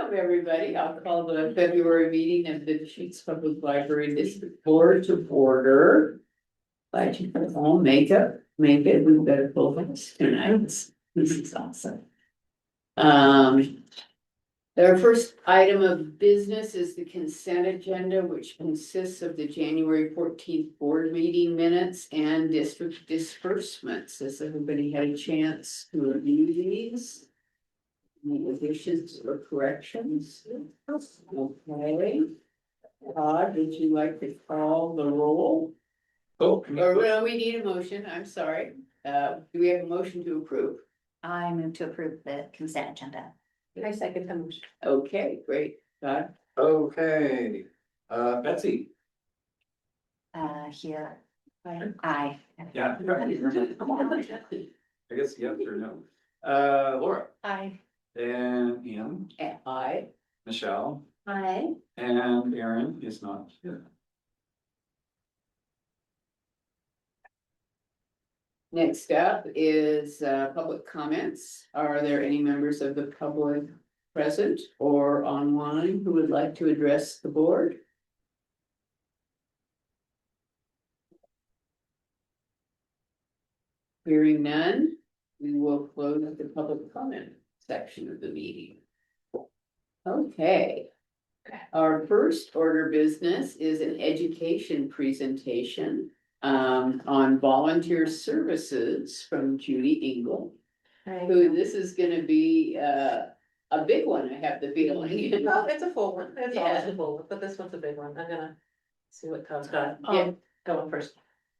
Welcome, everybody. I'll call the February meeting of the Deschutes Public Library District Board to order. Glad you could all make it. We better pull this tonight. This is awesome. Our first item of business is the consent agenda, which consists of the January 14th board meeting minutes and district disbursements. Has everybody had a chance to review these? Any additions or corrections? Okay. Todd, would you like to call the roll? Oh, Or no, we need a motion, I'm sorry. Do we have a motion to approve? I move to approve the consent agenda. I second the motion. Okay, great. Todd? okay. Betsy. Here. Aye. Yeah. I guess yes or no. Laura Aye. and Ian, Aye. Michelle, Aye. and Aaron is not here. Next up is public comments. Are there any members of the public present or online who would like to address the board? Hearing none, we will close the public comment section of the meeting. Okay. Our first order of business is an education presentation on volunteer services from Judy Engel. Who this is gonna be a big one, I have the feeling. Well, it's a full one. It's always Yeah. a full one, but this one's a big one. I'm gonna see what Todd's got. Yeah. Going first.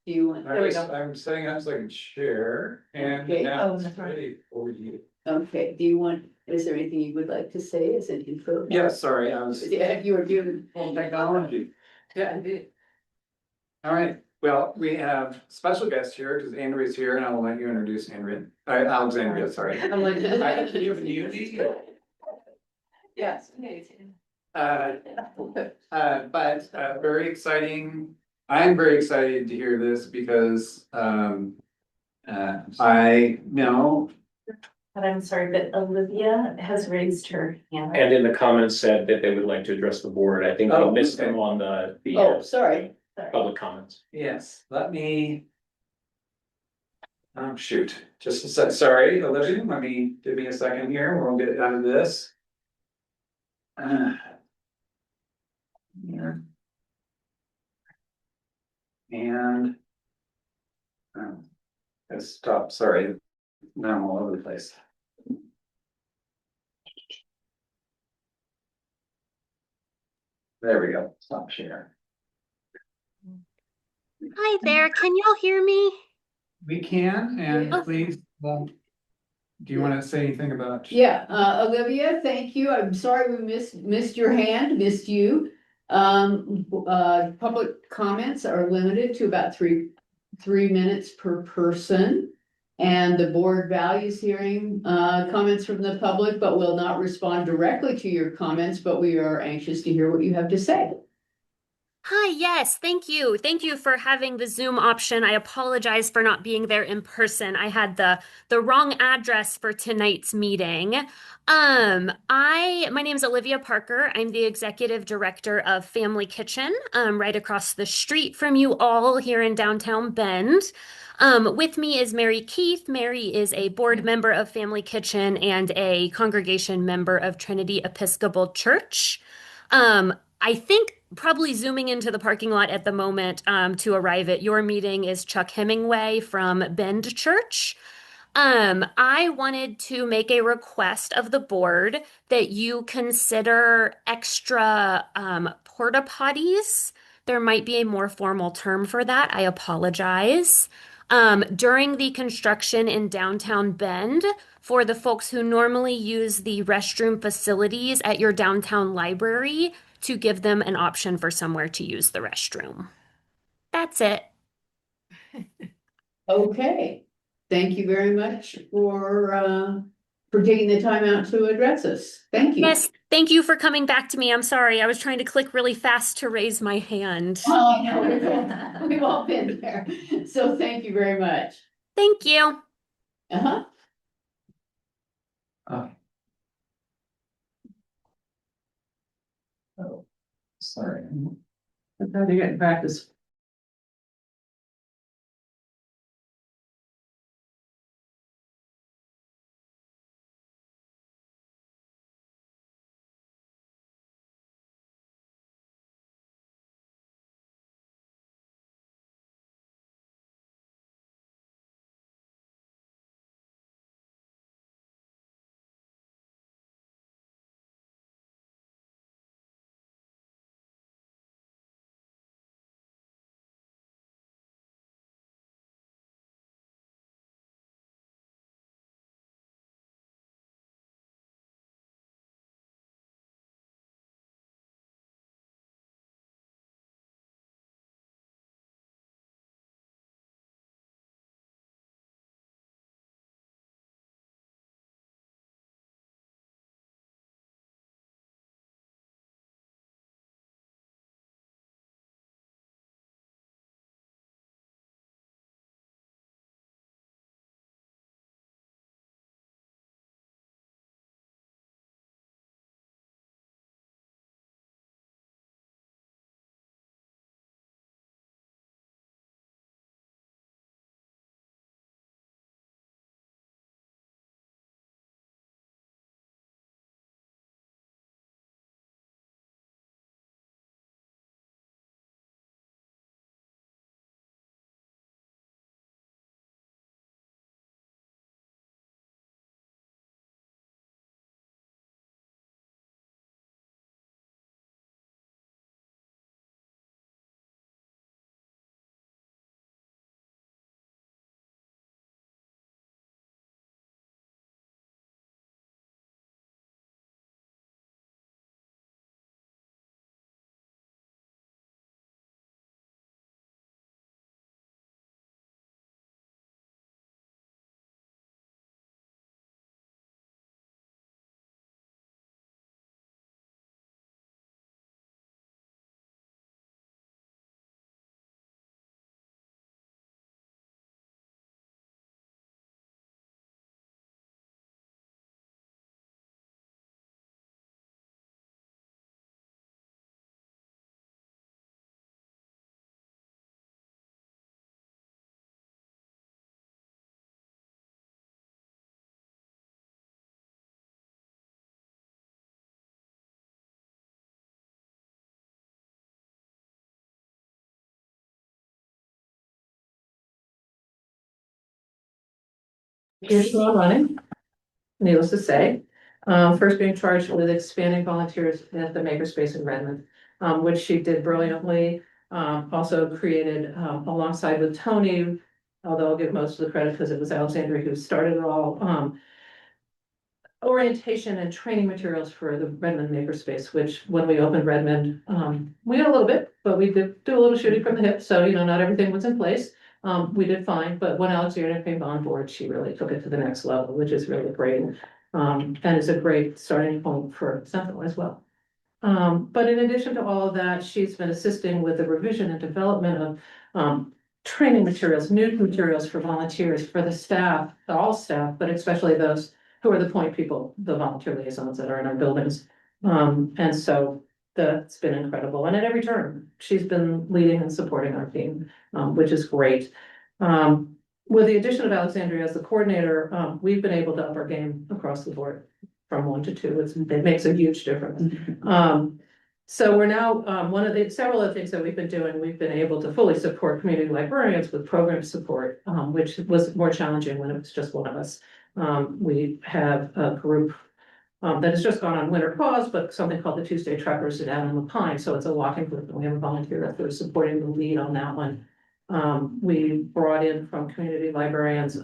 Do you want, There we go. I'm setting up so I can share and Okay. now Oh, it's that's right. ready for you. okay, do you want, is there anything you would like to say as an intro? Yeah, sorry, I was. Yeah, you were doing. Technology. Yeah, indeed. All right, well, we have special guests here because Andrea's here and I will let you introduce Alexandria, sorry. I'm like. I can give you the. Yes. But very exciting. I'm very excited to hear this because I know. But I'm sorry, but Olivia has raised her hand. And in the comments said that they would like to address the board. I think Oh, we missed okay. them on the Oh, sorry. public comments. Yes, let me. Oh, shoot, just a sec, sorry, Olivia, give me a second here, we'll get out of this. Here. And. Let's stop, sorry, now I'm all over the place. There we go, stop share. Hi there, can y'all hear me? We can, and Oh. please, do you want to say anything about? Yeah, Olivia, thank you. I'm sorry we missed your hand, missed you. Public comments are limited to about three minutes per person. And the board values hearing comments from the public, but will not respond directly to your comments, but we are anxious to hear what you have to say. Hi, yes, thank you. Thank you for having the Zoom option. I apologize for not being there in person. I had the wrong address for tonight's meeting. My name is Olivia Parker. I'm the executive director of Family Kitchen, right across the street from you all here in downtown Bend. With me is Mary Keith. Mary is a board member of Family Kitchen and a congregation member of Trinity Episcopal Church. I think probably zooming into the parking lot at the moment to arrive at your meeting is Chuck Hemingway from Bend Church. I wanted to make a request of the board that you consider extra porta potties. There might be a more formal term for that. I apologize. During the construction in downtown Bend, for the folks who normally use the restroom facilities at your downtown library, to give them an option for somewhere to use the restroom. That's it. Okay, thank you very much for taking the time out to address us. Thank you. Yes, thank you for coming back to me. I'm sorry, I was trying to click really fast to raise my hand. Oh, I know, we've all been there, so thank you very much. Thank you. Uh-huh. Sorry. That's how they get in practice. Here's who I'm running, needless to say. First being charged with expanding volunteers at the makerspace in Redmond, which she did brilliantly. Also created, alongside with Tony, although I'll give most of the credit because it was Alexandria who started it all, orientation and training materials for the Redmond makerspace, which when we opened Redmond, we had a little bit, but we did do a little shooting from the hip, so not everything was in place. We did fine, but when Alexandria came on board, she really took it to the next level, which is really great. And is a great starting point for Central as well. But in addition to all of that, she's been assisting with the revision and development of training materials, new materials for volunteers, for the staff, all staff, but especially those who are the point people, the volunteer liaisons that are in our buildings. And so that's been incredible. And at every turn, she's been leading and supporting our team, which is great. With the addition of Alexandria as the coordinator, we've been able to up our game across the board from 1 to 2. It makes a huge difference. So we're now, one of the several of the things that we've been doing, we've been able to fully support community librarians with program support, which was more challenging when it was just one of us. We have a group that has just gone on winter pause, but something called the Tuesday Truckers down in the Pine. So it's a walking group, and we have a volunteer that is supporting the lead on that one. We brought in from community librarians,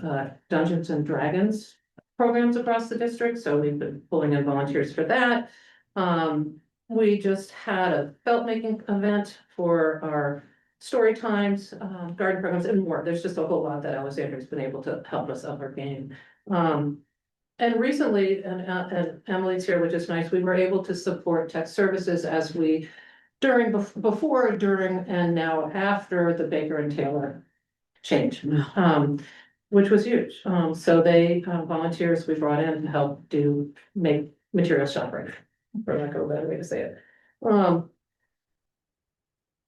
Dungeons and Dragons programs across the district. So we've been pulling in volunteers for that. We just had a felt making event for our story times, garden programs and more. There's just a whole lot that Alexandria's been able to help us up our game. And recently, and Emily's here, which is nice, we were able to support tech services as we, before, during, and now after the Baker and Taylor change, which was huge. So they, volunteers we brought in to help make material shopping, for lack of a better way to say it.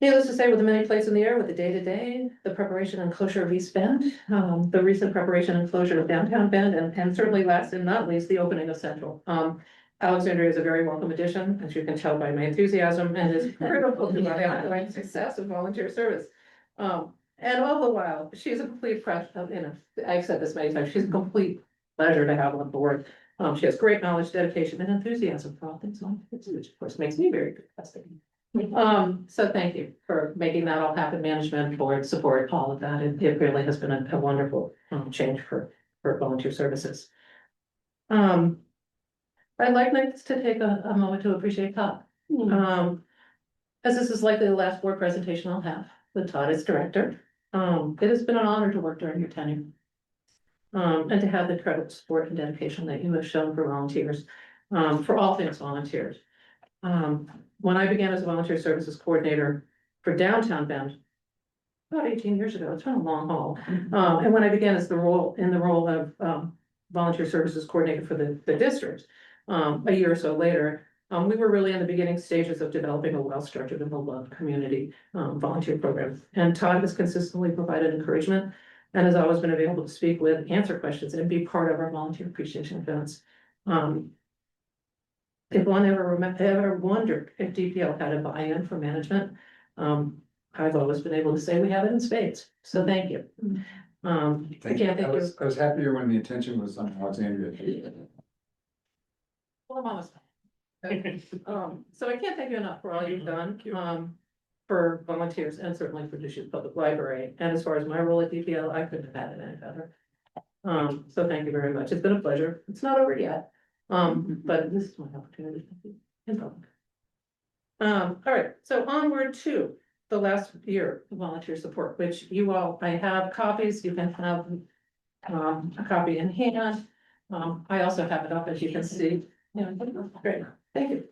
Needless to say, with the many plates in the air with the day-to-day, the preparation and closure of East Bend, the recent preparation and closure of downtown Bend, and certainly last and not least, the opening of Central. Alexandria is a very welcome addition, as you can tell by my enthusiasm, and is critical to my ongoing success of volunteer service. And all the while, she's a complete I've said this many times, she's a complete pleasure to have on board. She has great knowledge, dedication, and enthusiasm for all things volunteer, which of course makes me very fantastic. So thank you for making that all happen, management, board support, all of that. It really has been a wonderful change for volunteer services. I'd like next to take a moment to appreciate Todd. As this is likely the last board presentation I'll have with Todd as director. It has been an honor to work during your tenure. And to have the incredible support and dedication that you have shown for volunteers, for all things volunteers. When I began as a volunteer services coordinator for downtown Bend, about 18 years ago, it's been a long haul. And when I began as the role of volunteer services coordinator for the district, a year or so later, we were really in the beginning stages of developing a well-structured and well-loved community volunteer program. And Todd has consistently provided encouragement and has always been available to speak with, answer questions, and be part of our volunteer appreciation events. If one ever wondered if DPL had a buy-in from management, I've always been able to say we have it in spades. So thank you. Thank you. I was happier when the attention was on Alexandria. Well, I'm almost. So I can't thank you enough for all you've done, for volunteers and certainly for Deschutes Public Library. And as far as my role at DPL, I couldn't have had it any better. So thank you very much. It's been a pleasure. It's not over yet. But this is my opportunity to thank you in public. All right, so onward to the last year of volunteer support, which you all, I have copies, you can have a copy in hand. I also have it up, as you can see. Yeah, great, thank you.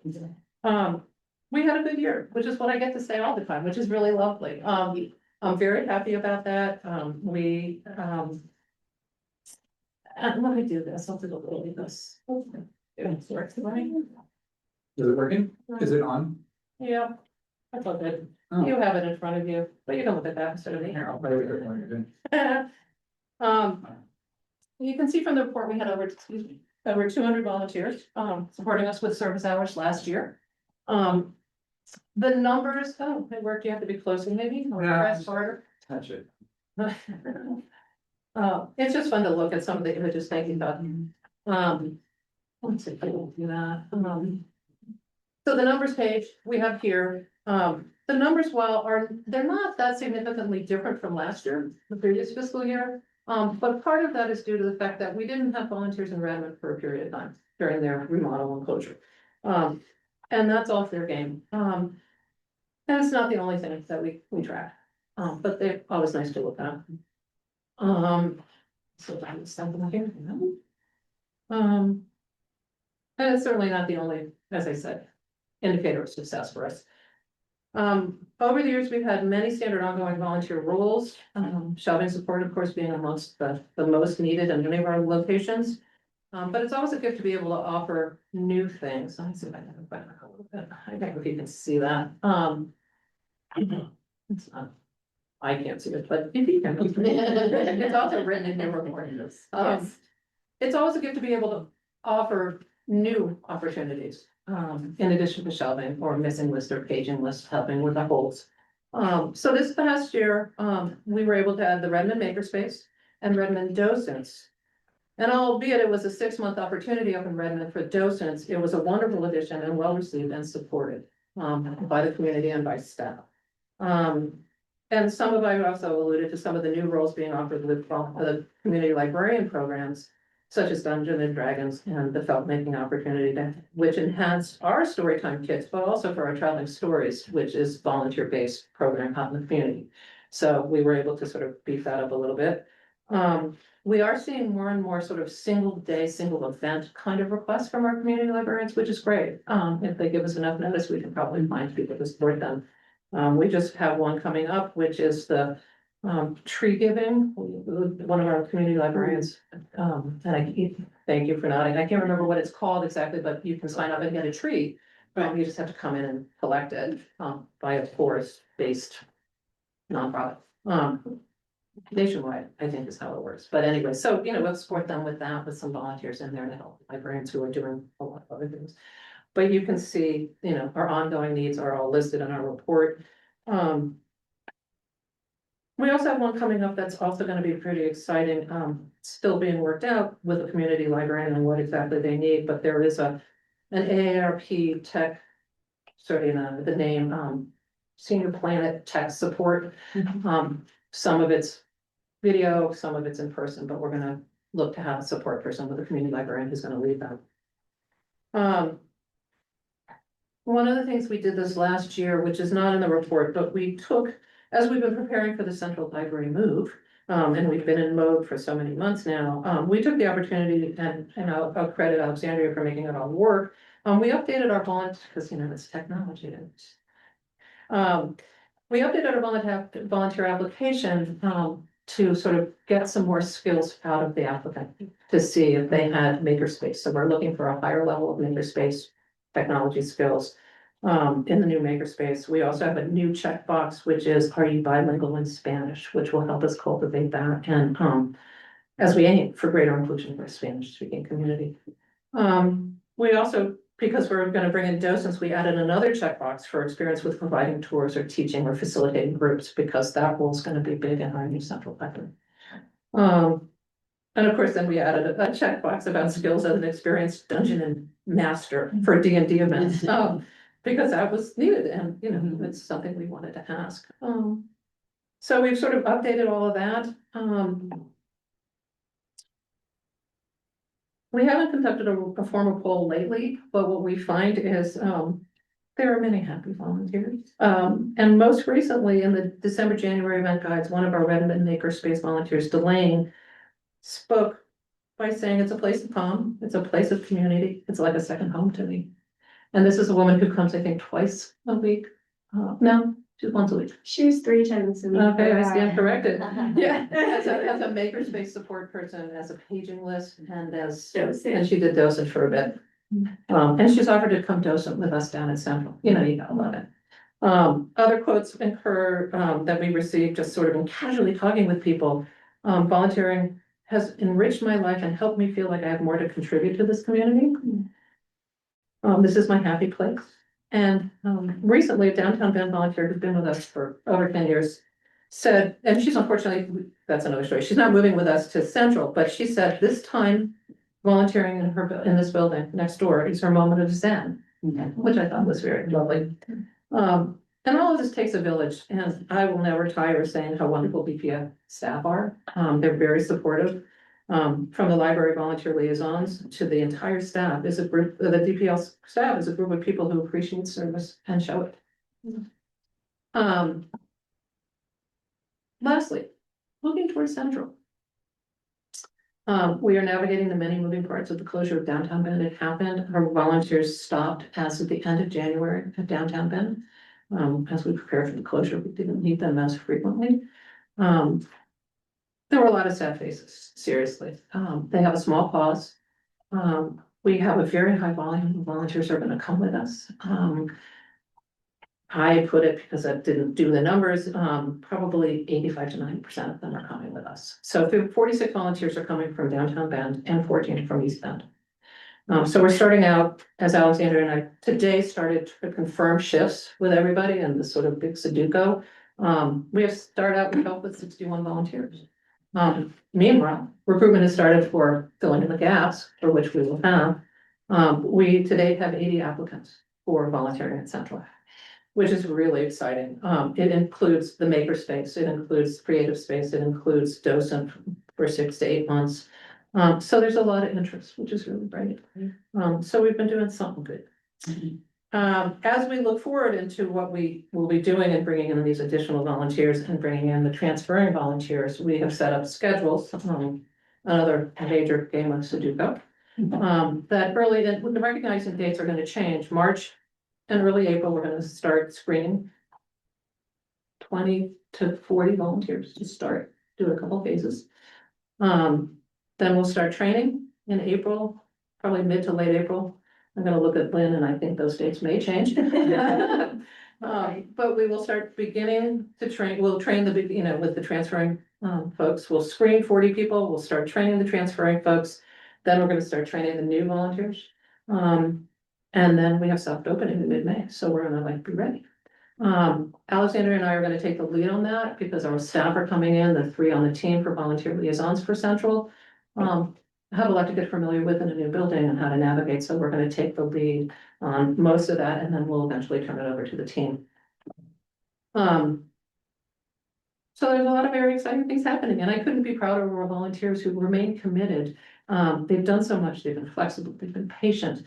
We had a good year, which is what I get to say all the time, which is really lovely. I'm very happy about that. Let me do this, I'll do a little of this. It works, right? Is it working? Is it on? Yeah, that's all good. Oh. You have it in front of you, but you can look at that instead of me. Here, I'll play with it while you're doing. You can see from the report, we had over 200 volunteers, supporting us with service hours last year. The numbers, it worked, you have to be closer maybe, or Yeah. press harder. Touch it. It's just fun to look at some of the images, thank you, Todd. Let's see if I can do that. So the numbers page we have here, the numbers, they're not that significantly different from last year, the previous fiscal year. But part of that is due to the fact that we didn't have volunteers in Redmond for a period of time during their remodel and closure. And that's all fair game. And it's not the only thing that we track, but they're always nice to look at. So that is something here. And it's certainly not the only, as I said, indicator of success for us. Over the years, we've had many standard ongoing volunteer roles, shelving support, of course, being amongst the most needed in many of our locations. But it's always a gift to be able to offer new things. Let me see if I can go back a little bit. I don't know if you can see that. It's not, I can't see it, but if you can. It's also written in your report. It's always a gift to be able to offer new opportunities. In addition to shelving or missing list or paging list, helping with the holds. So this past year, we were able to add the Redmond Makerspace and Redmond Docents. And albeit it was a 6-month opportunity up in Redmond for docents, it was a wonderful addition and well received and supported by the community and by staff. And some of I also alluded to some of the new roles being offered with the community librarian programs, such as Dungeons and Dragons and the felt making opportunity, which enhanced our storytime kits, but also for our traveling stories, which is volunteer-based program out in the community. So we were able to sort of beef that up a little bit. We are seeing more and more sort of single day, single event kind of requests from our community librarians, which is great. If they give us enough notice, we can probably find people to support them. We just have one coming up, which is the tree giving. One of our community librarians, and thank you for nodding. I can't remember what it's called exactly, but you can sign up and get a tree You just have to come in and collect it, by a forest-based nonprofit. Nationwide, I think is how it works. But anyway, so, we'll support them with that, with some volunteers in there to help librarians who are doing a lot of other things. But you can see, our ongoing needs are all listed in our report. We also have one coming up that's also gonna be pretty exciting, still being worked out with the community librarian and what exactly they need, but there is an AARP tech, sorry, the name, Senior Planet Tech Support. Some of it's video, some of it's in person, but we're gonna look to have a support person with a community librarian who's gonna lead that. One of the things we did this last year, which is not in the report, but we took, as we've been preparing for the central library move, and we've been in mode for so many months now, we took the opportunity, and I'll credit Alexandria for making it all work. We updated our volunteer, because it's technology. We updated our volunteer application, to sort of get some more skills out of the applicant to see if they had makerspace. So we're looking for a higher level of makerspace technology skills in the new makerspace. We also have a new checkbox, which is, are you bilingual in Spanish, which will help us cultivate that. And as we aim for greater inclusion for a Spanish speaking community. We also, because we're going to bring in docents, we added another checkbox for experience with providing tours or teaching or facilitating groups, because that role is going to be big in our new central library. And of course, then we added a checkbox about skills as an experienced dungeon master for D&D events, because that was needed, and it's something we wanted to ask. So we've sort of updated all of that. We haven't conducted a formal poll lately, but what we find is there are many happy volunteers. And most recently in the December, January event guides, one of our Redmond Makerspace volunteers, Delane, spoke by saying it's a place to come, it's a place of community, it's like a second home to me. And this is a woman who comes, I think, twice a week. No, she's once a week. She was 3 times a week. Okay, I stand corrected. Yeah, as a makerspace support person, as a paging list, and and she did docent for a bit. And she's offered to come docent with us down at Central. You gotta love it. Other quotes in her that we received, just sort of in casually talking with people, volunteering has enriched my life and helped me feel like I have more to contribute to this community. This is my happy place. And recently a downtown Bend volunteer who's been with us for over 10 years said, and she's unfortunately, that's another story, she's not moving with us to Central, but she said this time volunteering in this building next door is her moment of zen, which I thought was very lovely. And all of this takes a village, and I will never tire saying how wonderful BPF staff are. They're very supportive. From the library volunteer liaisons to the entire staff is a group, the DPL staff is a group of people who appreciate service and show it. Lastly, looking towards Central. We are navigating the many moving parts of the closure of downtown Bend. It happened. Our volunteers stopped as of the end of January at downtown Bend. As we prepare for the closure, we didn't need them as frequently. There were a lot of sad faces, seriously. They have a small pause. We have a very high volume of volunteers who are going to come with us. I put it, because I didn't do the numbers, probably 85 to 90% of them are coming with us. So 46 volunteers are coming from downtown Bend and 14 from East Bend. So we're starting out, as Alexandra and I today started to confirm shifts with everybody and the sort of big Sudoku. We have started out with help with 61 volunteers. Meanwhile, recruitment has started for filling in the gaps, for which we will have. We today have 80 applicants for volunteering at Central, which is really exciting. It includes the makerspace, it includes creative space, it includes docent for 6 to 8 months. So there's a lot of interest, which is really great. So we've been doing something good. As we look forward into what we will be doing and bringing in these additional volunteers and bringing in the transferring volunteers, we have set up schedules, another major game of Sudoku. That early, the recognizing dates are going to change. March and early April, we're going to start screening 20 to 40 volunteers to start, do a couple phases. Then we'll start training in April, probably mid to late April. I'm gonna look at Lynn and I think those dates may change. But we will start beginning to train, we'll train the, big, with the transferring folks, we'll screen 40 people, we'll start training the transferring folks. Then we're gonna start training the new volunteers. And then we have soft opening in mid-May, so we're gonna like be ready. Alexandra and I are gonna take the lead on that because our staff are coming in, the 3 on the team for volunteer liaisons for Central. Have a lot to get familiar with in a new building and how to navigate, so we're gonna take the lead on most of that, and then we'll eventually turn it over to the team. So there's a lot of very exciting things happening, and I couldn't be prouder of our volunteers who remain committed. They've done so much, they've been flexible, they've been patient,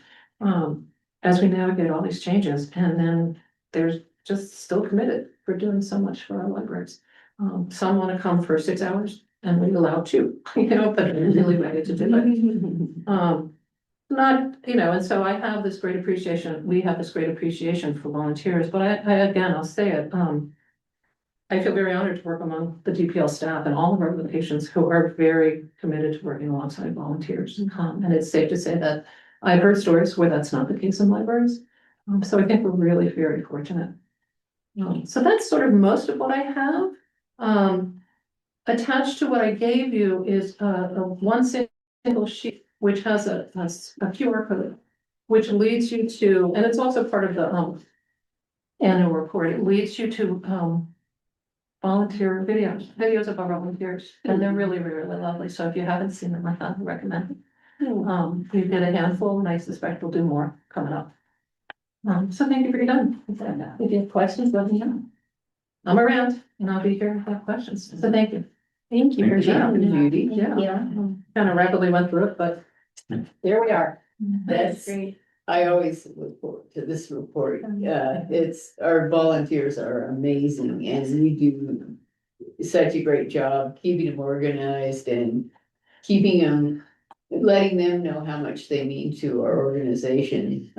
as we navigate all these changes, and then they're just still committed for doing so much for our libraries. Some wanna come for 6 hours, and we allow 2, but they're really ready to do it. And so I have this great appreciation, we have this great appreciation for volunteers, but I'll say it, I feel very honored to work among the DPL staff and all of our locations who are very committed to working alongside volunteers. And it's safe to say that I've heard stories where that's not the case in libraries. So I think we're really very fortunate. So that's sort of most of what I have. Attached to what I gave you is one single sheet, which has a QR code, which leads you to, and it's also part of the annual report. It leads you to volunteer videos of our volunteers, and they're really, really lovely. So if you haven't seen them, I highly recommend them. We did a handful, and I suspect we'll do more coming up. So thank you for your time. If you have questions, let me know. I'm around, and I'll be here if you have questions. So thank you. Thank you for Thank you, sharing. Judy. Yeah. Kind of rapidly went through it, but here we are. That's great. I always look forward to this report. It's, our volunteers are amazing and we do such a great job keeping them organized and keeping them, letting them know how much they mean to our organization.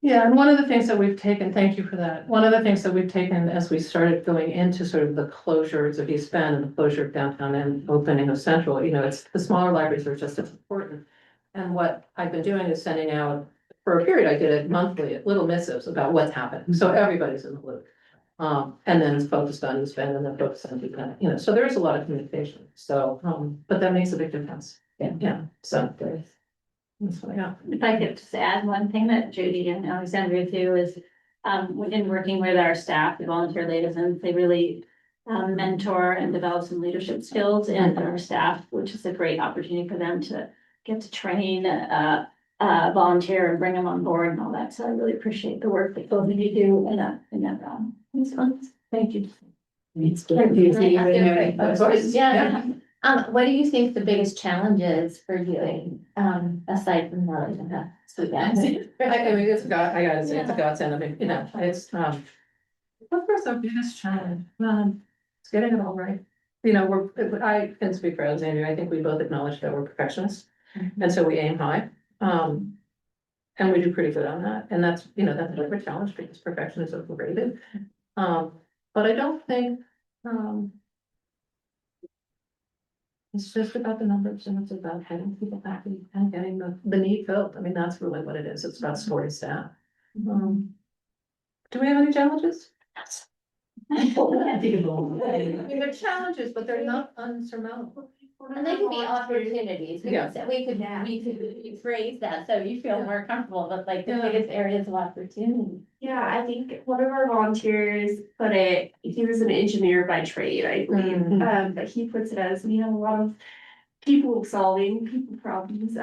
Yeah, and one of the things that we've taken, thank you for that. One of the things that we've taken as we started going into sort of the closures of East Bend and the closure of downtown and opening of Central, it's the smaller libraries are just as important. And what I've been doing is sending out, for a period, I did it monthly, little missives about what's happening. So everybody's in the loop. And then it's focused on East Bend and then focused on East Bend, so there is a lot of communication. So, but that makes a big difference. Yeah, so that's what I got. If I could just add one thing that Judy and Alexandria do is, in working with our staff, the volunteer liaisons, they really mentor and develop some leadership skills in our staff, which is a great opportunity for them to get to train, volunteer and bring them on board and all that. So I really appreciate the work that both of you do in that Thank you. Yeah. What do you think the biggest challenge is for doing, aside from knowledge and that? I mean, I gotta say, it's a godsend. I mean, it's, of course, our biggest challenge, it's getting it all right. I can speak for Alexandria. I think we both acknowledge that we're perfectionists. And so we aim high. And we do pretty good on that. And that's a bit of a challenge because perfection is overrated. But I don't think, it's just about the numbers and it's about having people happy and getting the need filled. I mean, that's really what it is. It's about supporting staff. Do we have any challenges? Yes. I mean, they're challenges, but they're not unsurmountable. And they could be opportunities, Yeah. we could phrase that, so you feel more comfortable, but like the Yeah. biggest areas of opportunity. Yeah, I think one of our volunteers put it, he was an engineer by trade, I believe, but he puts it as, we have a lot of people solving people problems,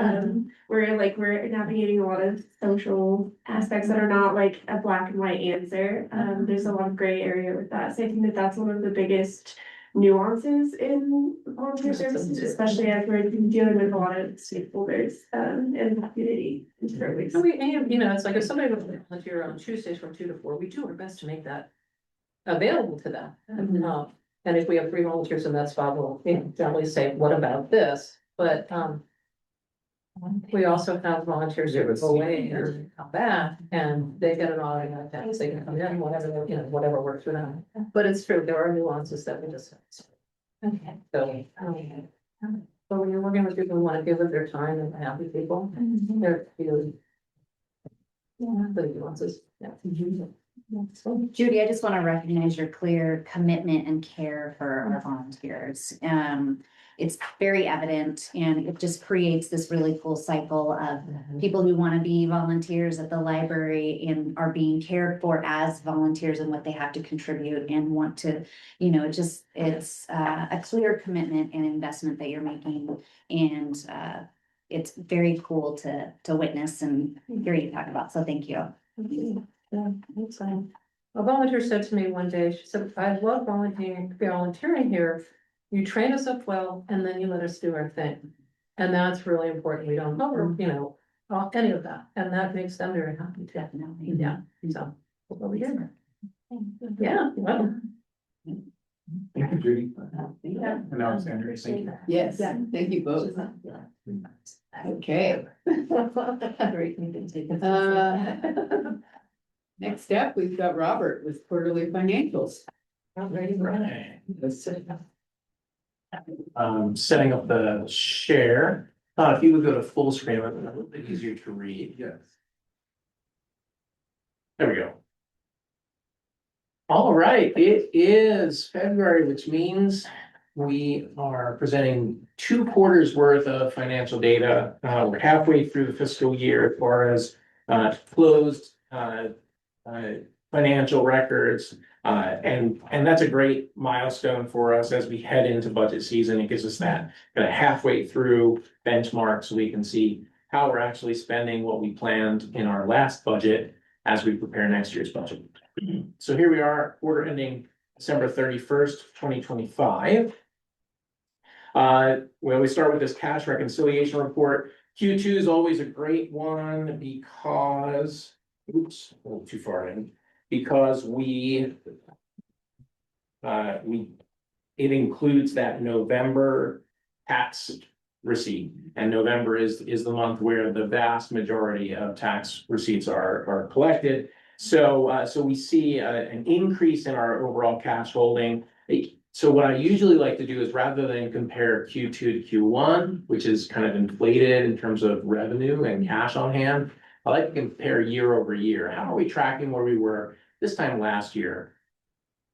we're navigating a lot of social aspects that are not like a black and white answer, there's a lot of gray area with that, so I think that that's one of the biggest nuances in volunteer services, especially as we're dealing with a lot of stakeholders, in the community. And we aim, it's like if somebody was volunteer on Tuesdays from 2 to 4, we do our best to make that available to them. And if we have 3 volunteers in that spot, we'll generally say, what about this? But we also have volunteers who go away and come back and they get an honoring like that, they can come in, whatever, whatever works for them. But it's true, there are nuances that we just. Okay. So, but when you're working with people who want to give up their time and happy people, they're really The nuances, yeah. Judy, I just want to recognize your clear commitment and care for our volunteers. It's very evident and it just creates this really cool cycle of people who want to be volunteers at the library and are being cared for as volunteers and what they have to contribute and want to, it's a clear commitment and investment that you're making. And it's very cool to witness and hear you talk about. So thank you. Yeah, that's fine. A volunteer said to me one day, she said, I love volunteering here. You train us up well and then you let us do our thing. And that's really important. We don't cover, any of that. And that makes them very happy too. Definitely. Yeah, so over here. Yeah, well. Thank you, Judy. Yeah. And Alexandria, thank you. Yes, thank you both. Okay, next up, we've got Robert with quarterly financials. Right. Setting up the share. If you would go to full screen, it would be a little bit easier to read. Yes. There we go. All right, it is February, which means we are presenting 2 quarters worth of financial data. We're halfway through the fiscal year as far as closed financial records. And that's a great milestone for us as we head into budget season. It gives us that kind of halfway through benchmark so we can see how we're actually spending what we planned in our last budget as we prepare next year's budget. So here we are, quarter ending December 31st, 2025. We start with this cash reconciliation report. Q2 is always a great one because, oops, a little too far in, because it includes that November tax receipt, and November is the month where the vast majority of tax receipts are collected. So we see an increase in our overall cash holding. So what I usually like to do is rather than compare Q2 to Q1, which is kind of inflated in terms of revenue and cash on hand, I like to compare year over year. How are we tracking where we were this time last year?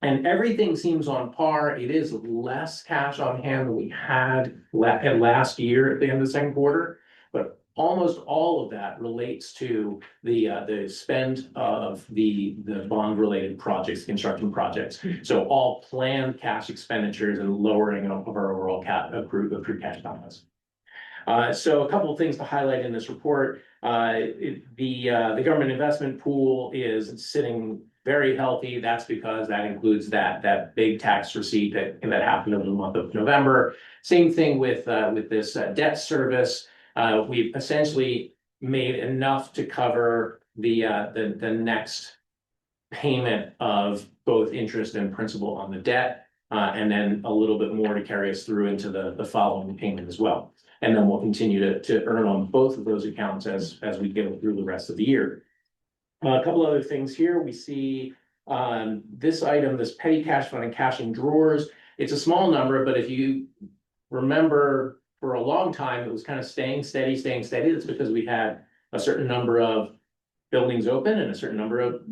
And everything seems on par. It is less cash on hand than we had last year at the end of the second quarter, but almost all of that relates to the spend of the bond related projects, construction projects. So all planned cash expenditures and lowering of our overall accrued cash balance. So a couple of things to highlight in this report. The government investment pool is sitting very healthy. That's because that includes that big tax receipt that happened over the month of November. Same thing with this debt service. We've essentially made enough to cover the next payment of both interest and principal on the debt, and then a little bit more to carry us through into the following payment as well. And then we'll continue to earn on both of those accounts as we get through the rest of the year. A couple other things here. We see this item, this petty cash fund and cash in drawers. It's a small number, but if you remember, for a long time, it was kind of staying steady. That's because we had a certain number of buildings open and a certain number of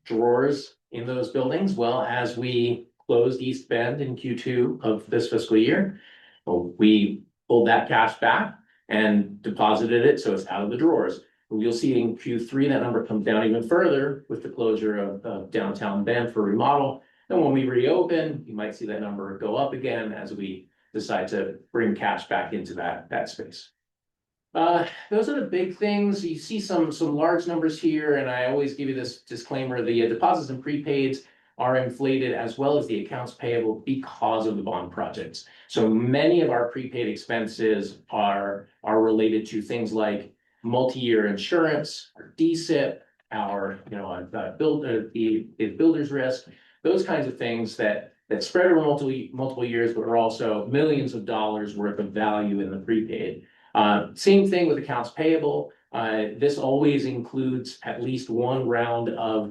drawers in those buildings. Well, as we closed East Bend in Q2 of this fiscal year, we pulled that cash back and deposited it, so it's out of the drawers. You'll see in Q3 that number comes down even further with the closure of downtown Bend for remodel. And when we reopen, you might see that number go up again as we decide to bring cash back into that space. Those are the big things. You see some large numbers here, and I always give you this disclaimer: the deposits and prepaids are inflated as well as the accounts payable because of the bond projects. So many of our prepaid expenses are related to things like multi-year insurance, our DSIP, our builder's risk, those kinds of things that spread over multiple years, but are also millions of dollars worth of value in the prepaid. Same thing with accounts payable. This always includes at least one round of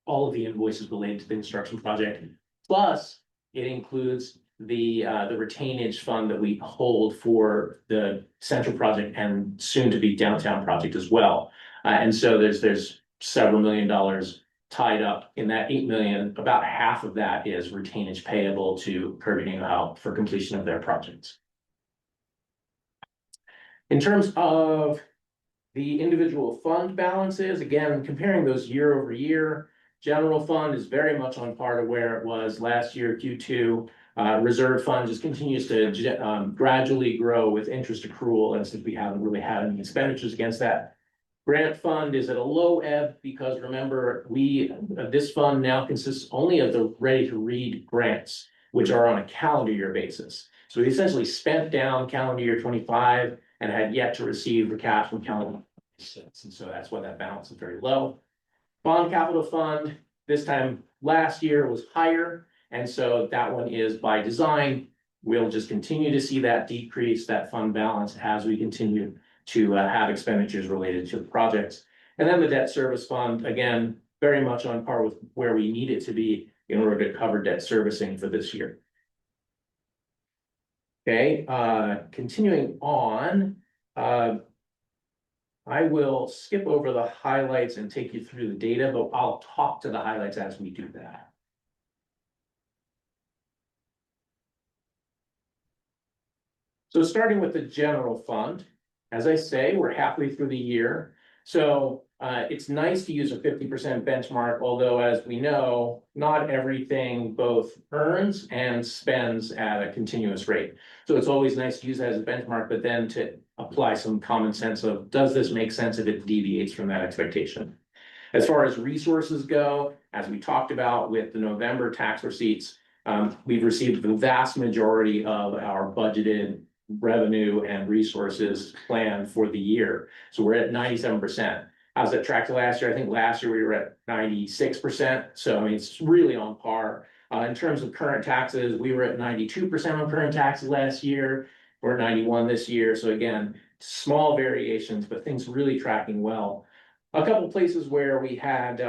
all of the invoices related to the construction project. Plus, it includes the retainage fund that we hold for the central project and soon to be downtown project as well. And so there's several $1 million tied up in that 8 million. About half of that is retainage payable to Kirby out for completion of their projects. In terms of the individual fund balances, again, comparing those year over year, general fund is very much on par to where it was last year, Q2. Reserve fund just continues to gradually grow with interest accrual, and since we haven't really had any expenditures against that. Grant fund is at a low ebb because remember, this fund now consists only of the ready-to-read grants, which are on a calendar year basis. So we essentially spent down calendar year 25 and had yet to receive the cash from calendar 26, and so that's why that balance is very low. Bond capital fund, this time last year was higher, and so that one is by design. We'll just continue to see that decrease, that fund balance, as we continue to have expenditures related to the projects. And then the debt service fund, again, very much on par with where we need it to be in order to cover debt servicing for this year. Okay, continuing on, I will skip over the highlights and take you through the data, but I'll talk to the highlights as we do that. So starting with the general fund, as I say, we're halfway through the year. So it's nice to use a 50% benchmark, although as we know, not everything both earns and spends at a continuous rate. So it's always nice to use that as a benchmark, but then to apply some common sense of, does this make sense if it deviates from that expectation? As far as resources go, as we talked about with the November tax receipts, we've received the vast majority of our budgeted revenue and resources planned for the year. So we're at 97%. How's that track to last year? I think last year we were at 96%. So I mean, it's really on par. In terms of current taxes, we were at 92% on current taxes last year. We're at 91 this year. So again, small variations, but things really tracking well. A couple of places where we had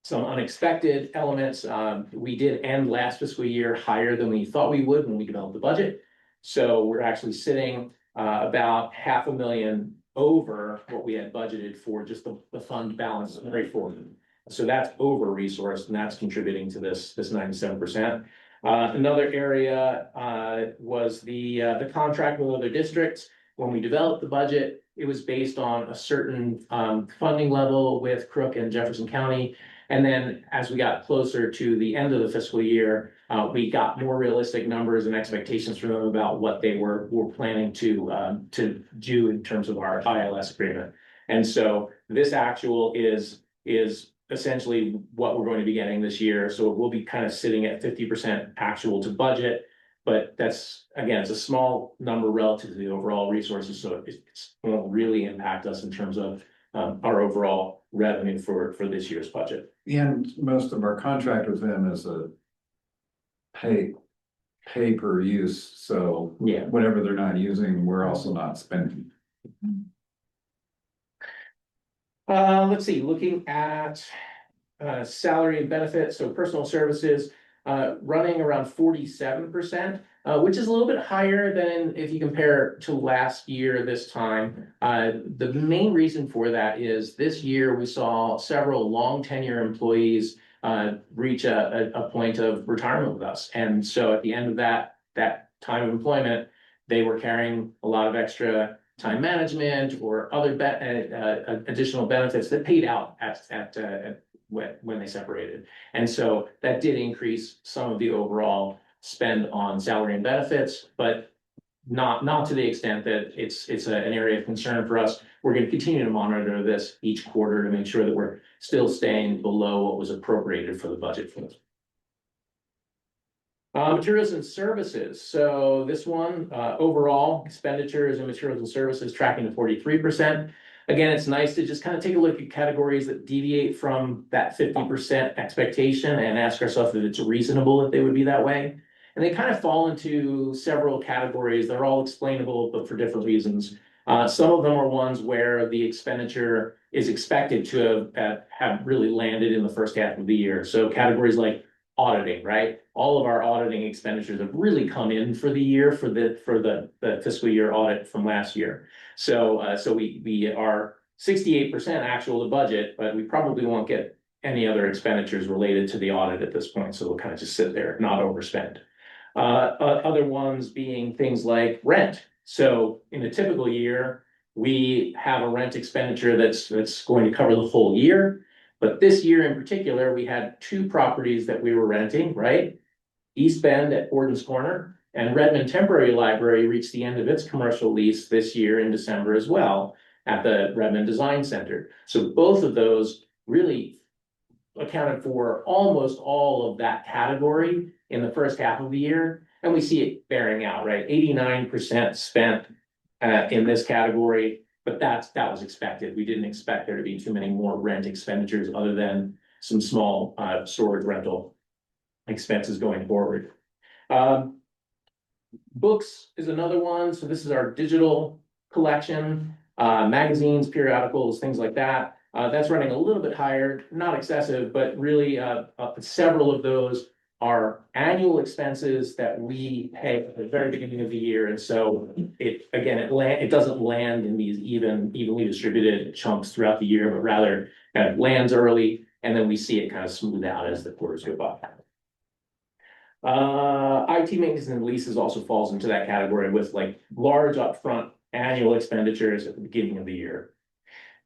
some unexpected elements. We did end last fiscal year higher than we thought we would when we developed the budget. So we're actually sitting about $500,000 over what we had budgeted for just the fund balance right forward. So that's over resourced, and that's contributing to this 97%. Another area was the contract with other districts. When we developed the budget, it was based on a certain funding level with Crook and Jefferson County. And then as we got closer to the end of the fiscal year, we got more realistic numbers and expectations from them about what they were planning to do in terms of our ILS agreement. And so this actual is essentially what we're going to be getting this year. So we'll be kind of sitting at 50% actual to budget, but that's, again, it's a small number relative to the overall resources. So it won't really impact us in terms of our overall revenue for this year's budget. And most of our contract with them is a pay per use. So yeah, whatever they're not using, we're also not spending. Let's see, looking at salary and benefits, so personal services, running around 47%, which is a little bit higher than if you compare to last year this time. The main reason for that is this year we saw several long tenure employees reach a point of retirement with us. And so at the end of that time of employment, they were carrying a lot of extra time management or other additional benefits that paid out when they separated. And so that did increase some of the overall spend on salary and benefits, but not to the extent that it's an area of concern for us. We're going to continue to monitor this each quarter to make sure that we're still staying below what was appropriated for the budget for this. Materials and services. So this one, overall expenditures and materials and services tracking to 43%. Again, it's nice to just kind of take a look at categories that deviate from that 50% expectation and ask ourselves if it's reasonable that they would be that way. And they kind of fall into several categories. They're all explainable, but for different reasons. Some of them are ones where the expenditure is expected to have really landed in the first half of the year. So categories like auditing, right? All of our auditing expenditures have really come in for the year for the fiscal year audit from last year. So we are 68% actual to budget, but we probably won't get any other expenditures related to the audit at this point. So we'll kind of just sit there, not overspend. Other ones being things like rent. So in a typical year, we have a rent expenditure that's going to cover the whole year. But this year in particular, we had two properties that we were renting, right? East Bend at Borden's Corner and Redmond Temporary Library reached the end of its commercial lease this year in December as well at the Redmond Design Center. So both of those really accounted for almost all of that category in the first half of the year. And we see it bearing out, right? 89% spent in this category. But that was expected. We didn't expect there to be too many more rent expenditures other than some small storage rental expenses going forward. Books is another one. So this is our digital collection, magazines, periodicals, things like that. That's running a little bit higher, not excessive, but really several of those are annual expenses that we pay at the very beginning of the year. And so it doesn't land in these evenly distributed chunks throughout the year, but rather kind of lands early, and then we see it kind of smooth out as the quarters go by. IT maintenance and leases also falls into that category with like large upfront annual expenditures at the beginning of the year.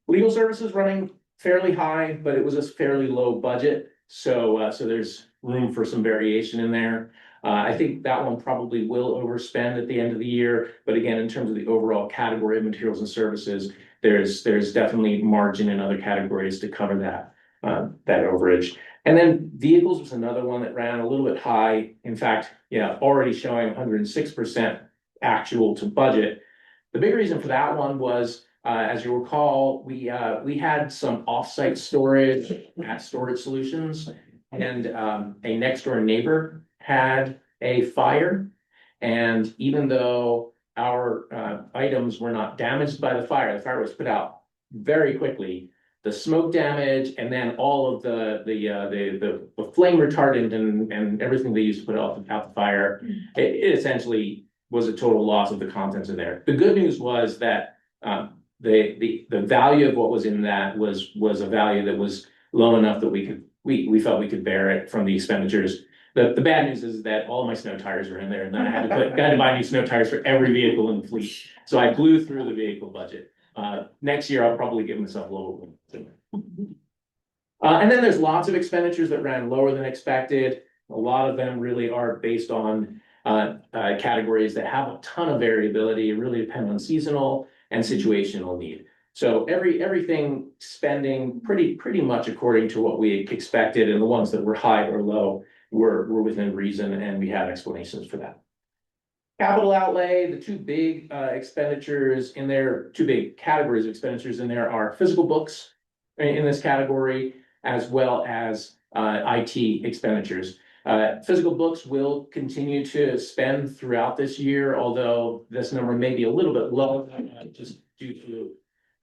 Legal services running fairly high, but it was a fairly low budget. So there's room for some variation in there. I think that one probably will overspend at the end of the year. But again, in terms of the overall category of materials and services, there's definitely margin in other categories to cover that overage. And then vehicles was another one that ran a little bit high. In fact, already showing 106% actual to budget. The big reason for that one was, as you recall, we had some offsite storage at Storage Solutions, and a next door neighbor had a fire. And even though our items were not damaged by the fire was put out very quickly. The smoke damage and then all of the flame retardant and everything they used to put out the fire, it essentially was a total loss of the contents in there. The good news was that the value of what was in that was a value that was low enough that we felt we could bear it from the expenditures. The bad news is that all of my snow tires were in there, and then I had to buy new snow tires for every vehicle in the fleet. So I blew through the vehicle budget. Next year, I'll probably give myself a little bit. And then there's lots of expenditures that ran lower than expected. A lot of them really are based on categories that have a ton of variability. It really depends on seasonal and situational need. So everything spending pretty much according to what we expected, and the ones that were high or low were within reason, and we had explanations for that. Capital outlay, the two big expenditures in there, two big categories of expenditures in there are physical books in this category, as well as IT expenditures. Physical books will continue to spend throughout this year, although this number may be a little bit low, just due to,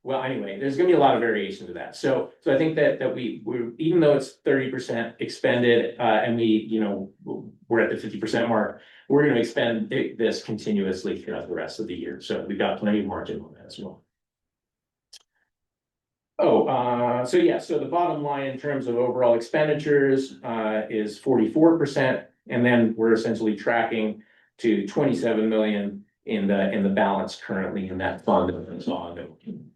well, anyway, there's gonna be a lot of variation to that. So I think that we're even though it's 30% expended, and we're at the 50% mark, we're gonna expend this continuously throughout the rest of the year. So we've got plenty of margin on that as well. So the bottom line in terms of overall expenditures is 44%, and then we're essentially tracking to 27 million in the balance currently in that fund that's ongoing.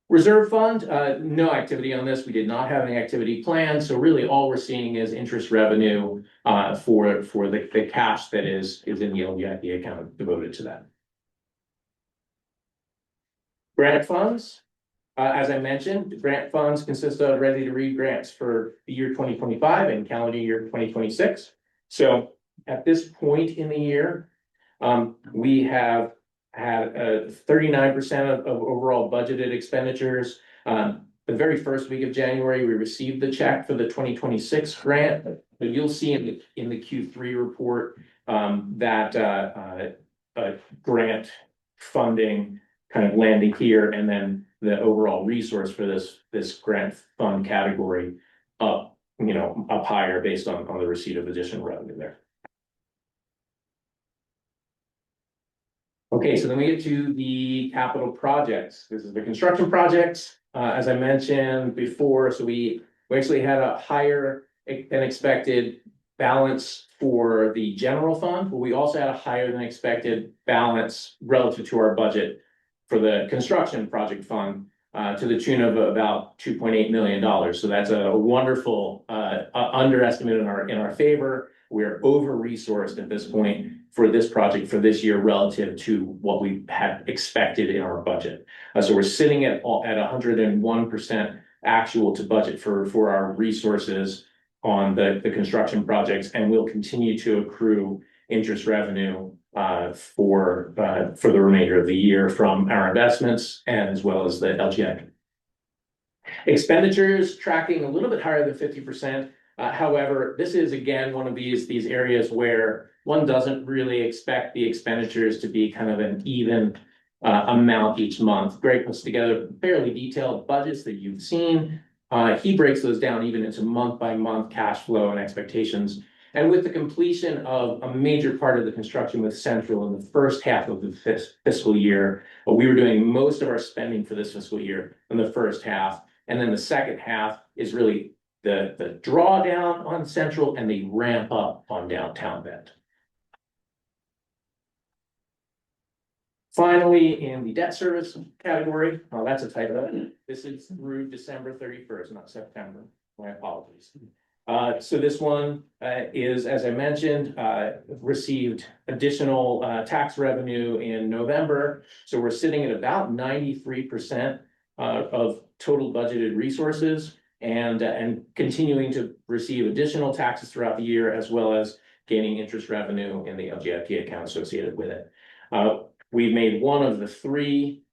Reserve fund, no activity on this. We did not have any activity planned, so really all we're seeing is interest revenue for the cash that is in the LGIP account devoted to that. Grant funds. As I mentioned, grant funds consist of ready-to-read grants for the year 2025 and calendar year 2026. So at this point in the year, we have had 39% of overall budgeted expenditures. The very first week of January, we received the check for the 2026 grant. But you'll see in the Q3 report that grant funding kind of landing here, and then the overall resource for this grant fund category up up higher based on the receipt of additional revenue there. Okay, so then we get to the capital projects. This is the construction projects, as I mentioned before, so we actually had a higher than expected balance for the general fund, but we also had a higher than expected balance relative to our budget for the construction project fund, to the tune of about $2.8 million. So that's a wonderful underestimate in our favor. We're over-resourced at this point for this project for this year relative to what we had expected in our budget. So we're sitting at 101% actual to budget for our resources on the construction projects, and we'll continue to accrue interest revenue for the remainder of the year from our investments and as well as the LGI. Expenditures tracking a little bit higher than 50%. However, this is again one of these areas where one doesn't really expect the expenditures to be kind of an even amount each month. Greg puts together fairly detailed budgets that you've seen. He breaks those down even into month by month cash flow and expectations. And with the completion of a major part of the construction with Central in the first half of the fiscal year, we were doing most of our spending for this fiscal year in the first half. And then the second half is really the drawdown on Central and the ramp up on Downtown Bend. Finally, in the debt service category, that's a typo. This is through December 31st, not September. My apologies. So this one is, as I mentioned, received additional tax revenue in November. So we're sitting at about 93% of total budgeted resources and continuing to receive additional taxes throughout the year, as well as gaining interest revenue in the LGIP account associated with it. We've made one of the three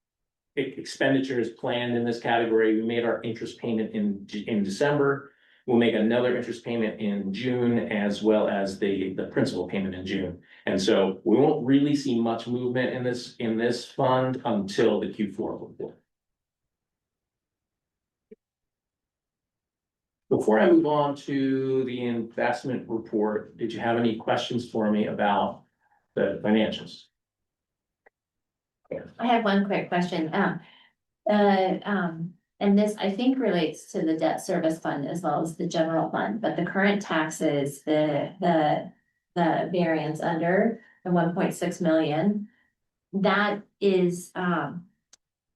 expenditures planned in this category. We made our interest payment in December. We'll make another interest payment in June, as well as the principal payment in June. And so we won't really see much movement in this fund until the Q4 report. Before I move on to the investment report, did you have any questions for me about the financials? I have one quick question. And this, I think, relates to the debt service fund as well as the general fund, but the current taxes, the variance under the 1.6 million, that is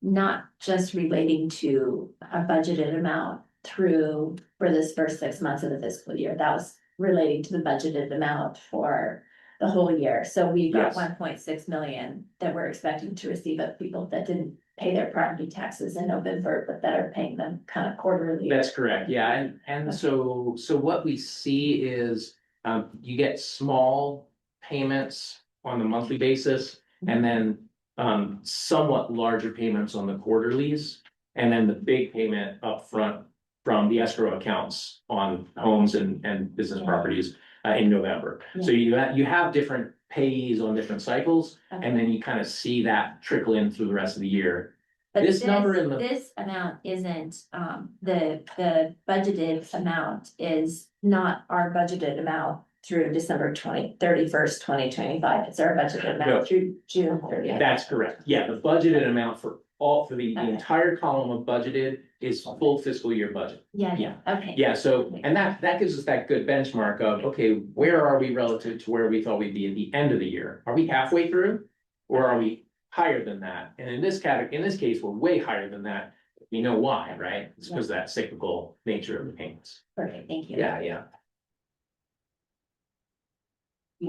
not just relating to a budgeted amount for this first 6 months of the fiscal year. That was relating to the budgeted amount for the whole year. So we got 1.6 million that we're expecting to receive of people that didn't pay their property taxes in November, but that are paying them kind of quarterly. That's correct. Yeah. And so what we see is you get small payments on the monthly basis, and then somewhat larger payments on the quarterlies, and then the big payment up front from the escrow accounts on homes and business properties in November. So you have different payees on different cycles, and then you kind of see that trickle in through the rest of the year. But this number in this amount isn't, the budgeted amount is not our budgeted amount through December 31st, 2025. It's our budgeted amount through June 30th. That's correct. Yeah, the budgeted amount for the entire column of budgeted is full fiscal year budget. Yeah. Okay. Yeah, so, and that gives us that good benchmark of, okay, where are we relative to where we thought we'd be at the end of the year? Are we halfway through, or are we higher than that? And in this case, we're way higher than that. We know why, right? It's because of that cyclical nature of the payments. Perfect, thank you. Yeah.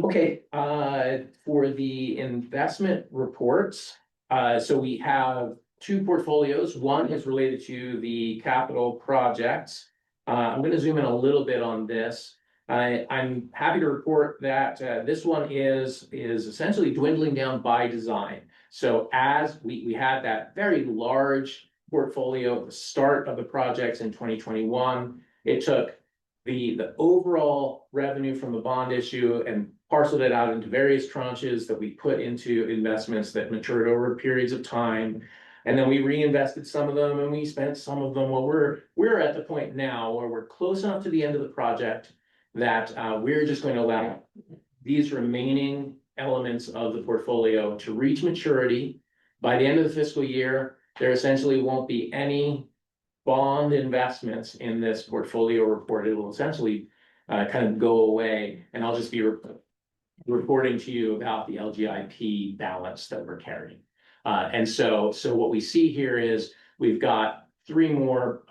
Okay, for the investment reports, so we have two portfolios. One is related to the capital projects. I'm going to zoom in a little bit on this. I'm happy to report that this one is essentially dwindling down by design. So as we had that very large portfolio at the start of the projects in 2021, it took the overall revenue from the bond issue and parceled it out into various tranches that we put into investments that matured over periods of time. And then we reinvested some of them and we spent some of them. Well, we're at the point now where we're close enough to the end of the project that we're just going to allow these remaining elements of the portfolio to reach maturity. By the end of the fiscal year, there essentially won't be any bond investments in this portfolio report. It will essentially kind of go away, and I'll just be reporting to you about the LGIP balance that we're carrying. And so what we see here is we've got 3 more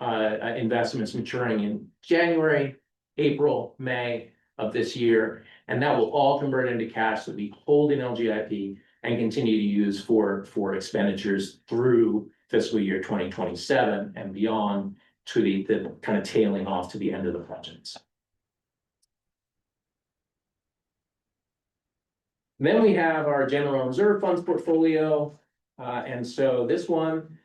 investments maturing in January, April, May of this year, and that will all convert into cash that we hold in LGIP and continue to use for expenditures through fiscal year 2027 and beyond, to the kind of tailing off to the end of the projects. Then we have our general reserve funds portfolio. And so this one,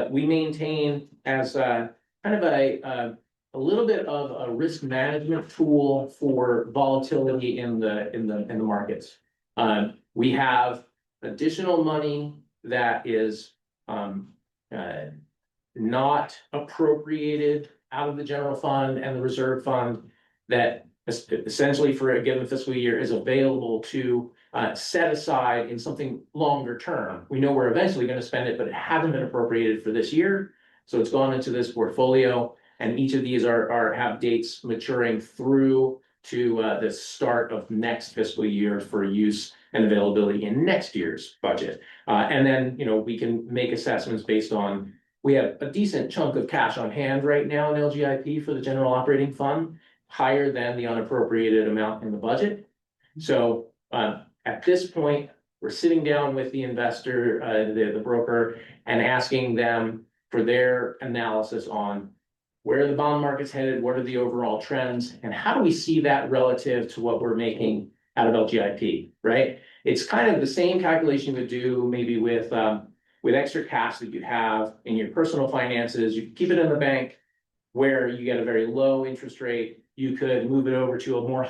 we maintain as kind of a little bit of a risk management tool for volatility in the markets. We have additional money that is not appropriated out of the general fund and the reserve fund that essentially for a given fiscal year is available to set aside in something longer term. We know we're eventually going to spend it, but it hasn't been appropriated for this year. So it's gone into this portfolio, and each of these have dates maturing through to the start of next fiscal year for use and availability in next year's budget. And then, we can make assessments based on, we have a decent chunk of cash on hand right now in LGIP for the general operating fund, higher than the unappropriated amount in the budget. So at this point, we're sitting down with the investor, the broker, and asking them for their analysis on where the bond market's headed, what are the overall trends, and how do we see that relative to what we're making out of LGIP, right? It's kind of the same calculation you would do maybe with extra cash that you have in your personal finances. You keep it in the bank where you get a very low interest rate. You could move it over to a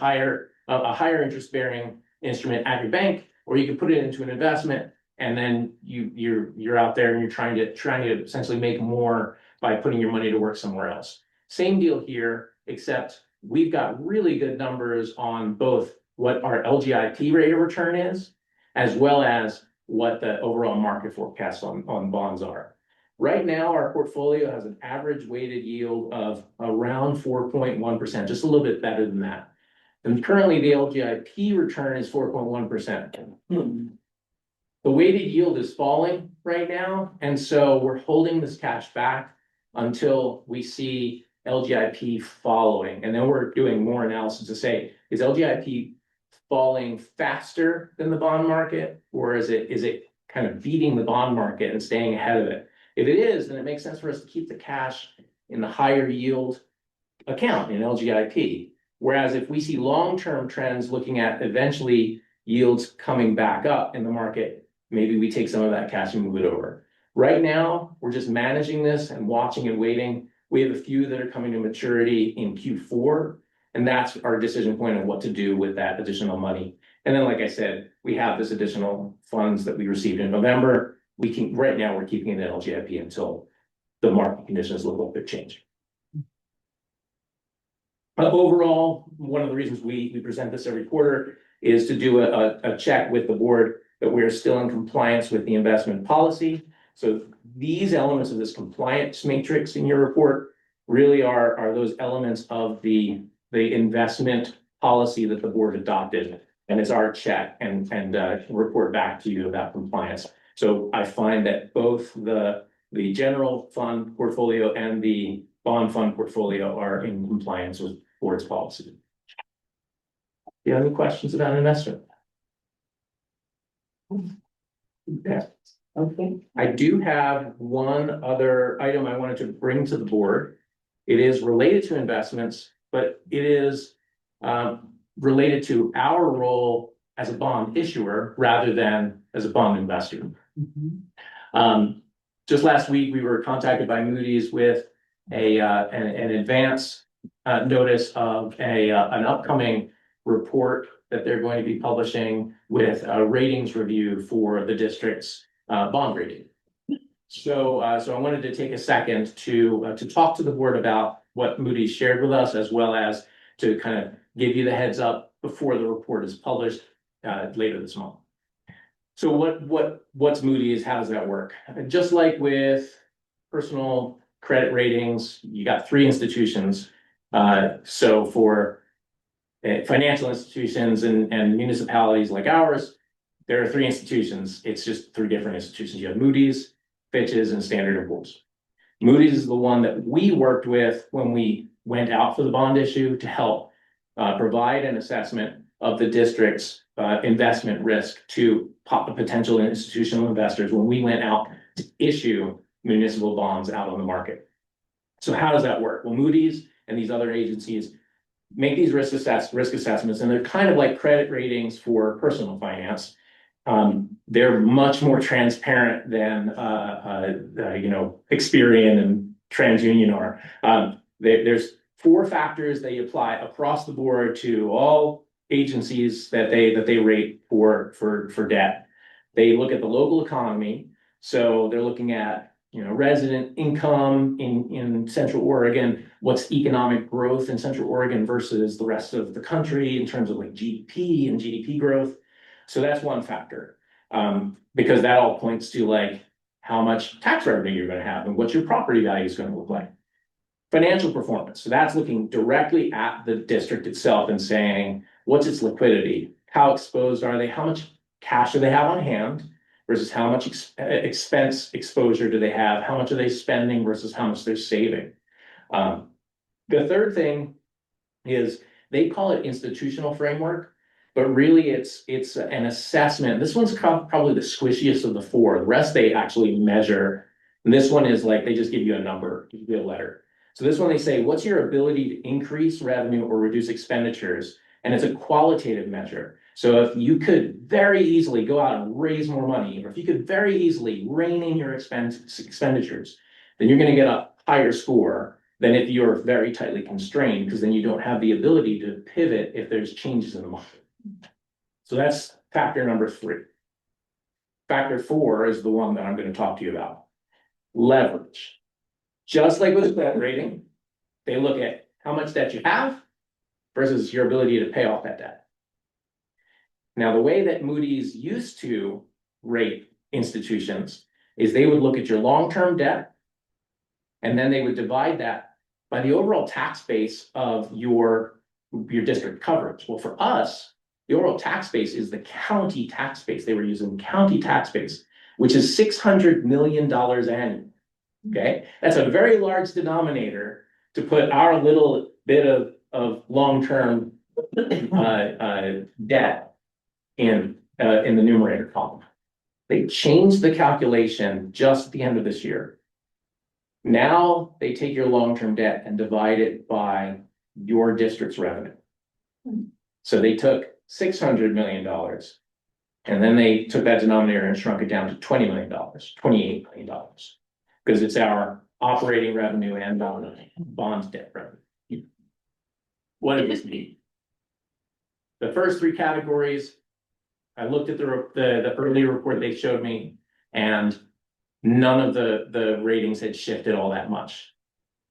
higher interest bearing instrument at your bank, or you could put it into an investment, and then you're out there and you're trying to essentially make more by putting your money to work somewhere else. Same deal here, except we've got really good numbers on both what our LGIP rate of return is, as well as what the overall market forecasts on bonds are. Right now, our portfolio has an average weighted yield of around 4.1%, just a little bit better than that. And currently the LGIP return is 4.1%. The weighted yield is falling right now, and so we're holding this cash back until we see LGIP following. And then we're doing more analysis to say, is LGIP falling faster than the bond market, or is it kind of beating the bond market and staying ahead of it? If it is, then it makes sense for us to keep the cash in the higher yield account in LGIP. Whereas if we see long-term trends looking at eventually yields coming back up in the market, maybe we take some of that cash and move it over. Right now, we're just managing this and watching and waiting. We have a few that are coming to maturity in Q4, and that's our decision point on what to do with that additional money. And then, like I said, we have this additional funds that we received in November. Right now, we're keeping it in LGIP until the market conditions look like they're changing. Overall, one of the reasons we present this every quarter is to do a check with the board that we're still in compliance with the investment policy. So these elements of this compliance matrix in your report really are those elements of the investment policy that the board adopted, and it's our check and report back to you about compliance. So I find that both the general fund portfolio and the bond fund portfolio are in compliance with board's policy. Do you have any questions about investment? Yeah. Okay. I do have one other item I wanted to bring to the board. It is related to investments, but it is related to our role as a bond issuer rather than as a bond investor. Just last week, we were contacted by Moody's with an advance notice of an upcoming report that they're going to be publishing with a ratings review for the district's bond rating. So I wanted to take a second to talk to the board about what Moody's shared with us, as well as to kind of give you the heads up before the report is published later this month. So what's Moody's? How does that work? Just like with personal credit ratings, you got three institutions. So for financial institutions and municipalities like ours, there are three institutions. It's just three different institutions. You have Moody's, Fitch's, and Standard & Poor's. Moody's is the one that we worked with when we went out for the bond issue to help provide an assessment of the district's investment risk to potential institutional investors when we went out to issue municipal bonds out on the market. So how does that work? Well, Moody's and these other agencies make these risk assessments, and they're kind of like credit ratings for personal finance. They're much more transparent than Experian and TransUnion are. There's 4 factors they apply across the board to all agencies that they rate for debt. They look at the local economy, so they're looking at resident income in Central Oregon, what's economic growth in Central Oregon versus the rest of the country in terms of like GDP and GDP growth. So that's one factor, because that all points to like how much tax revenue you're going to have and what your property value is going to look like. Financial performance. So that's looking directly at the district itself and saying, what's its liquidity? How exposed are they? How much cash do they have on hand versus how much expense exposure do they have? How much are they spending versus how much they're saving? The third thing is they call it institutional framework, but really it's an assessment. This one's probably the squishiest of the 4. The rest they actually measure. And this one is like, they just give you a number, give you a letter. So this one they say, what's your ability to increase revenue or reduce expenditures? And it's a qualitative measure. So if you could very easily go out and raise more money, or if you could very easily rein in your expenditures, then you're going to get a higher score than if you're very tightly constrained, because then you don't have the ability to pivot if there's changes in the market. So that's factor number 3. Factor 4 is the one that I'm going to talk to you about. Leverage. Just like with debt rating, they look at how much debt you have versus your ability to pay off that debt. Now, the way that Moody's used to rate institutions is they would look at your long-term debt, and then they would divide that by the overall tax base of your district coverage. Well, for us, the overall tax base is the county tax base. They were using county tax base, which is $600 million annually. Okay, that's a very large denominator to put our little bit of long-term debt in the numerator column. They changed the calculation just at the end of this year. Now they take your long-term debt and divide it by your district's revenue. So they took $600 million, and then they took that denominator and shrunk it down to $20 million, $28 million. Because it's our operating revenue and bond debt revenue. What does this mean? The first 3 categories, I looked at the earlier report they showed me, and none of the ratings had shifted all that much.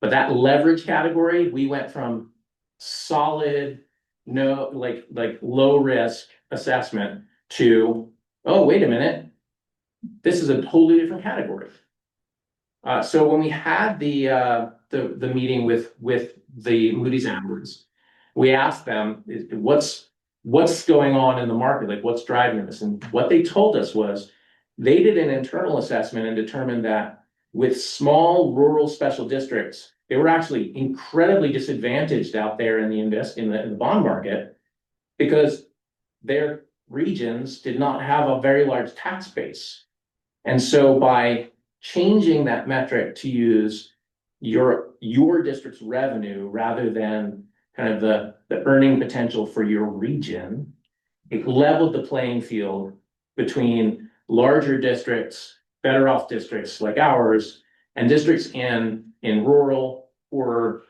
But that leverage category, we went from solid, no, like low risk assessment to, oh, wait a minute, this is a totally different category. So when we had the meeting with the Moody's analysts, we asked them, what's going on in the market? Like, what's driving this? And what they told us was they did an internal assessment and determined that with small rural special districts, they were actually incredibly disadvantaged out there in the bond market, because their regions did not have a very large tax base. And so by changing that metric to use your district's revenue rather than kind of the earning potential for your region, it leveled the playing field between larger districts, better off districts like ours, and districts in rural or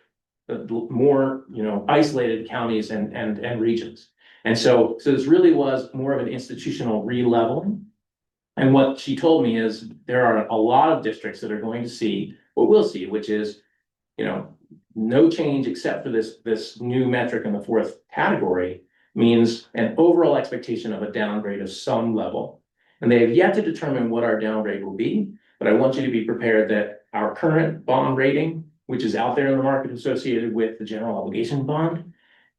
more isolated counties and regions. And so this really was more of an institutional re-leveling. And what she told me is there are a lot of districts that are going to see what we'll see, which is, you know, no change except for this new metric in the fourth category means an overall expectation of a downgrade of some level. And they have yet to determine what our downgrade will be, but I want you to be prepared that our current bond rating, which is out there in the market associated with the general obligation bond,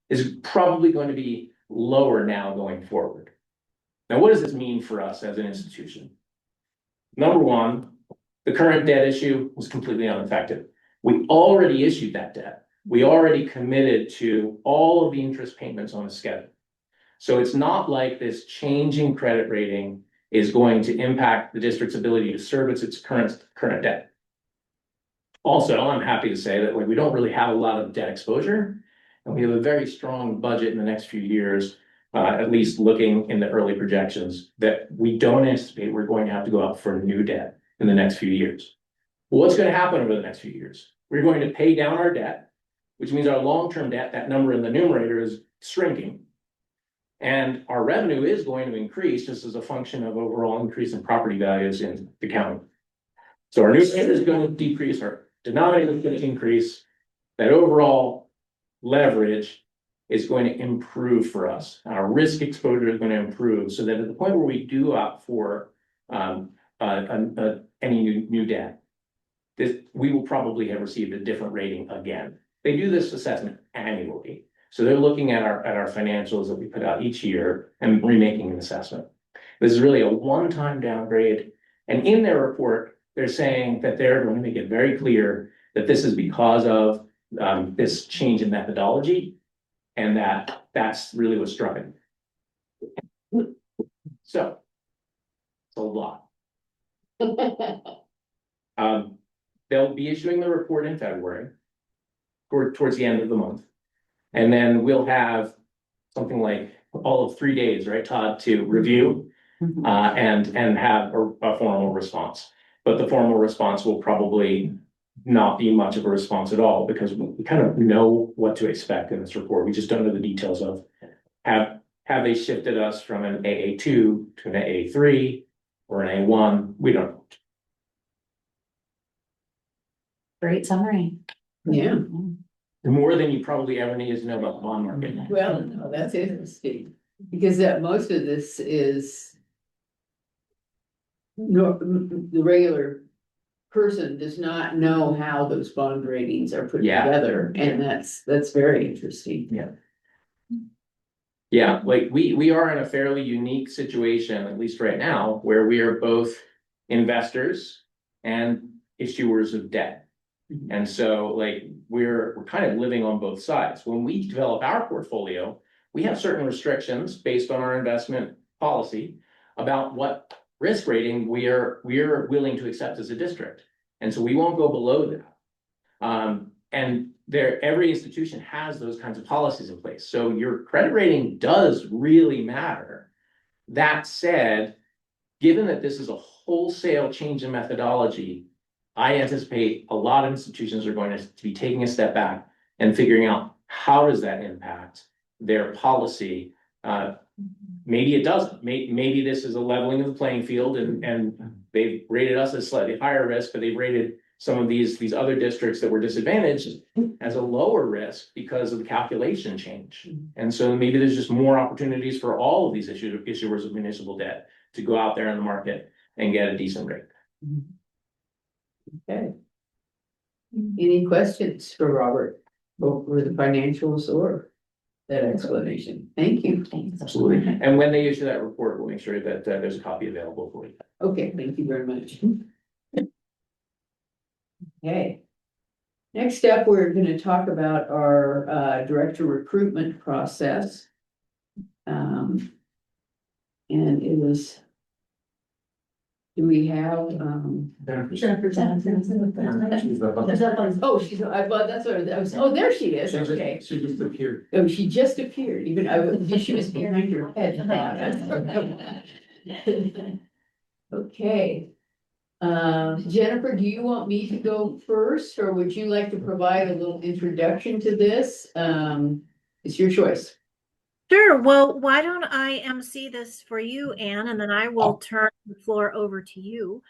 is probably going to be lower now going forward. Now, what does this mean for us as an institution? Number one, the current debt issue was completely unaffected. We already issued that debt. We already committed to all of the interest payments on the schedule. So it's not like this changing credit rating is going to impact the district's ability to service its current debt. Also, I'm happy to say that we don't really have a lot of debt exposure, and we have a very strong budget in the next few years, at least looking in the early projections, that we don't anticipate we're going to have to go out for new debt in the next few years. What's going to happen over the next few years? We're going to pay down our debt, which means our long-term debt, that number in the numerator, is shrinking. And our revenue is going to increase just as a function of overall increase in property values in the county. So our numerator is going to decrease, our denominator is going to increase. That overall leverage is going to improve for us. Our risk exposure is going to improve so that at the point where we do opt for any new debt, we will probably have received a different rating again. They do this assessment annually. So they're looking at our financials that we put out each year and remaking an assessment. This is really a one-time downgrade. And in their report, they're saying that they're going to make it very clear that this is because of this change in methodology, and that's really what's driving. So it's a lot. They'll be issuing the report in February, towards the end of the month. And then we'll have something like all of 3 days, right, Todd, to review and have a formal response. But the formal response will probably not be much of a response at all, because we kind of know what to expect in this report. We just don't know the details of have they shifted us from an AA2 to an AA3 or an A1. We don't know. Great summary. Yeah, More than you probably ever need to know about the bond market. well, no, that's interesting, because that most of this is the regular person does not know how those bond ratings are put Yeah. together, and that's very interesting. Yeah, like we are in a fairly unique situation, at least right now, where we are both investors and issuers of debt. And so like we're kind of living on both sides. When we develop our portfolio, we have certain restrictions based on our investment policy about what risk rating we are willing to accept as a district. And so we won't go below that. And every institution has those kinds of policies in place. So your credit rating does really matter. That said, given that this is a wholesale change in methodology, I anticipate a lot of institutions are going to be taking a step back and figuring out how does that impact their policy. Maybe it doesn't. Maybe this is a leveling of the playing field, and they've rated us as slightly higher risk, but they've rated some of these other districts that were disadvantaged as a lower risk because of the calculation change. And so maybe there's just more opportunities for all of these issuers of municipal debt to go out there in the market and get a decent rate. Okay. Any questions for Robert over the financials or that explanation? Thank you. Absolutely. And when they issue that report, we'll make sure that there's a copy available for you. Okay, thank you very much. Okay. Next up, we're going to talk about our director recruitment process. And it was, do we have, Jennifer Johnson. oh, she's, I thought that's what I was, oh, there she is, okay. She just appeared. Oh, she just appeared, even, she was behind your head. Okay. Jennifer, do you want me to go first, or would you like to provide a little introduction to this? It's your choice. Sure. Well, why don't I MC this for you, Anne, and then I will turn the floor over to you.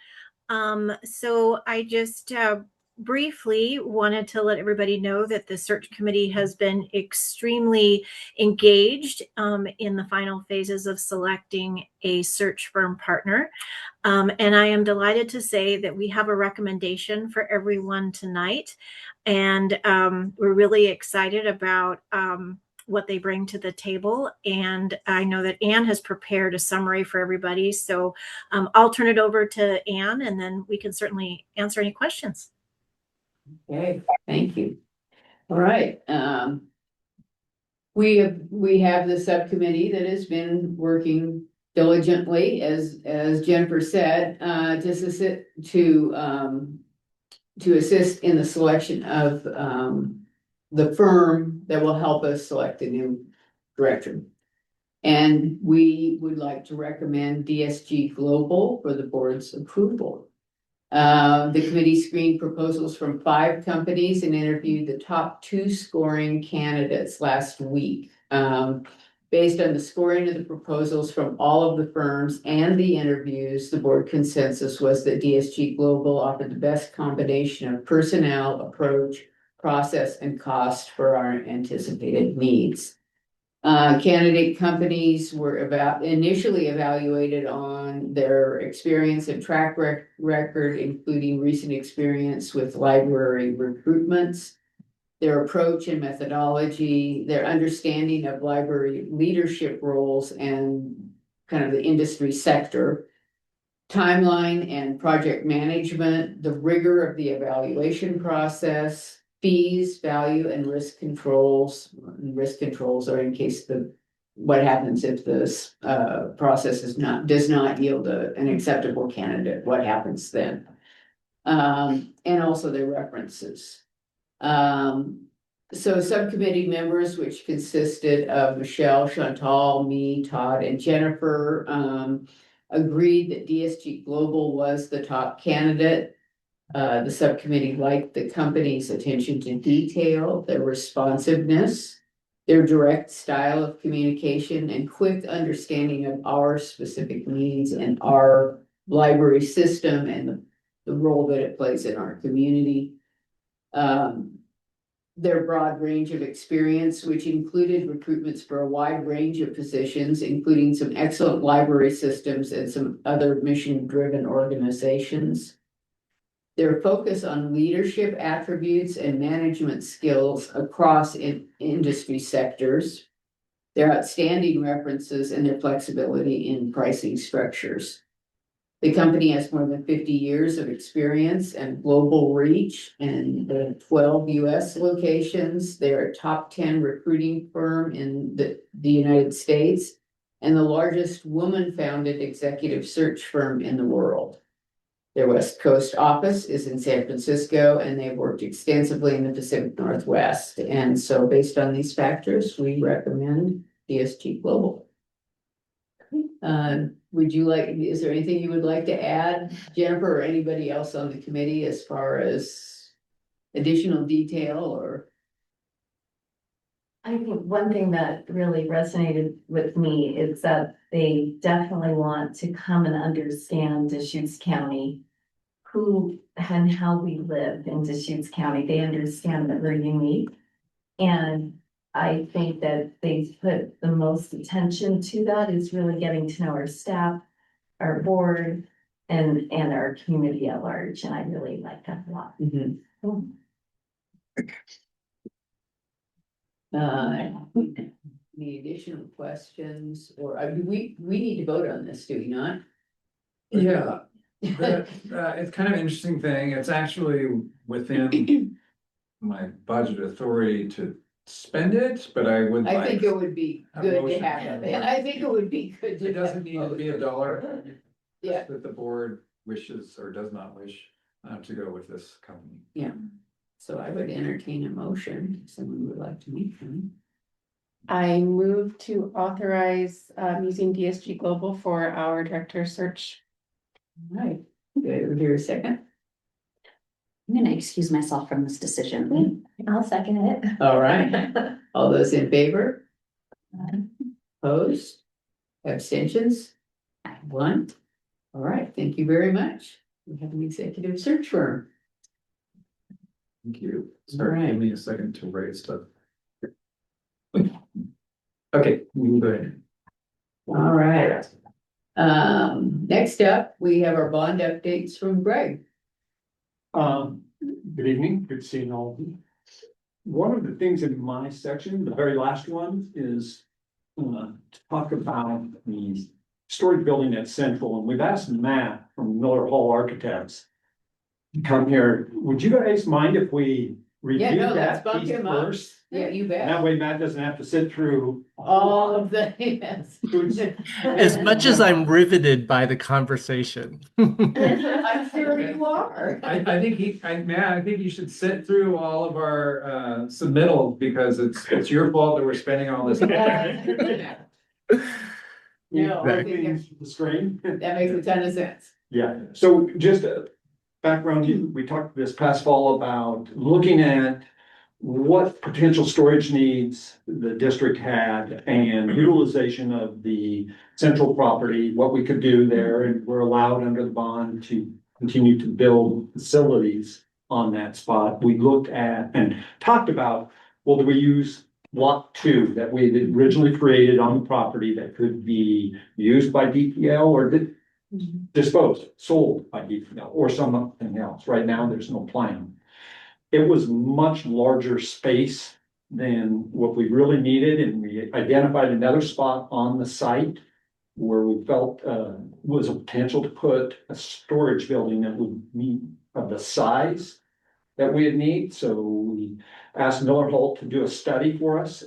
So I just briefly wanted to let everybody know that the search committee has been extremely engaged in the final phases of selecting a search firm partner. And I am delighted to say that we have a recommendation for everyone tonight. And we're really excited about what they bring to the table. And I know that Anne has prepared a summary for everybody. So I'll turn it over to Anne and then we can certainly answer any questions. Okay, thank you. All right, we have the subcommittee that has been working diligently, as Jennifer said, to assist in the selection of the firm that will help us select a new director. And we would like to recommend DSG Global for the board's approval. The committee screened proposals from 5 companies and interviewed the top 2 scoring candidates last week. Based on the scoring of the proposals from all of the firms and the interviews, the board consensus was that DSG Global offered the best combination of personnel, approach, process, and cost for our anticipated needs. Candidate companies were initially evaluated on their experience and track record, including recent experience with library recruitments, their approach and methodology, their understanding of library leadership roles and kind of the industry sector, timeline and project management, the rigor of the evaluation process, fees, value, and risk controls. Risk controls are in case what happens if this process does not yield an acceptable candidate, what happens then? And also their references. So subcommittee members, which consisted of Michelle, Chantal, me, Todd, and Jennifer, agreed that DSG Global was the top candidate. The subcommittee liked the company's attention to detail, their responsiveness, their direct style of communication, and quick understanding of our specific needs and our library system and the role that it plays in our community. Their broad range of experience, which included recruitments for a wide range of positions, including some excellent library systems and some other mission-driven organizations. Their focus on leadership attributes and management skills across industry sectors, their outstanding references, and their flexibility in pricing structures. The company has more than 50 years of experience and global reach and 12 US locations. They're a top 10 recruiting firm in the United States and the largest woman-founded executive search firm in the world. Their West Coast office is in San Francisco, and they've worked extensively in the Pacific Northwest. And so based on these factors, we recommend DSG Global. Is there anything you would like to add, Jennifer, or anybody else on the committee as far as additional detail or? I think one thing that really resonated with me is that they definitely want to come and understand Deschutes County, who and how we live in Deschutes County. They understand that we're unique. And I think that they put the most attention to that is really getting to know our staff, our board, and our community at large. And I really like that a lot. Mm-hmm. Any additional questions or we need to vote on this, do we not? Yeah, it's kind of an interesting thing. It's actually within my budget authority to spend it, but I would I like. think it would be good to motion. have it. I think it would be good to. It doesn't need to be $1. Yeah. That the board wishes or does not wish to go with this company. Yeah, so I would entertain a motion, if someone would like to make one. I move to authorize using DSG Global for our director search. All right, good, here a second. I'm gonna excuse myself from this decision. I'll second it. All right, all those in favor? Opposed? Abstentions? One. All right, thank you very much. We have an executive search firm. Thank you. Sorry, Right. give me a second to raise stuff. Okay, go ahead. All right. Next up, we have our bond updates from Greg. Good evening, good seeing all of you. One of the things in my section, the very last one, is to talk about the storage building at Central, and we've asked Matt from Miller Hall Architects to come here. Would you guys mind if we Yeah, review no, let's that bump piece him up. first? Yeah, you And that bet. way Matt doesn't have to sit through All of the, yes. As much as I'm riveted by the conversation. I'm sure you are. I think I think you should sit through all of our submittals because it's your fault that we're spending all this time. No, I think the screen. that makes a ton of sense. Yeah, so just a background, we talked this past fall about looking at what potential storage needs the district had and utilization of the central property, what we could do there, and we're allowed under the bond to continue to build facilities on that spot. We looked at and talked about, well, do we use block 2 that we had originally created on the property that could be used by DPL or disposed, sold by DPL or something else. Right now, there's no plan. It was much larger space than what we really needed, and we identified another spot on the site where we felt was a potential to put a storage building that would meet of the size that we would need. So we asked Miller Holt to do a study for us,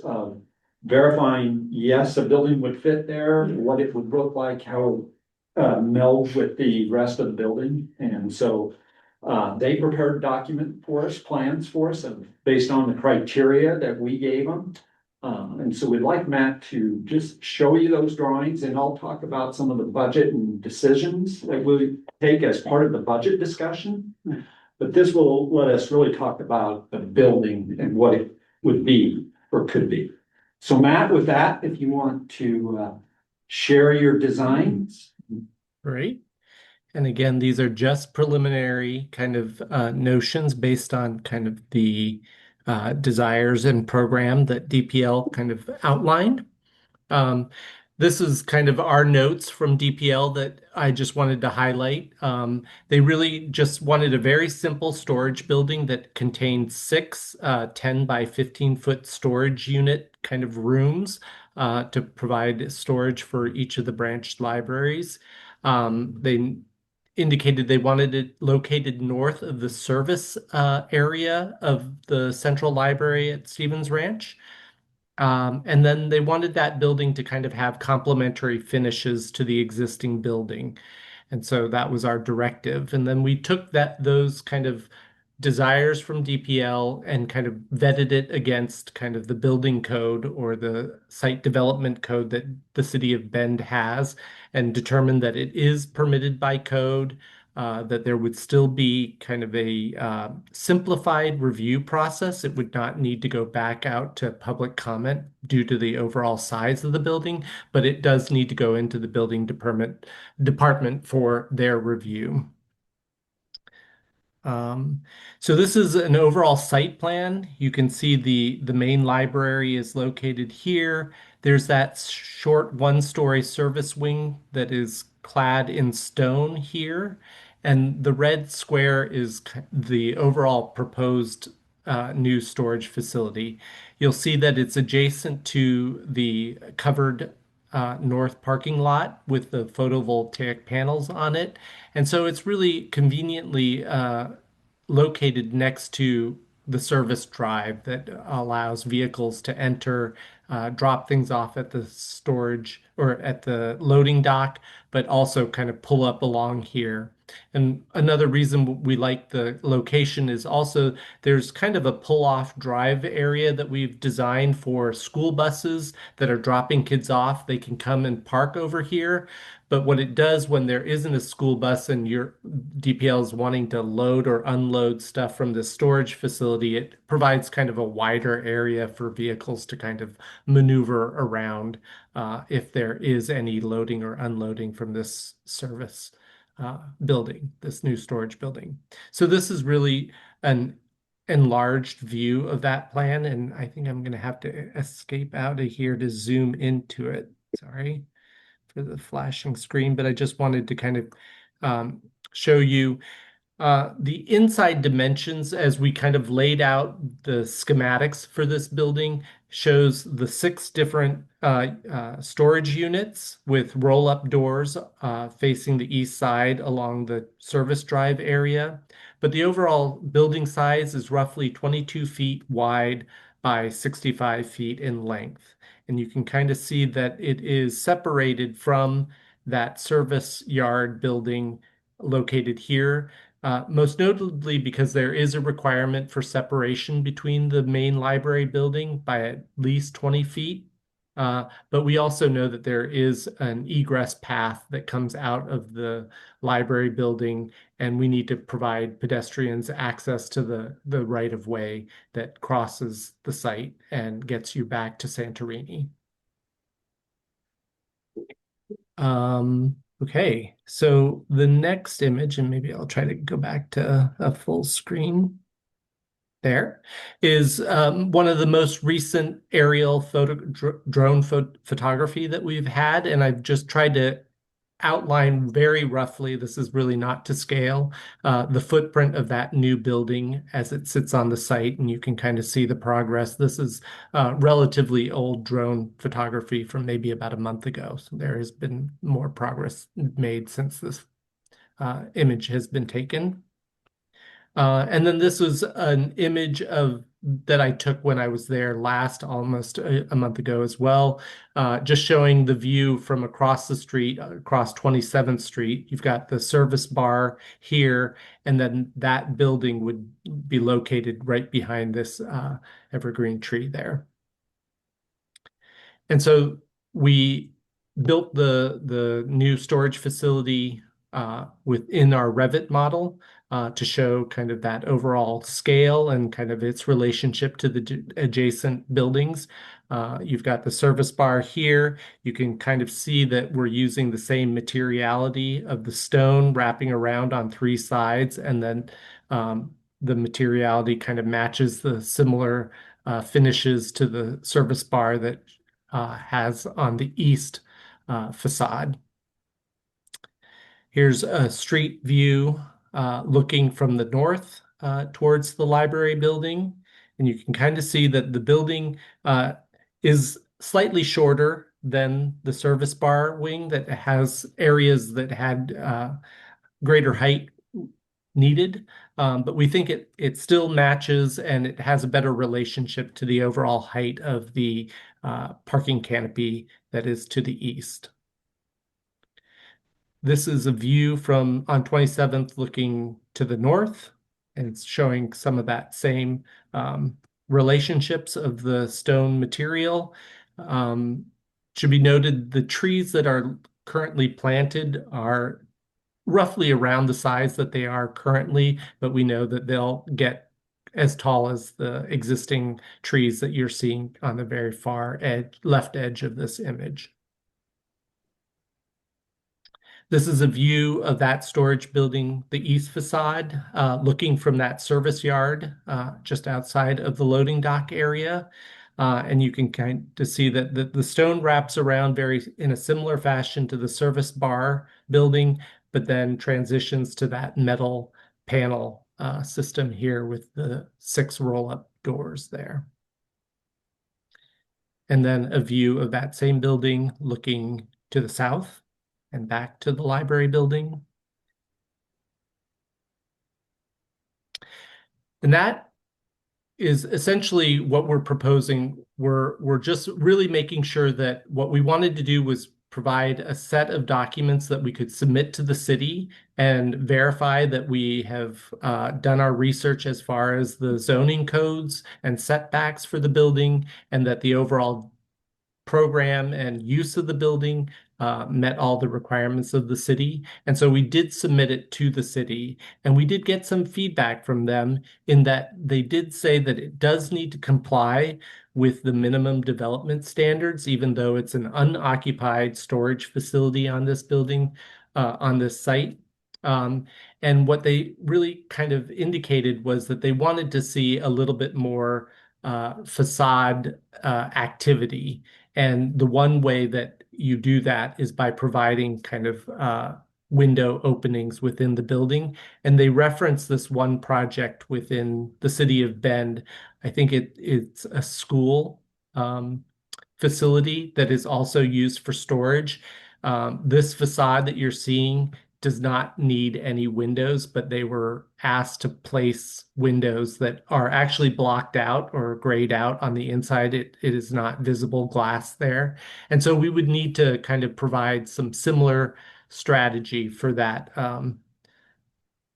verifying, yes, a building would fit there, what it would look like, how it meld with the rest of the building. And so they prepared a document for us, plans for us, based on the criteria that we gave them. And so we'd like Matt to just show you those drawings, and I'll talk about some of the budget and decisions that we'll take as part of the budget discussion. But this will let us really talk about the building and what it would be or could be. So Matt, with that, if you want to share your designs. Great. And again, these are just preliminary kind of notions based on kind of the desires and program that DPL kind of outlined. This is kind of our notes from DPL that I just wanted to highlight. They really just wanted a very simple storage building that contained 6 10 by 15 foot storage unit kind of rooms to provide storage for each of the branched libraries. They indicated they wanted it located north of the service area of the central library at Stevens Ranch. And then they wanted that building to kind of have complementary finishes to the existing building. And so that was our directive. And then we took those kind of desires from DPL and kind of vetted it against kind of the building code or the site development code that the city of Bend has, and determined that it is permitted by code, that there would still be kind of a simplified review process. It would not need to go back out to public comment due to the overall size of the building, but it does need to go into the building department for their review. So this is an overall site plan. You can see the main library is located here. There's that short 1-story service wing that is clad in stone here. And the red square is the overall proposed new storage facility. You'll see that it's adjacent to the covered north parking lot with the photovoltaic panels on it. And so it's really conveniently located next to the service drive that allows vehicles to enter, drop things off at the storage or at the loading dock, but also kind of pull up along here. And another reason we like the location is also there's kind of a pull-off drive area that we've designed for school buses that are dropping kids off. They can come and park over here. But what it does when there isn't a school bus and your DPL is wanting to load or unload stuff from the storage facility, it provides kind of a wider area for vehicles to kind of maneuver around if there is any loading or unloading from this service building, this new storage building. So this is really an enlarged view of that plan, and I think I'm going to have to escape out of here to zoom into it. Sorry for the flashing screen, but I just wanted to kind of show you the inside dimensions as we kind of laid out the schematics for this building shows the 6 different storage units with roll-up doors facing the east side along the service drive area. But the overall building size is roughly 22 feet wide by 65 feet in length. And you can kind of see that it is separated from that service yard building located here. Most notably because there is a requirement for separation between the main library building by at least 20 feet. But we also know that there is an egress path that comes out of the library building, and we need to provide pedestrians access to the right-of-way that crosses the site and gets you back to Santorini. Okay, so the next image, and maybe I'll try to go back to a full screen. There is one of the most recent aerial drone photography that we've had, and I've just tried to outline very roughly, this is really not to scale, the footprint of that new building as it sits on the site, and you can kind of see the progress. This is relatively old drone photography from maybe about a month ago, so there has been more progress made since this image has been taken. And then this was an image that I took when I was there last, almost a month ago as well, just showing the view from across the street, across 27th Street. You've got the service bar here, and then that building would be located right behind this evergreen tree there. And so we built the new storage facility within our Revit model to show kind of that overall scale and kind of its relationship to the adjacent buildings. You've got the service bar here. You can kind of see that we're using the same materiality of the stone wrapping around on 3 sides, and then the materiality kind of matches the similar finishes to the service bar that has on the east facade. Here's a street view looking from the north towards the library building. And you can kind of see that the building is slightly shorter than the service bar wing that has areas that had greater height needed. But we think it still matches and it has a better relationship to the overall height of the parking canopy that is to the east. This is a view from on 27th looking to the north, and it's showing some of that same relationships of the stone material. Should be noted, the trees that are currently planted are roughly around the size that they are currently, but we know that they'll get as tall as the existing trees that you're seeing on the very far left edge of this image. This is a view of that storage building, the east facade, looking from that service yard just outside of the loading dock area. And you can kind of see that the stone wraps around in a similar fashion to the service bar building, but then transitions to that metal panel system here with the 6 roll-up doors there. And then a view of that same building looking to the south and back to the library building. And that is essentially what we're proposing. We're just really making sure that what we wanted to do was provide a set of documents that we could submit to the city and verify that we have done our research as far as the zoning codes and setbacks for the building, and that the overall program and use of the building met all the requirements of the city. And so we did submit it to the city, and we did get some feedback from them in that they did say that it does need to comply with the minimum development standards, even though it's an unoccupied storage facility on this building, on this site. And what they really kind of indicated was that they wanted to see a little bit more facade activity. And the one way that you do that is by providing kind of window openings within the building. And they reference this one project within the city of Bend. I think it's a school facility that is also used for storage. This facade that you're seeing does not need any windows, but they were asked to place windows that are actually blocked out or grayed out on the inside. It is not visible glass there. And so we would need to kind of provide some similar strategy for that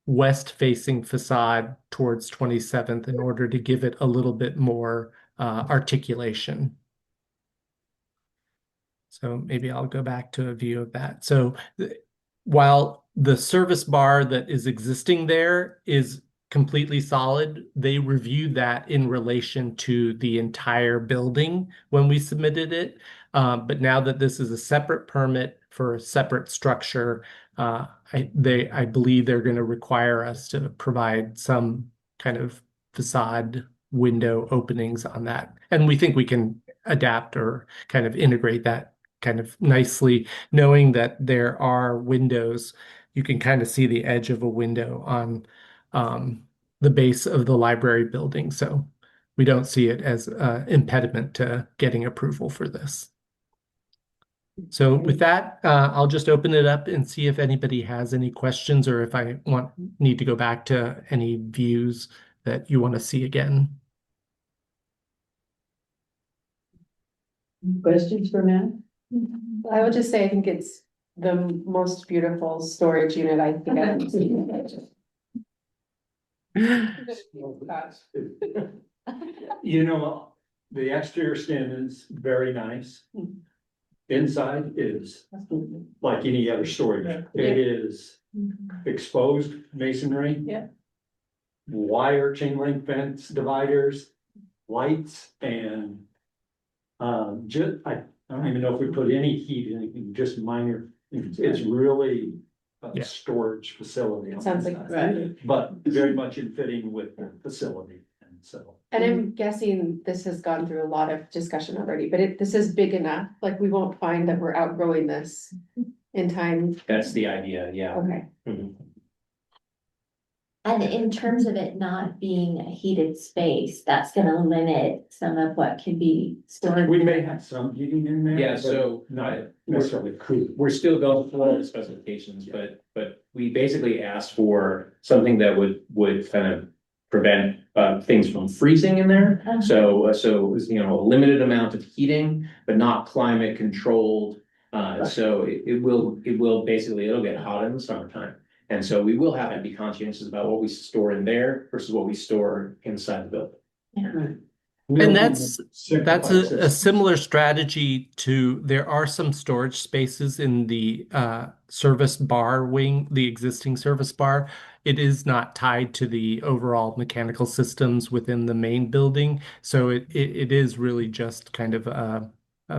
west-facing facade towards 27th in order to give it a little bit more articulation. So maybe I'll go back to a view of that. So while the service bar that is existing there is completely solid, they reviewed that in relation to the entire building when we submitted it. But now that this is a separate permit for a separate structure, I believe they're going to require us to provide some kind of facade window openings on that. And we think we can adapt or kind of integrate that kind of nicely, knowing that there are windows. You can kind of see the edge of a window on the base of the library building. So we don't see it as an impediment to getting approval for this. So with that, I'll just open it up and see if anybody has any questions, or if I need to go back to any views that you want to see again. Questions for Matt? I would just say, I think it's the most beautiful storage unit I think I've ever seen. You know, the exterior skin is very nice. Inside is like any other storage. It is exposed masonry. Yeah. Wire chain link fence dividers, lights, and I don't even know if we put any heat in it, just minor. It's really a storage facility. Sounds like Right. But very much in fitting with the facility, and so. And I'm guessing this has gone through a lot of discussion already, but this is big enough, like we won't find that we're outgrowing this in time. That's the idea, yeah. Okay. Mhm. And in terms of it not being a heated space, that's gonna limit some of what can be stored. We may have some heating in there. Yeah, but so not necessarily cool. we're still going through all the specifications, but we basically asked for something that would kind of prevent things from freezing in there. So you know, a limited amount of heating, but not climate controlled. So it will basically, it'll get hot in the summertime. And so we will have to be conscientious about what we store in there versus what we store inside the building. And that's a similar strategy to, there are some storage spaces in the service bar wing, the existing service bar. It is not tied to the overall mechanical systems within the main building. So it is really just kind of a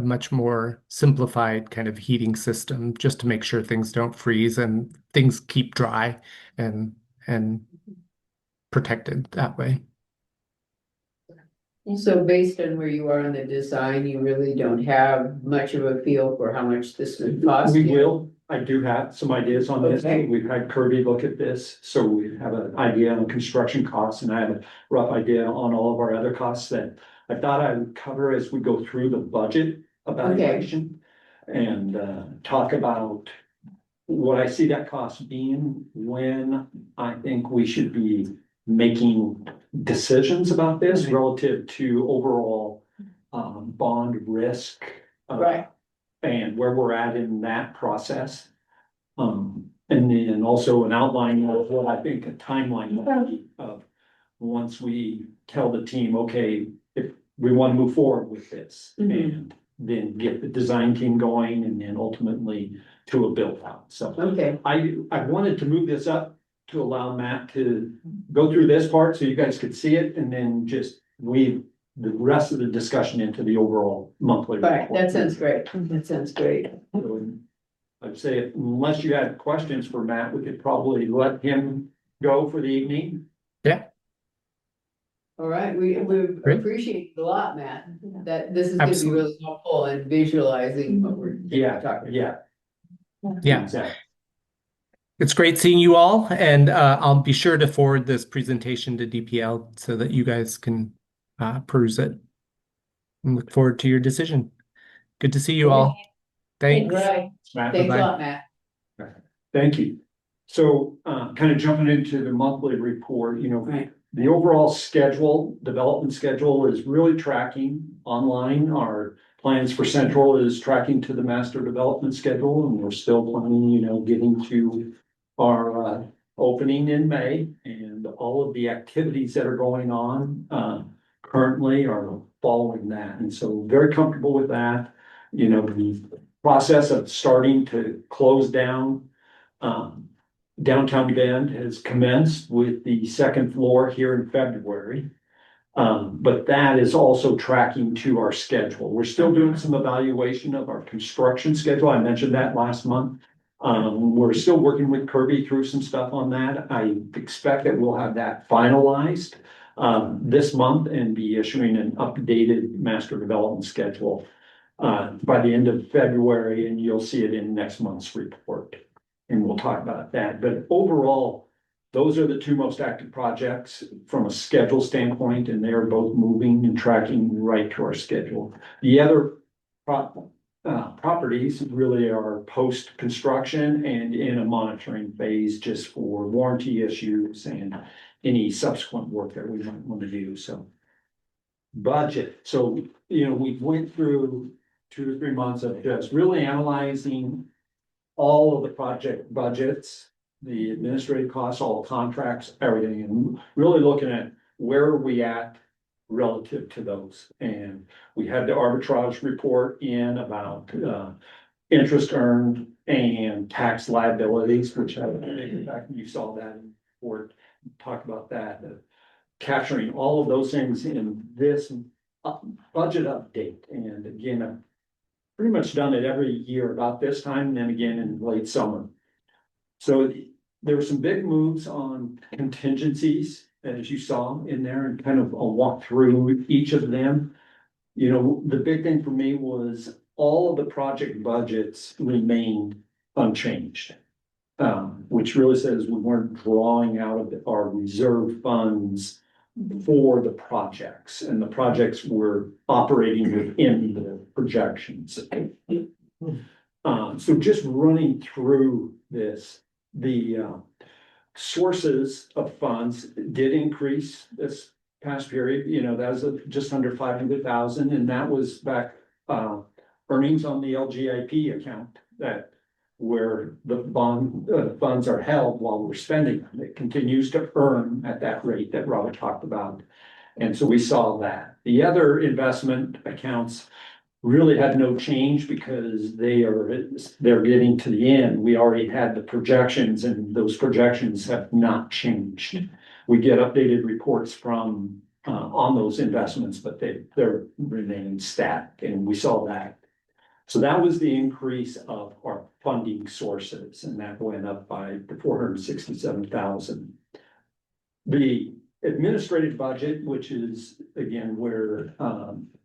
much more simplified kind of heating system, just to make sure things don't freeze and things keep dry and protected that way. So based on where you are in the design, you really don't have much of a feel for how much this would cost We you? will. I do have some ideas on this. Okay. We've had Kirby look at this, so we have an idea on construction costs, and I have a rough idea on all of our other costs that I thought I would cover as we go through the budget evaluation. And talk about what I see that cost being, when I think we should be making decisions about this relative to overall bond risk. Right. and where we're at in that process. And then also an outline of what I think a timeline will be of once we tell the team, okay, if we want to move forward with this. And then get the design team going and then ultimately to a build out. So Okay, I wanted to move this up to allow Matt to go through this part so you guys could see it and then just weave the rest of the discussion into the overall monthly right, report. that sounds great, that sounds great. I'd say unless you had questions for Matt, we could probably let him go for the evening. All right, we Great. appreciate it a lot, Matt, that this is gonna be Absolutely. really helpful in visualizing what we're talking about. Yeah. Exactly. It's great seeing you all, and I'll be sure to forward this presentation to DPL so that you guys can peruse it. And look forward to your decision. Good to see you all. Thanks. Right, Matt, thanks a bye-bye. lot, Matt. Thank you. So, kind of jumping into the monthly report, Right. the overall schedule, development schedule is really tracking online. Our plans for Central is tracking to the master development schedule, and we're still planning, getting to our opening in May, and all of the activities that are going on currently are following that. And so very comfortable with that. The process of starting to close down Downtown Bend has commenced with the second floor here in February. But that is also tracking to our schedule. We're still doing some evaluation of our construction schedule. I mentioned that last month. We're still working with Kirby through some stuff on that. I expect that we'll have that finalized this month and be issuing an updated master development schedule by the end of February, and you'll see it in next month's report. And we'll talk about that. But overall, those are the two most active projects from a schedule standpoint, and they're both moving and tracking right to our schedule. The other properties really are post-construction and in a monitoring phase just for warranty issues and any subsequent work that we might want to do. So budget. So, we went through 2 to 3 months of just really analyzing all of the project budgets, the administrative costs, all the contracts, everything, and really looking at where are we at relative to those. And we had the arbitrage report in about interest earned and tax liabilities, which in fact, you saw that in the report, talk about that, capturing all of those things in this budget update. And again, I've pretty much done it every year about this time, and then again in late summer. So there were some big moves on contingencies, as you saw in there, and kind of I'll walk through each of them. The big thing for me was all of the project budgets remained unchanged, which really says we weren't drawing out of our reserve funds for the projects, and the projects were operating within the projections. So just running through this, the sources of funds did increase this past period. That was just under 500,000, and that was back earnings on the LGIP account that where the bond funds are held while we're spending them. It continues to earn at that rate that Robert talked about. And so we saw that. The other investment accounts really had no change because they're getting to the end. We already had the projections, and those projections have not changed. We get updated reports from on those investments, but they're remaining static, and we saw that. So that was the increase of our funding sources, and that went up by 467,000. The administrative budget, which is again where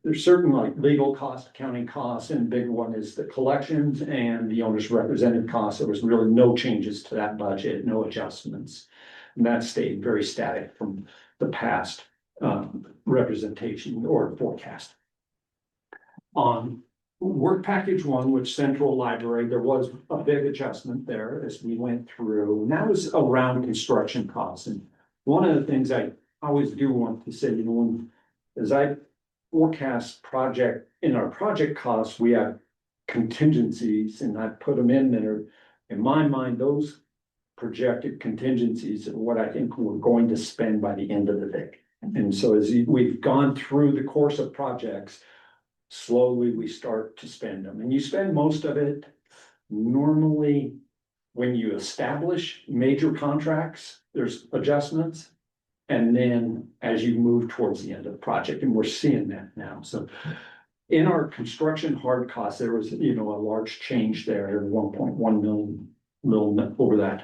there's certain like legal costs, accounting costs, and the big one is the collections and the owner's representative costs. There was really no changes to that budget, no adjustments, and that stayed very static from the past representation or forecast. On work package 1, which Central Library, there was a big adjustment there as we went through, and that was around construction costs. And one of the things I always do want to say, as I forecast in our project costs, we have contingencies, and I put them in there. In my mind, those projected contingencies are what I think we're going to spend by the end of the day. And so we've gone through the course of projects, slowly we start to spend them. And you spend most of it normally when you establish major contracts, there's adjustments. And then as you move towards the end of the project, and we're seeing that now. So in our construction hard costs, there was, a large change there, 1.1 million, little over that.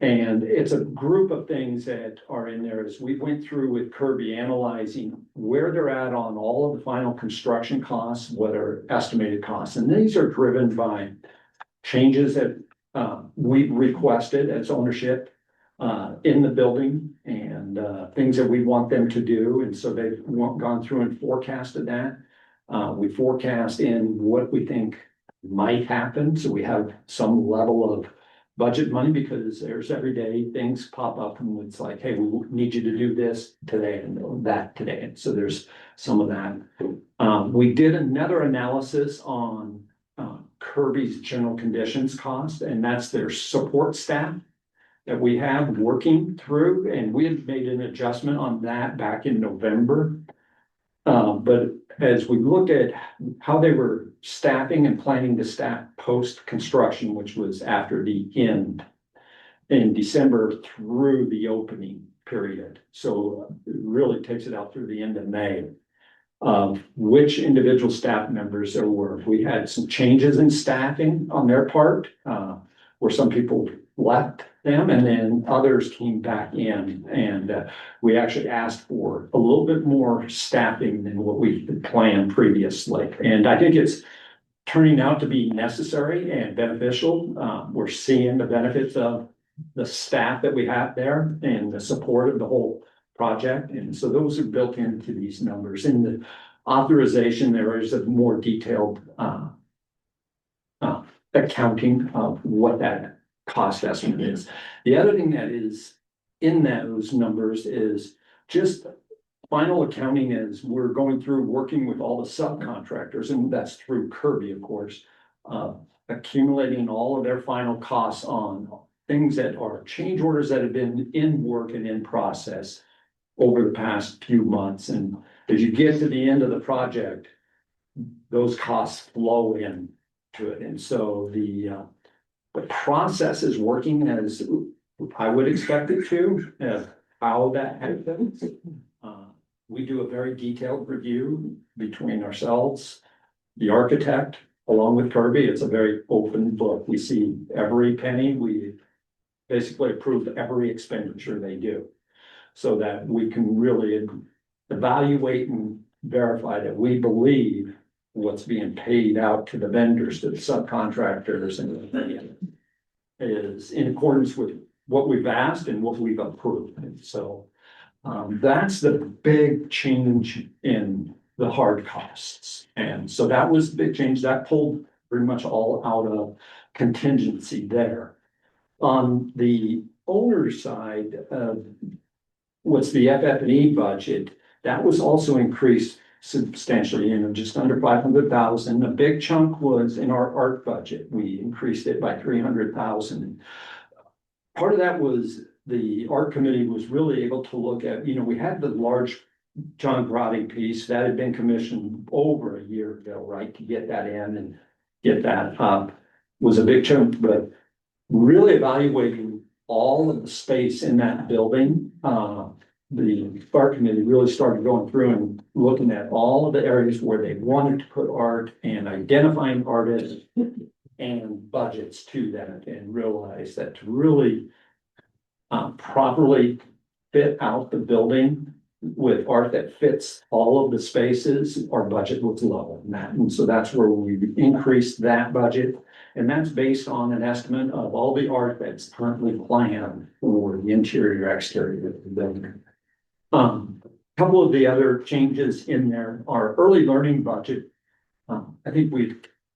And it's a group of things that are in there as we went through with Kirby analyzing where they're at on all of the final construction costs, what are estimated costs. And these are driven by changes that we've requested as ownership in the building and things that we want them to do. And so they've gone through and forecasted that. We forecast in what we think might happen. So we have some level of budget money because there's everyday things pop up and it's like, hey, we need you to do this today and that today. And so there's some of that. We did another analysis on Kirby's general conditions cost, and that's their support staff that we have working through. And we had made an adjustment on that back in November. But as we looked at how they were staffing and planning to staff post-construction, which was after the end in December through the opening period. So it really takes it out through the end of May. Which individual staff members there were. We had some changes in staffing on their part, where some people left them and then others came back in, and we actually asked for a little bit more staffing than what we had planned previously. And I think it's turning out to be necessary and beneficial. We're seeing the benefits of the staff that we have there and the support of the whole project. And so those are built into these numbers. In the authorization, there is a more detailed accounting of what that cost estimate is. The other thing that is in those numbers is just final accounting as we're going through working with all the subcontractors, and that's through Kirby, of course, accumulating all of their final costs on things that are change orders that have been in work and in process over the past few months. And as you get to the end of the project, those costs flow in to it. And so the process is working as I would expect it to, how that happens. We do a very detailed review between ourselves, the architect, along with Kirby. It's a very open book. We see every penny. We basically approve every expenditure they do so that we can really evaluate and verify that we believe what's being paid out to the vendors, to the subcontractors, and is in accordance with what we've asked and what we've approved. And so that's the big change in the hard costs. And so that was the big change that pulled pretty much all out of contingency there. On the owner side, what's the FF&E budget, that was also increased substantially, just under 500,000. A big chunk was in our art budget. We increased it by 300,000. Part of that was the art committee was really able to look at, we had the large John Grotting piece that had been commissioned over a year ago, right? To get that in and get that up was a big chunk, but really evaluating all of the space in that building. The art committee really started going through and looking at all of the areas where they wanted to put art and identifying artists and budgets to that, and realized that to really properly fit out the building with art that fits all of the spaces, our budget was low in that. And so that's where we increased that budget. And that's based on an estimate of all the art that's currently planned for the interior, exterior of the building. A couple of the other changes in there are early learning budget. I think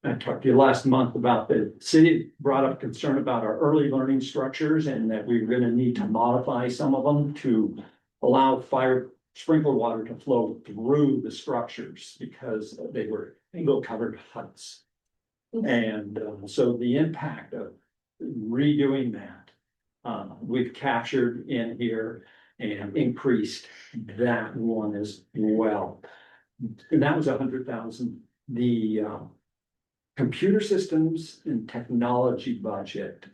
I talked to you last month about the city brought up concern about our early learning structures and that we're going to need to modify some of them to allow fire sprinkler water to flow through the structures because they were single covered huts. And so the impact of redoing that, we've captured in here and increased that one as well. And that was 100,000. The computer systems and technology budget,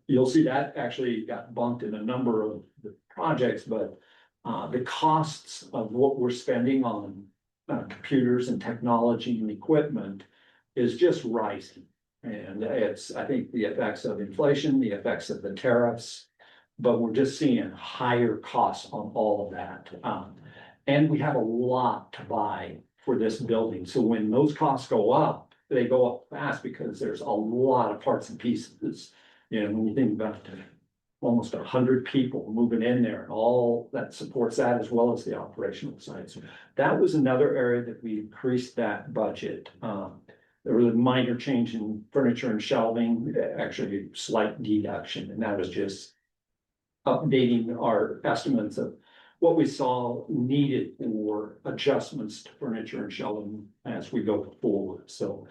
you'll see that actually got bumped in a number of the projects, but the costs of what we're spending on computers and technology and equipment is just rising. And it's, I think, the effects of inflation, the effects of the tariffs, but we're just seeing higher costs on all of that. And we have a lot to buy for this building. So when those costs go up, they go up fast because there's a lot of parts and pieces. You know, when you think about it, almost 100 people moving in there and all that supports that, as well as the operational side. So that was another area that we increased that budget. There was a minor change in furniture and shelving, actually a slight deduction, and that was just updating our estimates of what we saw needed for adjustments to furniture and shelving as we go forward. So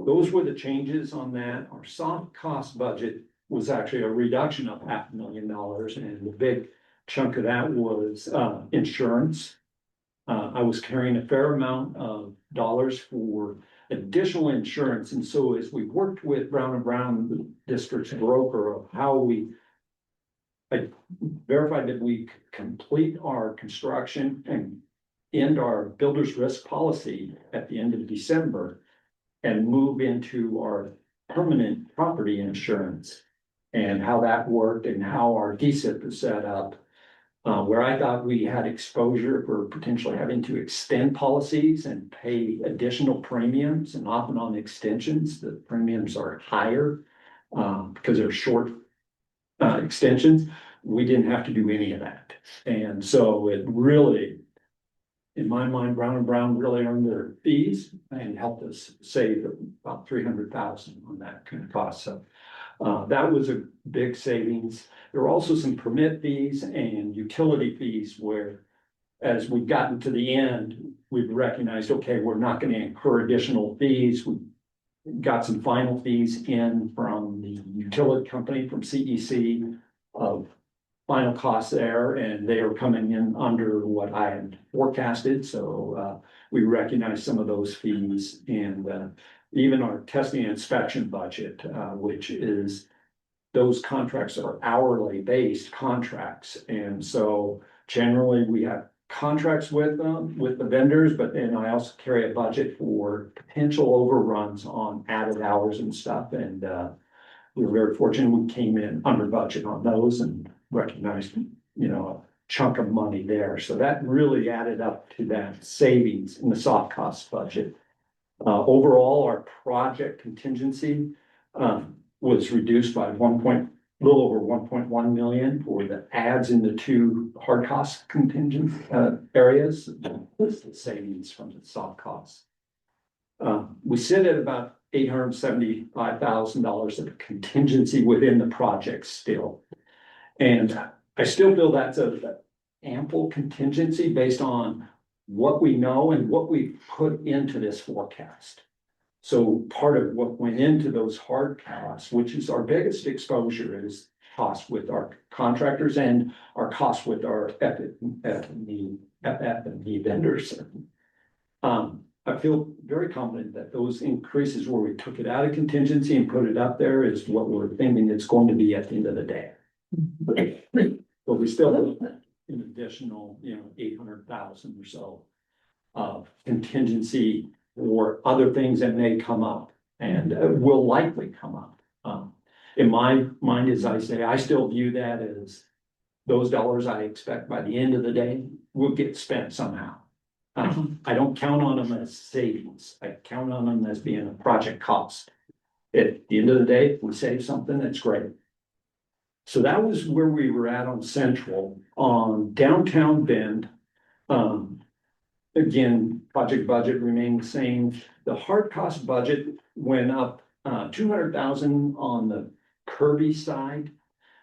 those were the changes on that. Our soft cost budget was actually a reduction of $500,000, and the big chunk of that was insurance. I was carrying a fair amount of dollars for additional insurance, and so as we worked with Brown and Brown, the district's broker, of how I verified that we could complete our construction and end our builder's risk policy at the end of December and move into our permanent property insurance, and how that worked and how our DSIP is set up. Where I thought we had exposure for potentially having to extend policies and pay additional premiums, and often on extensions, the premiums are higher because they're short extensions. We didn't have to do any of that. And so it really, in my mind, Brown and Brown really earned their fees and helped us save about 300,000 on that kind of cost. So that was a big savings. There were also some permit fees and utility fees where, as we've gotten to the end, we've recognized, okay, we're not going to incur additional fees. We got some final fees in from the utility company, from CEC, of final costs there, and they are coming in under what I had forecasted. So we recognize some of those fees, and even our testing and inspection budget, which is, those contracts are hourly based contracts. And so generally we have contracts with them, with the vendors, but then I also carry a budget for potential overruns on added hours and stuff. And we were very fortunate, we came in under budget on those and recognized, you know, a chunk of money there. So that really added up to that savings in the soft cost budget. Overall, our project contingency was reduced by little over 1.1 million for the adds in the two hard cost contingent areas. That's the savings from the soft costs. We sit at about $875,000 of contingency within the project still. And I still feel that's an ample contingency based on what we know and what we put into this forecast. So part of what went into those hard costs, which is our biggest exposure, is cost with our contractors and our cost with our FF&E vendors. I feel very confident that those increases where we took it out of contingency and put it up there is what we're thinking it's going to be at the end of the day. But we still have an additional, 800,000 or so of contingency or other things that may come up and will likely come up. In my mind, as I say, I still view that as those dollars I expect by the end of the day will get spent somehow. I don't count on them as savings. I count on them as being a project cost. At the end of the day, if we save something, that's great. So that was where we were at on Central. On Downtown Bend, again, project budget remained the same. The hard cost budget went up 200,000 on the Kirby side.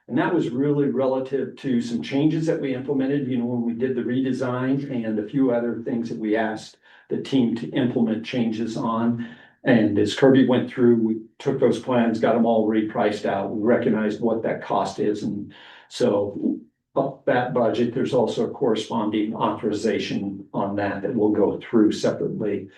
And that was really relative to some changes that we implemented, when we did the redesign and a few other things that we asked the team to implement changes on. And as Kirby went through, we took those plans, got them all repriced out, we recognized what that cost is, and so up that budget, there's also a corresponding authorization on that that we'll go through separately.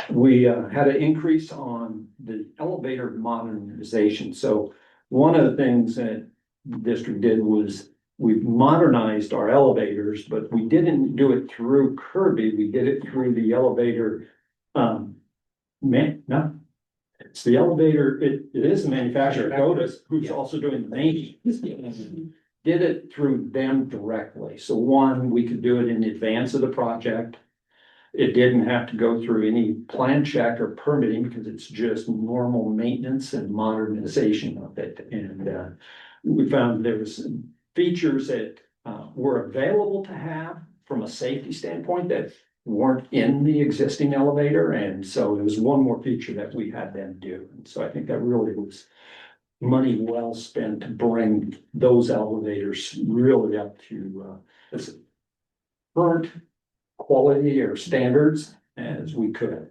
We had an increase on the elevator modernization, so one of the things that the district did was we modernized our elevators, but we didn't do it through Kirby, we did it through the elevator. No, it's the elevator, it is the manufacturer, Otis, who's also doing the maintenance. Did it through them directly, so one, we could do it in advance of the project. It didn't have to go through any plan check or permitting because it's just normal maintenance and modernization of it. And we found there was features that were available to have from a safety standpoint that weren't in the existing elevator. And so it was one more feature that we had them do. And so I think that really was money well spent to bring those elevators really up to as current quality or standards as we could.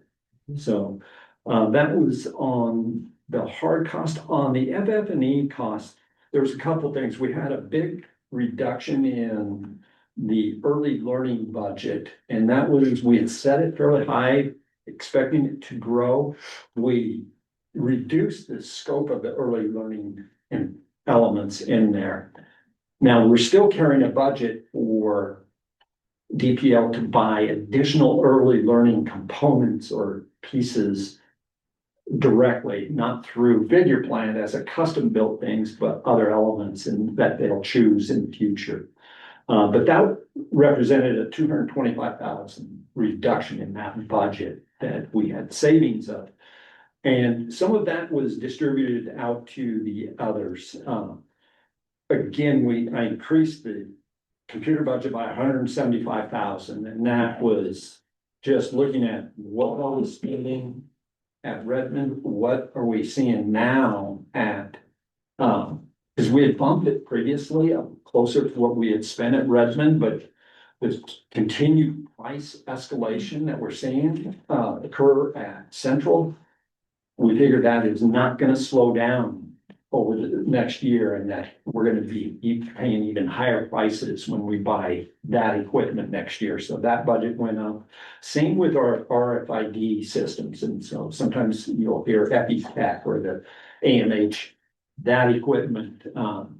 So that was on the hard cost. On the FF&E cost, there was a couple things. We had a big reduction in the early learning budget, and that was, we had set it fairly high, expecting it to grow. We reduced the scope of the early learning elements in there. Now, we're still carrying a budget for DPL to buy additional early learning components or pieces directly, not through Figure Plan as a custom built things, but other elements and that they'll choose in the future. But that represented a $225,000 reduction in that budget that we had savings of. And some of that was distributed out to the others. Again, I increased the computer budget by $175,000, and that was just looking at what I was spending at Redmond, what are we seeing now at, because we had bumped it previously up closer to what we had spent at Redmond, but the continued price escalation that we're seeing occur at Central, we figured that is not going to slow down over the next year, and that we're going to be paying even higher prices when we buy that equipment next year. So that budget went up. Same with our RFID systems. And so sometimes you'll hear EpiTech or the AMH, that equipment,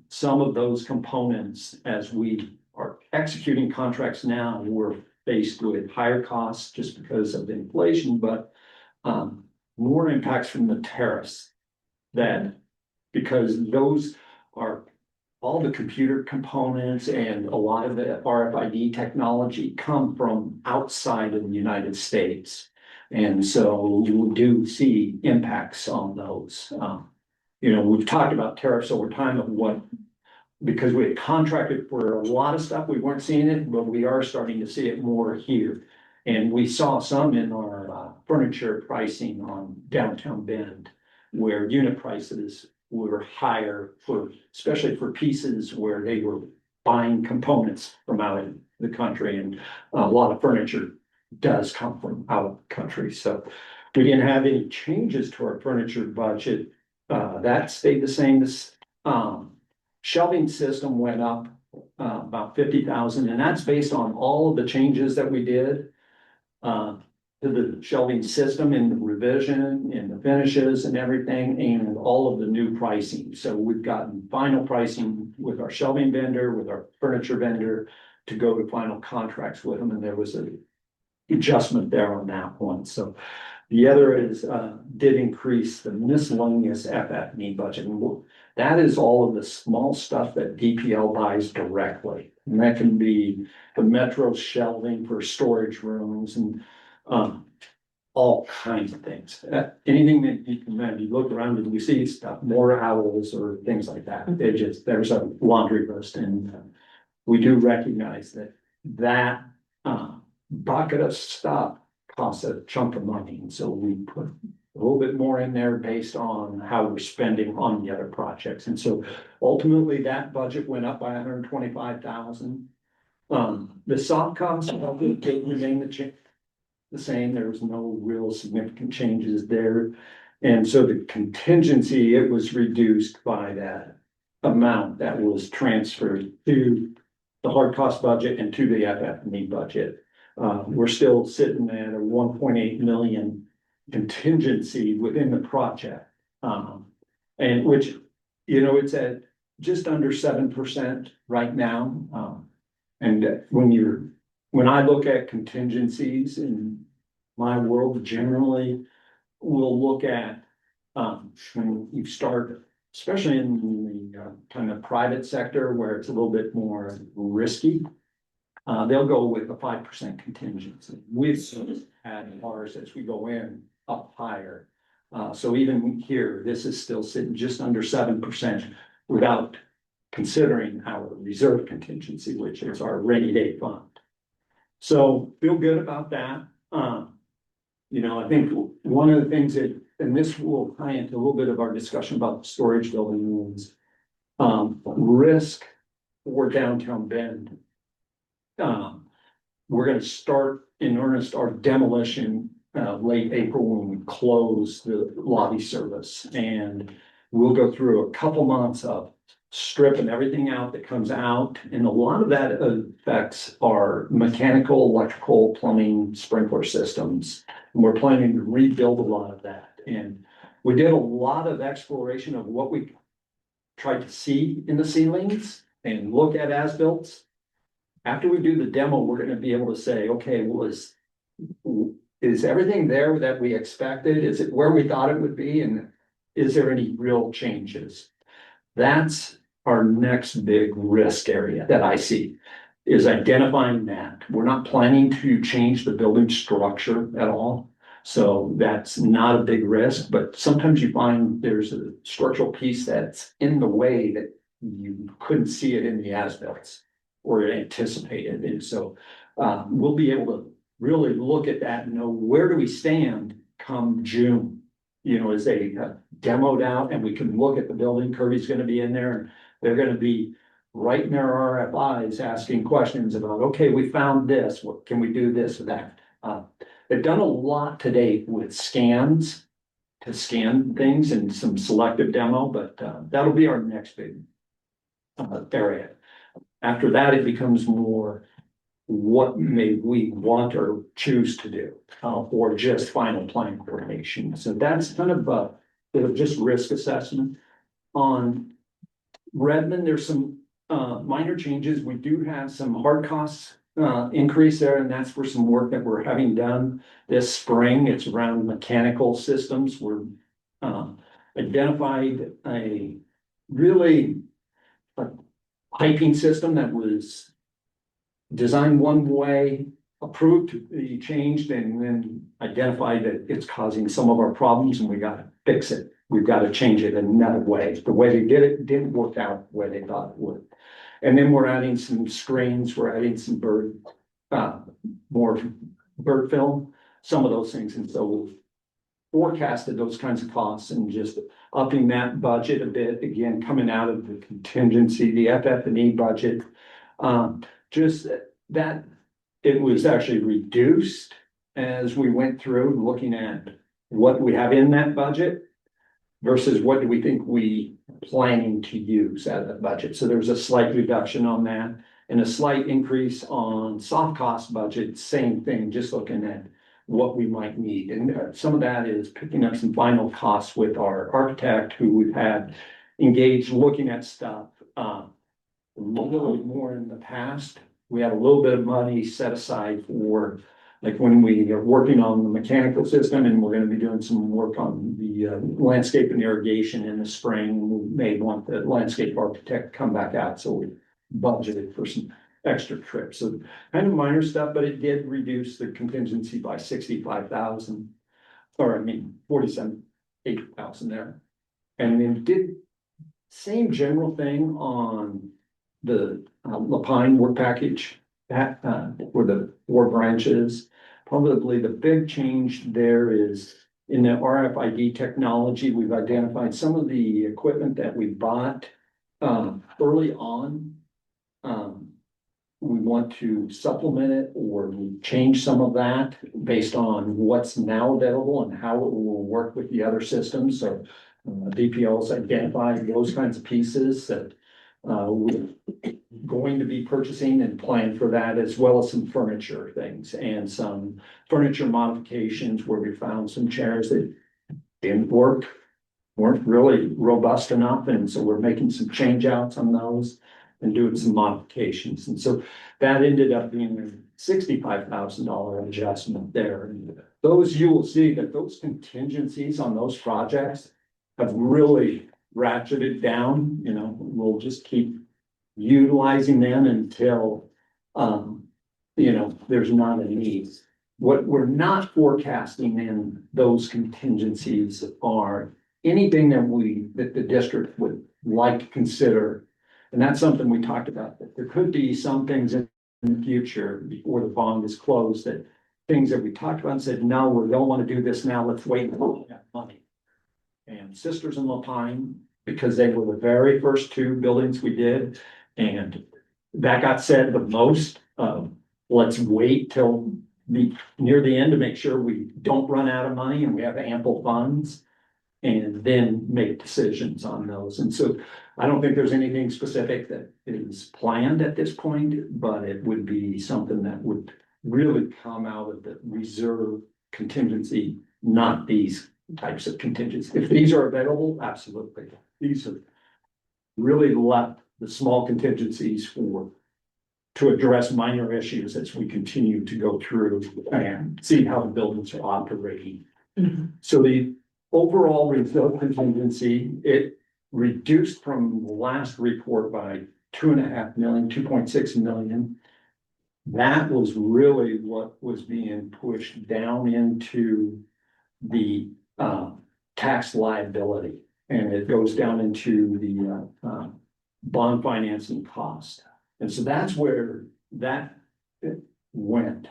some of those components, as we are executing contracts now, we're faced with higher costs just because of inflation, but more impacts from the tariffs that, because those are all the computer components and a lot of the RFID technology come from outside of the United States. And so you do see impacts on those. We've talked about tariffs over time of what, because we had contracted for a lot of stuff, we weren't seeing it, but we are starting to see it more here. And we saw some in our furniture pricing on downtown Bend, where unit prices were higher for, especially for pieces where they were buying components from out of the country. And a lot of furniture does come from out of the country. So we didn't have any changes to our furniture budget. That stayed the same. This shelving system went up about $50,000, and that's based on all of the changes that we did to the shelving system and the revision and the finishes and everything, and all of the new pricing. So we've gotten final pricing with our shelving vendor, with our furniture vendor, to go to final contracts with them, and there was an adjustment there on that one. So the other is did increase the miscellaneous FF&E budget. And that is all of the small stuff that DPL buys directly. And that can be the Metro shelving for storage rooms and all kinds of things. Anything that you can imagine, you look around and you see stuff, more owls or things like that. There's a laundry list, and we do recognize that bucket of stuff costs a chunk of money. And so we put a little bit more in there based on how we're spending on the other projects. And so ultimately that budget went up by $125,000. The soft costs did remain the same. There was no real significant changes there. And so the contingency, it was reduced by that amount that was transferred to the hard cost budget and to the FF&E budget. We're still sitting at a 1.8 million contingency within the project. And which, you know, it's at just under 7% right now. And when I look at contingencies in my world, generally, we'll look at, when you start, especially in the kind of private sector where it's a little bit more risky, they'll go with a 5% contingency. We've had ours as we go in up higher. So even here, this is still sitting just under 7% without considering our reserve contingency, which is our rainy day fund. So feel good about that. You know, I think one of the things that, and this will tie into a little bit of our discussion about the storage building, is risk for downtown Bend. We're gonna start in earnest our demolition late April when we close the lobby service. And we'll go through a couple months of stripping everything out that comes out. And a lot of that affects our mechanical, electrical, plumbing, sprinkler systems. And we're planning to rebuild a lot of that. And we did a lot of exploration of what we tried to see in the ceilings and look at as-built. After we do the demo, we're gonna be able to say, okay, is everything there that we expected? Is it where we thought it would be? And is there any real changes? That's our next big risk area that I see, is identifying that. We're not planning to change the building structure at all. So that's not a big risk, but sometimes you find there's a structural piece that's in the way that you couldn't see it in the as-built or anticipated. And so we'll be able to really look at that and know where do we stand come June. You know, as they demoed out and we can look at the building, Kirby's gonna be in there, and they're gonna be writing their RFIs, asking questions about, okay, we found this, what can we do this or that? They've done a lot to date with scans to scan things and some selective demo, but that'll be our next big area. After that, it becomes more what may we want or choose to do, or just final plan coordination. So that's kind of a bit of just risk assessment. On Redmond, there's some minor changes. We do have some hard costs increase there, and that's for some work that we're having done this spring. It's around mechanical systems. We're identified a really piping system that was designed one way, approved to be changed, and then identified that it's causing some of our problems and we gotta fix it. We've got to change it another way. The way they did it didn't work out the way they thought it would. And then we're adding some screens, we're adding some more bird film, some of those things. And so we've forecasted those kinds of costs and just upping that budget a bit, again, coming out of the contingency, the FF&E budget. Just that it was actually reduced as we went through looking at what we have in that budget versus what do we think we planning to use out of the budget. So there was a slight reduction on that and a slight increase on soft cost budget, same thing, just looking at what we might need. And some of that is picking up some final costs with our architect who we've had engaged looking at stuff. A little bit more in the past. We had a little bit of money set aside for, like, when we are working on the mechanical system, and we're going to be doing some work on the landscape and irrigation in the spring. We may want the landscape architect to come back out, so we budgeted for some extra trips. So kind of minor stuff, but it did reduce the contingency by 65,000, or I mean 47,800 there. And then did same general thing on the Lapine work package that for the 4 branches. Probably the big change there is in the RFID technology. We've identified some of the equipment that we bought early on we want to supplement it or change some of that based on what's now available and how it will work with the other systems. So DPL's identified those kinds of pieces that we're going to be purchasing and plan for that, as well as some furniture things and some furniture modifications where we found some chairs that didn't work, weren't really robust enough. And so we're making some change outs on those and doing some modifications. And so that ended up being a $65,000 adjustment there. And those, you will see that those contingencies on those projects have really ratcheted down. You know, we'll just keep utilizing them until, you know, there's not a need. What we're not forecasting in those contingencies are anything that the district would like to consider. And that's something we talked about, that there could be some things in the future before the bond is closed, that things that we talked about and said, no, we don't want to do this now, let's wait until we have money. And Sisters in Lapine, because they were the very first two buildings we did, and that got said the most, let's wait till near the end to make sure we don't run out of money and we have ample funds, and then make decisions on those. And so I don't think there's anything specific that is planned at this point, but it would be something that would really come out of the reserve contingency, not these types of contingencies. If these are available, absolutely. These are really left the small contingencies to address minor issues as we continue to go through and see how the buildings are operating. So the overall reserve contingency, it reduced from the last report by 2.5 million, 2.6 million. That was really what was being pushed down into the tax liability, and it goes down into the bond financing cost. And so that's where that went.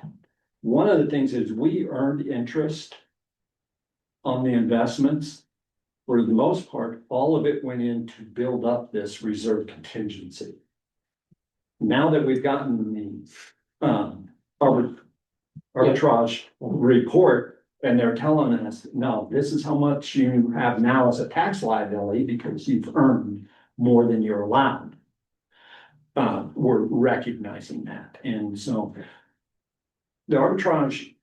One of the things is we earned interest on the investments. For the most part, all of it went in to build up this reserve contingency. Now that we've gotten the arbitrage report, and they're telling us, no, this is how much you have now as a tax liability because you've earned more than you're allowed. We're recognizing that. And so the arbitrage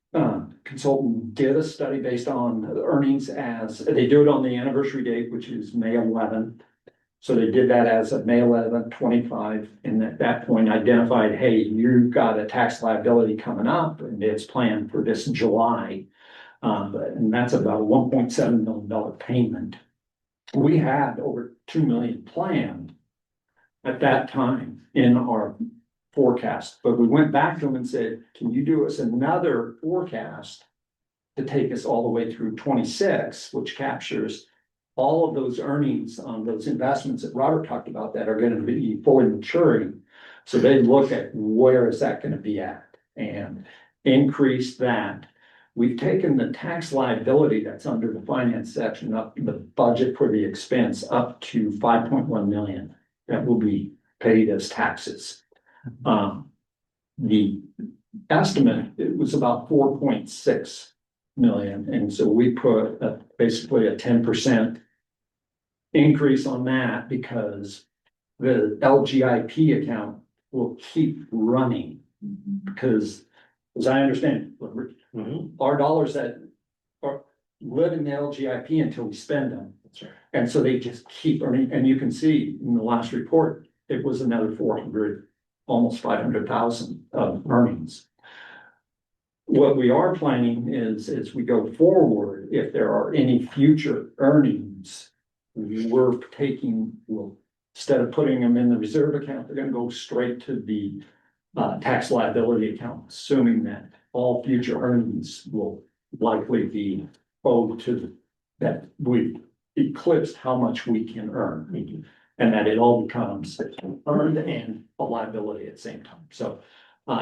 consultant did a study based on the earnings as they do it on the anniversary date, which is May 11th. So they did that as of May 11th, 25, and at that point identified, hey, you've got a tax liability coming up and it's planned for this July. And that's about a $1.7 million payment. We had over 2 million planned at that time in our forecast, but we went back to them and said, can you do us another forecast to take us all the way through 26, which captures all of those earnings on those investments that Robert talked about that are going to be fully maturing. So they look at where is that going to be at and increase that. We've taken the tax liability that's under the finance section up, the budget for the expense up to 5.1 million that will be paid as taxes. The estimate, it was about 4.6 million. And so we put basically a 10% increase on that because the LGIP account will keep running because, as I understand, our dollars that live in the LGIP until we spend them. That's right. And so they just keep earning. And you can see in the last report, it was another 400, almost 500,000 of earnings. What we are planning is, as we go forward, if there are any future earnings, we're taking, instead of putting them in the reserve account, they're going to go straight to the tax liability account, assuming that all future earnings will likely be owed to that we eclipsed how much we can earn, and that it all becomes earned and a liability at the same time. So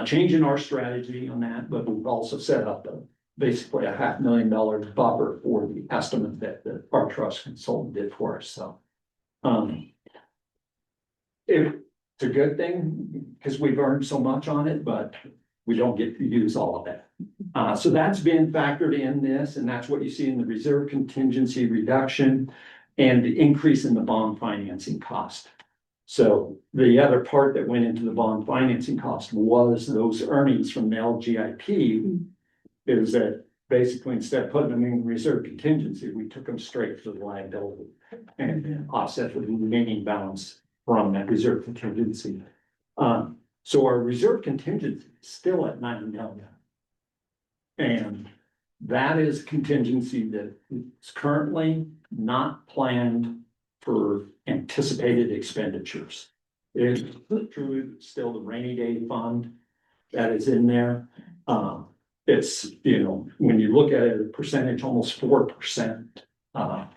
changing our strategy on that, but we've also set up basically a $500,000 buffer for the estimate that our trust consultant did for us. So if It's a good thing because we've earned so much on it, but we don't get to use all of it. So that's been factored in this, and that's what you see in the reserve contingency reduction and the increase in the bond financing cost. So the other part that went into the bond financing cost was those earnings from the LGIP. Is that basically instead of putting them in reserve contingency, we took them straight to the liability and offset the remaining balance from that reserve contingency. So our reserve contingency is still at 9 million. And that is contingency that is currently not planned for anticipated expenditures. It is truly still the rainy day fund that is in there. It's, when you look at it, a percentage, almost 4% of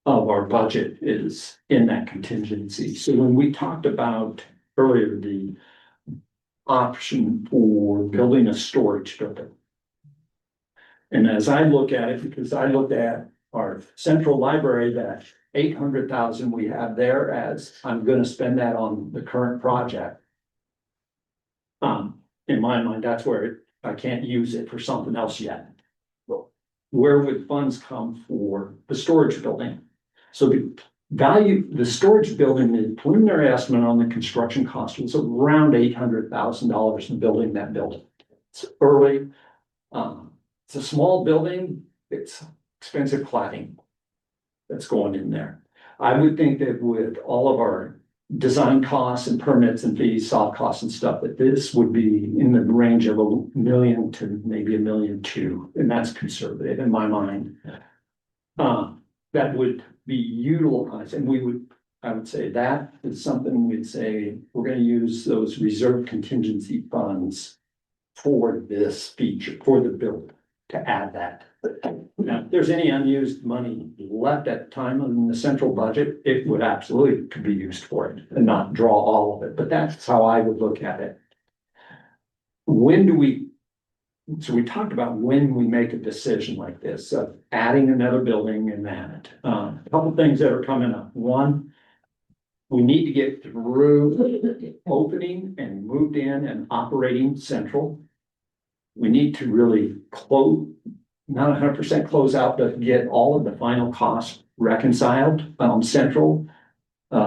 our budget is in that contingency. So when we talked about earlier, the option for building a storage building. And as I look at it, because I looked at our central library, that 800,000 we have there, as I'm gonna spend that on the current project. In my mind, that's where I can't use it for something else yet. Where would funds come for the storage building? So the storage building, the preliminary estimate on the construction cost was around $800,000 in building that building. It's early. It's a small building. It's expensive cladding that's going in there. I would think that with all of our design costs and permits and fees, soft costs and stuff, that this would be in the range of $1 million to maybe $1.2 million, and that's conservative in my mind. That would be utilized, and I would say that is something we'd say, we're gonna use those reserve contingency funds for this feature, for the building, to add that. Now, if there's any unused money left at the time in the central budget, it would absolutely could be used for it and not draw all of it, but that's how I would look at it. So we talked about when we make a decision like this, of adding another building and that. A couple things that are coming up. One, we need to get through opening and moved in and operating central. We need to really not 100% close out, but get all of the final costs reconciled central.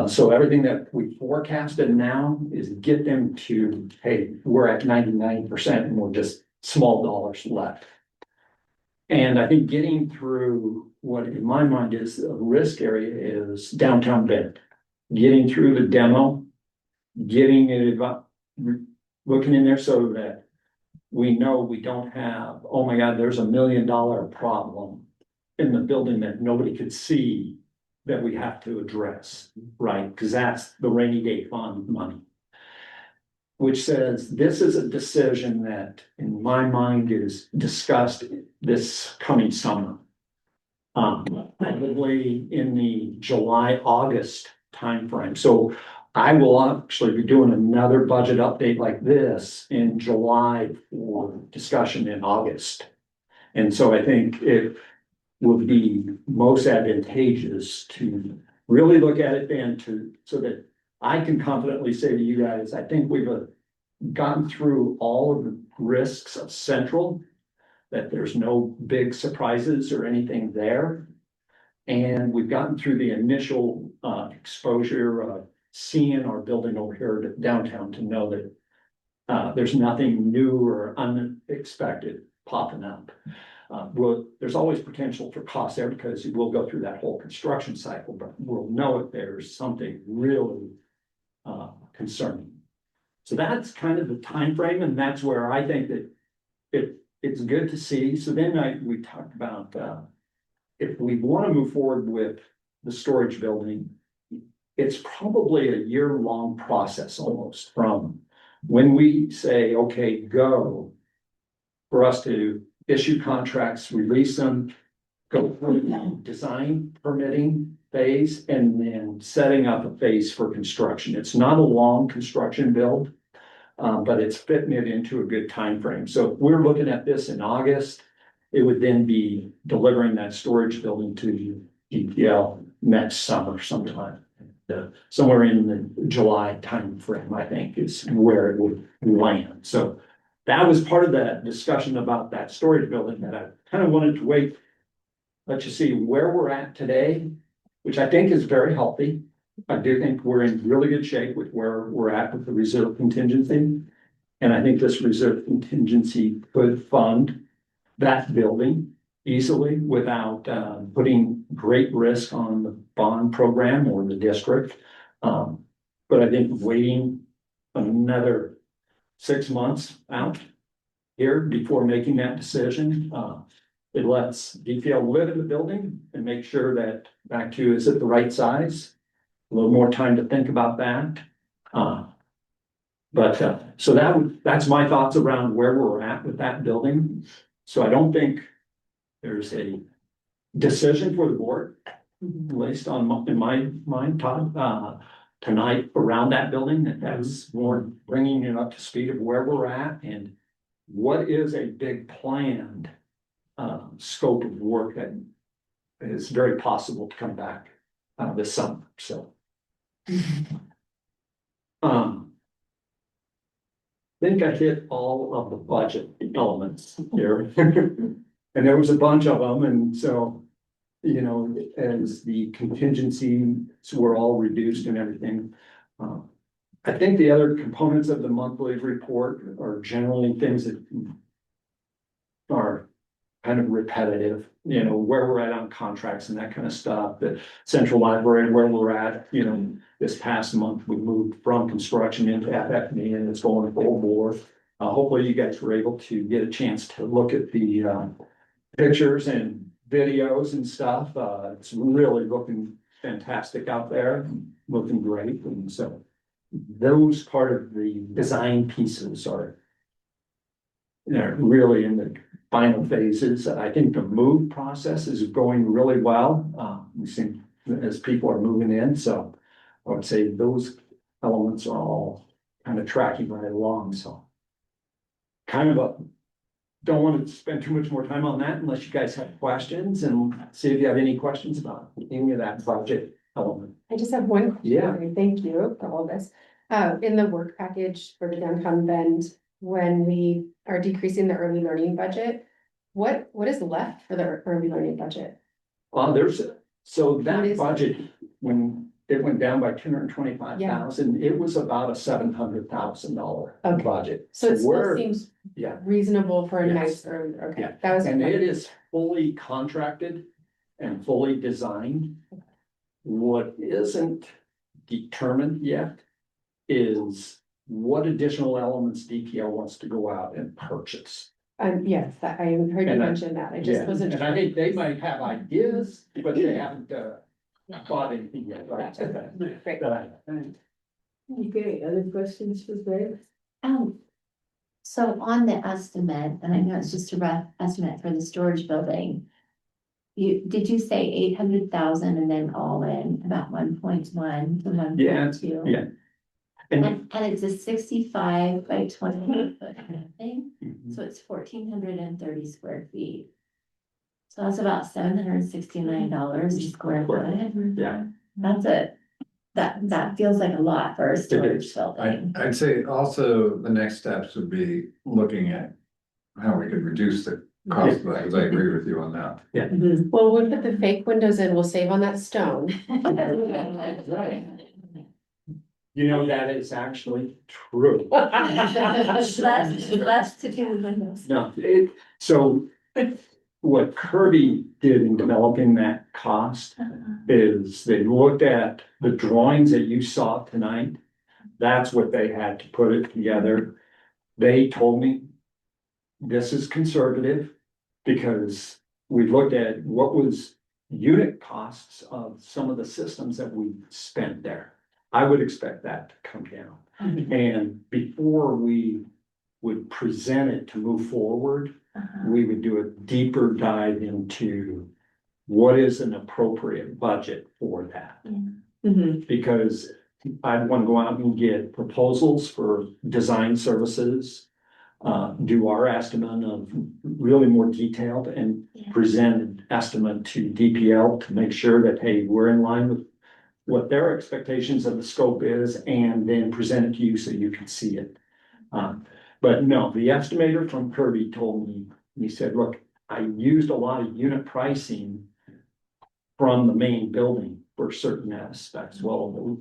So everything that we forecasted now is get them to, hey, we're at 99% and we're just small dollars left. And I think getting through what in my mind is a risk area is downtown Bend. Getting through the demo, getting it, looking in there so that we know we don't have, oh my God, there's $1 million problem in the building that nobody could see that we have to address, right? Because that's the rainy day fund money. Which says this is a decision that in my mind is discussed this coming summer. Probably in the July, August timeframe. So I will actually be doing another budget update like this in July for discussion in August. And so I think it would be most advantageous to really look at it then so that I can confidently say to you guys, I think we've gotten through all of the risks of central, that there's no big surprises or anything there. And we've gotten through the initial exposure of seeing our building over here downtown to know that there's nothing new or unexpected popping up. There's always potential for cost there because we'll go through that whole construction cycle, but we'll know if there's something really concerning. So that's kind of the time frame, and that's where I think that it's good to see. So then we talked about if we want to move forward with the storage building, it's probably a year-long process almost from when we say, okay, go, for us to issue contracts, release them, go through design permitting phase, and then setting up a phase for construction. It's not a long construction build, but it's fitting it into a good time frame. So if we're looking at this in August, it would then be delivering that storage building to DPL next summer sometime. somewhere in the July timeframe, I think, is where it would land. So that was part of that discussion about that storage building that I kind of wanted to wait. Let you see where we're at today, which I think is very healthy. I do think we're in really good shape with where we're at with the reserve contingency. And I think this reserve contingency could fund that building easily without putting great risk on the bond program or the district. But I think waiting another 6 months out here before making that decision, it lets DPL live in the building and make sure that, back to, is it the right size? A little more time to think about that. So that's my thoughts around where we're at with that building. So I don't think there's a decision for the board, at least in my mind, Todd, tonight around that building. That's more bringing it up to speed of where we're at and what is a big planned scope of work that is very possible to come back this summer. So. I think I hit all of the budget elements here. And there was a bunch of them, and so, you know, as the contingencies were all reduced and everything. I think the other components of the monthly report are generally things that are kind of repetitive, you know, where we're at on contracts and that kind of stuff, the central library, where we're at, you know, this past month, we moved from construction into FF&E and it's going full bore. Hopefully you guys were able to get a chance to look at the pictures and videos and stuff. It's really looking fantastic out there, looking great. And so those part of the design pieces are, you know, really in the final phases. I think the move process is going really well. We see as people are moving in, so I would say those elements are all kind of tracking right along. So kind of don't want to spend too much more time on that unless you guys have questions, and see if you have any questions about any of that budget element. I just have one. Yeah. Thank you for all this. In the work package for the downtown Bend, when we are decreasing the early learning budget, what is left for the early learning budget? So that budget, when it went down by 225,000, it was about a $700,000 budget. So it still seems reasonable for a nice early, okay. Yeah, That was. and it is fully contracted and fully designed. What isn't determined yet is what additional elements DPL wants to go out and purchase. Yes, I heard you mention that. I just wasn't. And I think they might have ideas, but they haven't bought anything yet, right? Great. Okay, other questions for Greg? So on the estimate, and I know it's just a rough estimate for the storage building. Did you say 800,000 and then all in about 1.1 to 1.2? Yeah. And it's a 65 by 20 foot thing, so it's 1,430 square feet. So that's about $769 a square foot. Yeah. That feels like a lot for a storage building. I'd say also the next steps would be looking at how we could reduce the cost of that, because I agree with you on that. Yeah. Well, we'll put the fake windows in, we'll save on that stone. Right. You know, that is actually true. Less to do with windows. No, so what Kirby did in developing that cost is they looked at the drawings that you saw tonight. That's what they had to put it together. They told me this is conservative because we looked at what was unit costs of some of the systems that we spent there. I would expect that to come down. And before we would present it to move forward, we would do a deeper dive into what is an appropriate budget for that. Because I want to go out and get proposals for design services, do our estimate of really more detailed and present an estimate to DPL to make sure that, hey, we're in line with what their expectations of the scope is and then present it to you so you can see it. But no, the estimator from Kirby told me, he said, look, I used a lot of unit pricing from the main building for certain aspects. Well,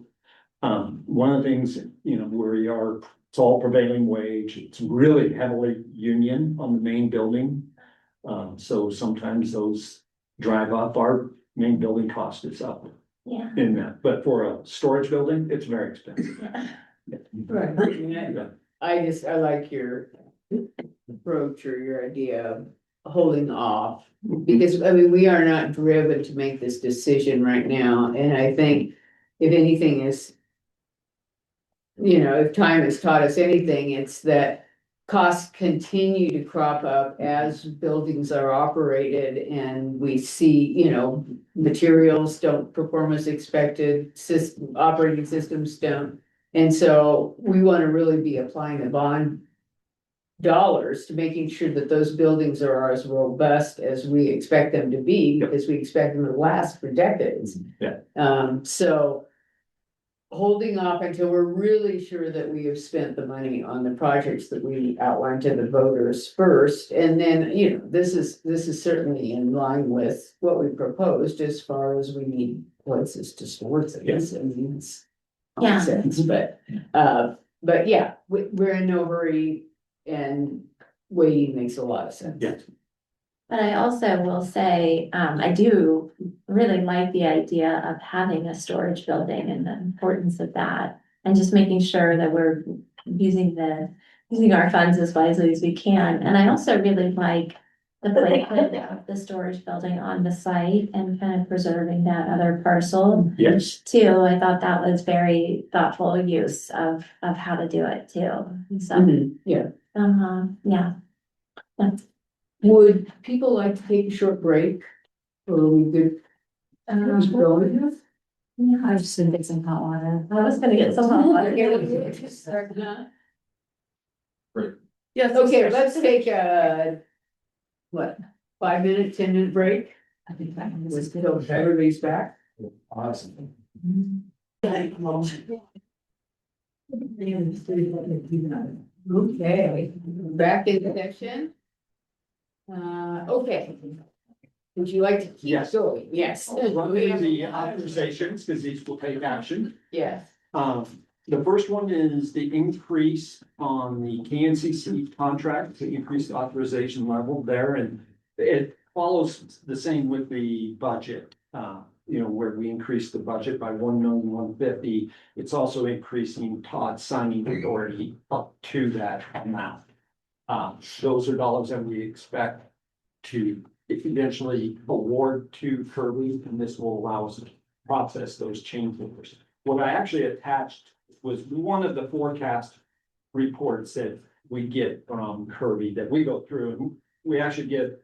one of the things, you know, where we are, it's all prevailing wage. It's really heavily union on the main building. So sometimes those drive up. Our main building cost is up Yeah. in that, but for a storage building, it's very expensive. Right. I like your approach or your idea of holding off. Because, I mean, we are not driven to make this decision right now, and I think if anything is. You know, if time has taught us anything, it's that costs continue to crop up as buildings are operated and we see, you know, materials don't perform as expected, operating systems don't. And so we want to really be applying the bond dollars to making sure that those buildings are as robust as we expect them to be, because we expect them to last for decades. Yeah. So holding off until we're really sure that we have spent the money on the projects that we outlined to the voters first. And then, you know, this is certainly in line with what we proposed as far as we need places to store things. I mean, it's nonsense, but yeah, we're in no hurry and waiting makes a lot of sense. Yes. But I also will say, I do really like the idea of having a storage building and the importance of that. And just making sure that we're using our funds as wisely as we can. And I also really like the placement of the storage building on the site and kind of preserving that other parcel. Yes. Too, I thought that was very thoughtful use of how to do it too. So, Yeah. Yeah. Would people like to take a short break? Or are we good? Keep going? I just didn't get some hot water. I was gonna get some hot water here. Yes, okay, let's take a, what, 5-minute, 10-minute break? I think that one Let's was go, everybody's back. Awesome. Okay, back in session. Okay. Would you like to keep Yes. going? Yes. Run through the authorizations, because these will take action. Yes. The first one is the increase on the KNCC contract, to increase the authorization level there, and it follows the same with the budget. You know, where we increased the budget by 1,150,000, it's also increasing Todd's signing authority up to that amount. Those are dollars that we expect to eventually award to Kirby, and this will allow us to process those change orders. What I actually attached was one of the forecast reports that we get from Kirby that we go through, and we actually get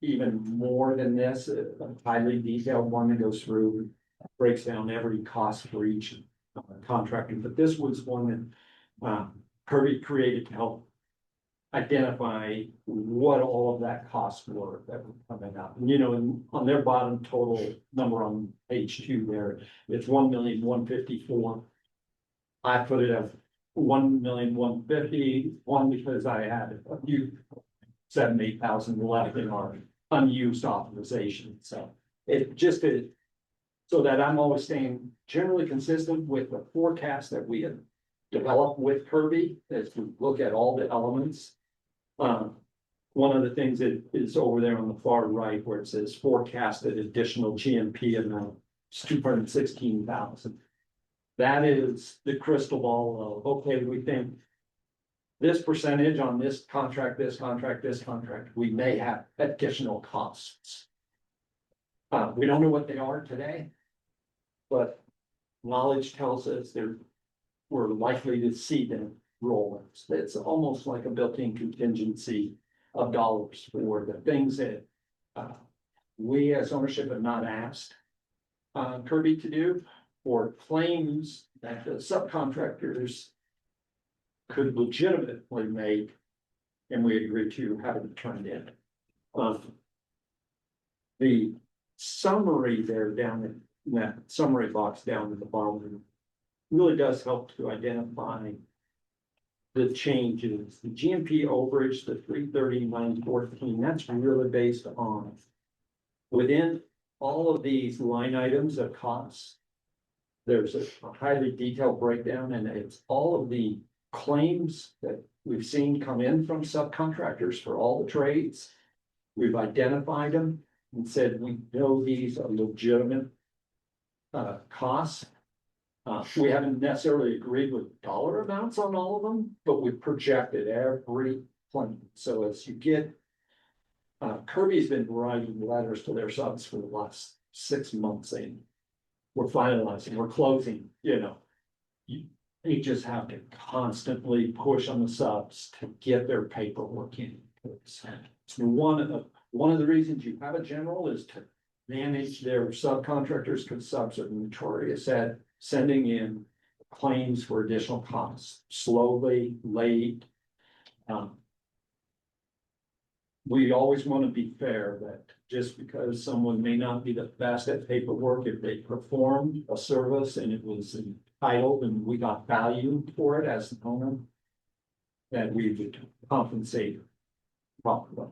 even more than this, a highly detailed one that goes through, breaks down every cost for each contractor. But this was one that Kirby created to help identify what all of that costs were that were coming out. And, you know, and on their bottom total number on page 2 there, it's 1,154,000. I put it at 1,150,000, one because I had a few 7,000-8,000 left in our unused authorization. So it just is so that I'm always staying generally consistent with the forecast that we have developed with Kirby as we look at all the elements. One of the things that is over there on the far right where it says forecasted additional GMP amount is 216,000. That is the crystal ball of, okay, we think this percentage on this contract, we may have additional costs. We don't know what they are today, but knowledge tells us we're likely to see them roll. It's almost like a built-in contingency of dollars for the things that we as ownership have not asked Kirby to do, or claims that the subcontractors could legitimately make, and we agree to have it turned in. The summary there down that summary box down at the bottom really does help to identify the changes. The GMP overage, the 339.14, that's really based on within all of these line items of costs. There's a highly detailed breakdown, and it's all of the claims that we've seen come in from subcontractors for all the trades. We've identified them and said, we know these are legitimate costs. We haven't necessarily agreed with dollar amounts on all of them, but we've projected every claim. So as you get, Kirby's been writing letters to their subs for the last 6 months saying, we're finalizing, we're closing, you know. You just have to constantly push on the subs to get their paperwork in. It's one of the reasons you have a general is to manage their subcontractors, because subs are notorious at sending in claims for additional costs, slowly, late. We always want to be fair that just because someone may not be the best at paperwork, if they performed a service and it was entitled and we got value for it as an owner, that we would compensate properly.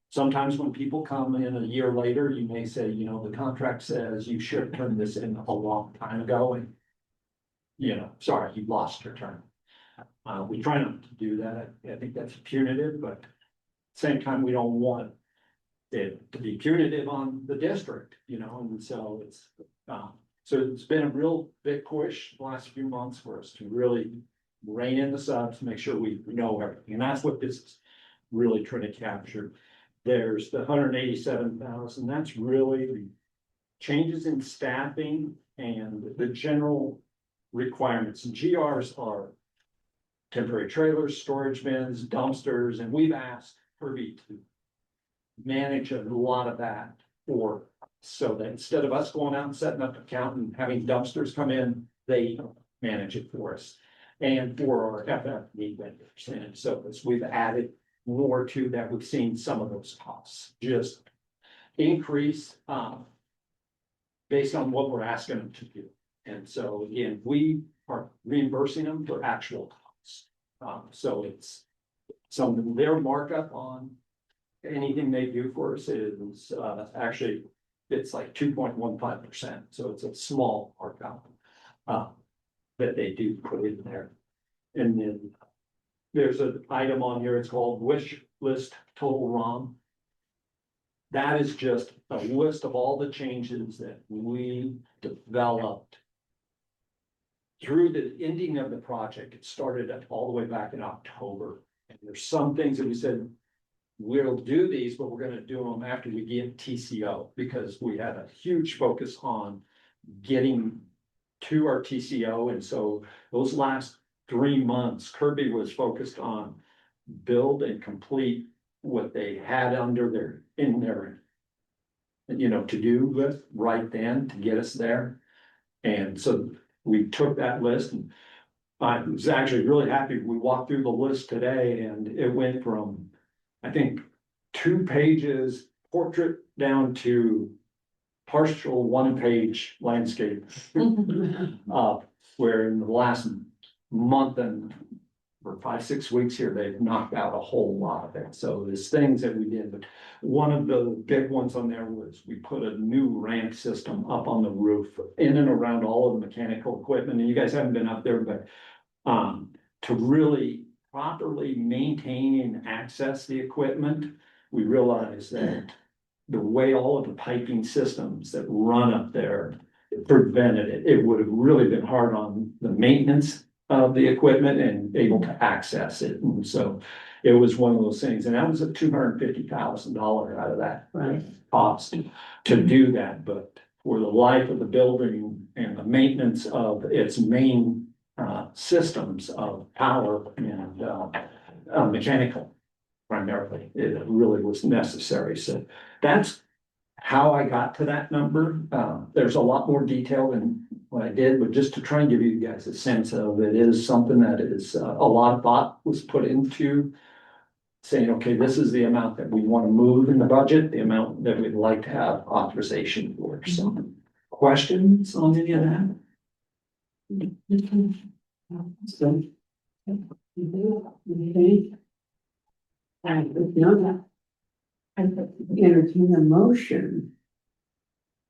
Sometimes when people come in a year later, you may say, you know, the contract says you should have turned this in a long time ago, and you know, sorry, you lost your turn. We try not to do that. I think that's punitive, but at the same time, we don't want it to be punitive on the district, you know, and so it's been a real big push the last few months for us to really rein in the subs, make sure we know everything, and that's what this is really trying to capture. There's the 187,000, that's really the changes in staffing and the general requirements. And GRs are temporary trailers, storage bins, dumpsters, and we've asked Kirby to manage a lot of that for, so that instead of us going out and setting up an account and having dumpsters come in, they manage it for us. And for our FFD vendors. And so as we've added more to that, we've seen some of those costs just increase based on what we're asking them to do. And so again, we are reimbursing them for actual costs. So it's some their markup on anything they do for us is actually it's like 2.15%. So it's a small markup that they do put in there. And then there's an item on here, it's called wish list total ROM. That is just a list of all the changes that we developed through the ending of the project. It started all the way back in October. And there's some things that we said, we'll do these, but we're gonna do them after we get TCO, because we had a huge focus on getting to our TCO. And so those last 3 months, Kirby was focused on build and complete what they had under their, in their, you know, to do list right then to get us there. And so we took that list, and I was actually really happy. We walked through the list today, and it went from, I think, 2 pages portrait down to partial 1-page landscape. Where in the last month and for 5-6 weeks here, they've knocked out a whole lot of it. So there's things that we did, but one of the big ones on there was we put a new ramp system up on the roof in and around all of the mechanical equipment. And you guys haven't been up there, but to really properly maintain and access the equipment, we realized that the way all of the piping systems that run up there prevented it. It would have really been hard on the maintenance of the equipment and able to access it. And so it was one of those things, and that was a $250,000 out of that cost to do that. But for the life of the building and the maintenance of its main systems of power and mechanical primarily, it really was necessary. So that's how I got to that number. There's a lot more detail than what I did, but just to try and give you guys a sense of it is something that is a lot of thought was put into saying, okay, this is the amount that we want to move in the budget, the amount that we'd like to have authorization for. So questions on any of that? Entertain a motion.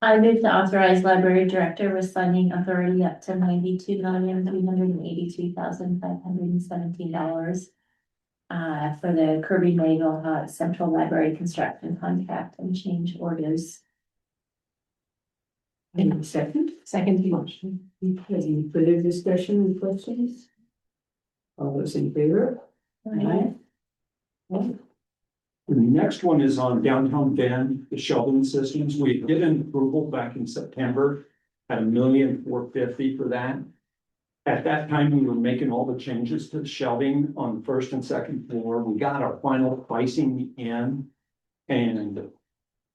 I move to authorize library director with funding authority up to $92,383,517. For the Kirby Nagle Central Library Construction Contract and change orders. Any second? Second motion. Any further discussion and questions? All those in favor? Aye. The next one is on downtown Bend, the shelving systems. We did an approval back in September at $1,450,000 for that. At that time, we were making all the changes to the shelving on the first and second floor. We got our final pricing in. And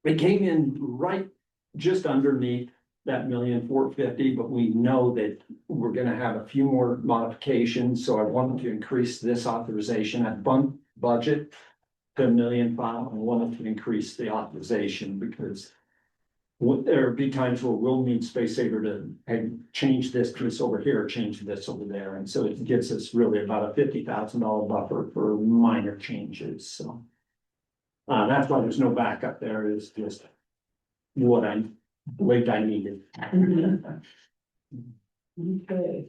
it came in right just underneath that $1,450,000, but we know that we're gonna have a few more modifications. So I wanted to increase this authorization at budget to $1,500,000. I wanted to increase the authorization because there'll be times where we'll need space saver to change this piece over here, change this over there. And so it gives us really about a $50,000 buffer for minor changes, so. That's why there's no backup there, is just what I believed I needed. Okay.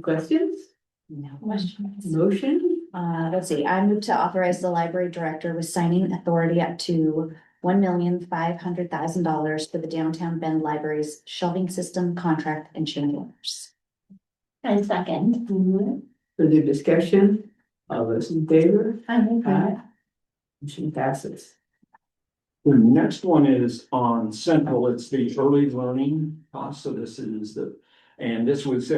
Questions? No questions. Motion? Let's see, I move to authorize the library director with signing authority up to $1,500,000 for the downtown Bend Library's shelving system contract and change orders. And second. Further discussion? All those in favor? Aye. Motion passes. The next one is on central, it's the early learning cost, so this is and this was,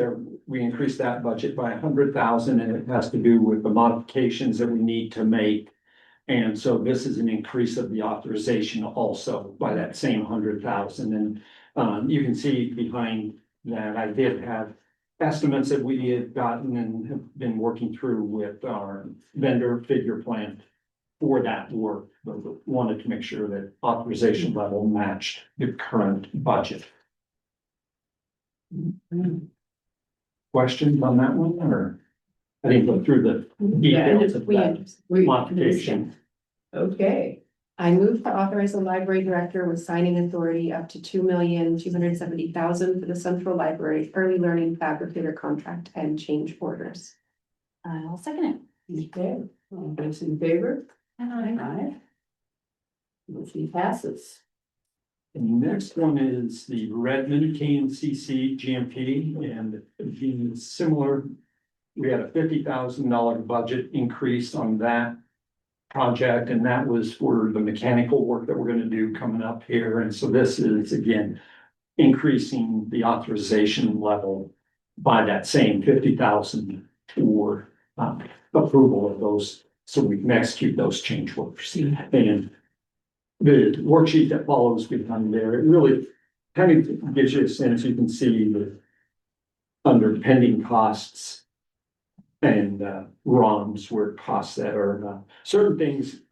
we increased that budget by 100,000, and it has to do with the modifications that we need to make. And so this is an increase of the authorization also by that same 100,000, and you can see behind that, I did have estimates that we had gotten and have been working through with our vendor figure plan for that work, but wanted to make sure that authorization level matched the current budget. Questions on that one, or? I didn't go through the details of that modification. Okay. I move to authorize the library director with signing authority up to $2,270,000 for the Central Library Early Learning Fabricator contract and change orders. I'll second it. Okay. All those in favor? Aye. Motion passes. The next one is the Redmond KNCC GMP, and being similar, we had a $50,000 budget increase on that project, and that was for the mechanical work that we're gonna do coming up here. And so this is, again, increasing the authorization level by that same 50,000 for approval of those, so we can execute those change orders. And the worksheet that follows behind there, it really kind of gives you a sense. You can see the under pending costs and ROMs where costs that are certain things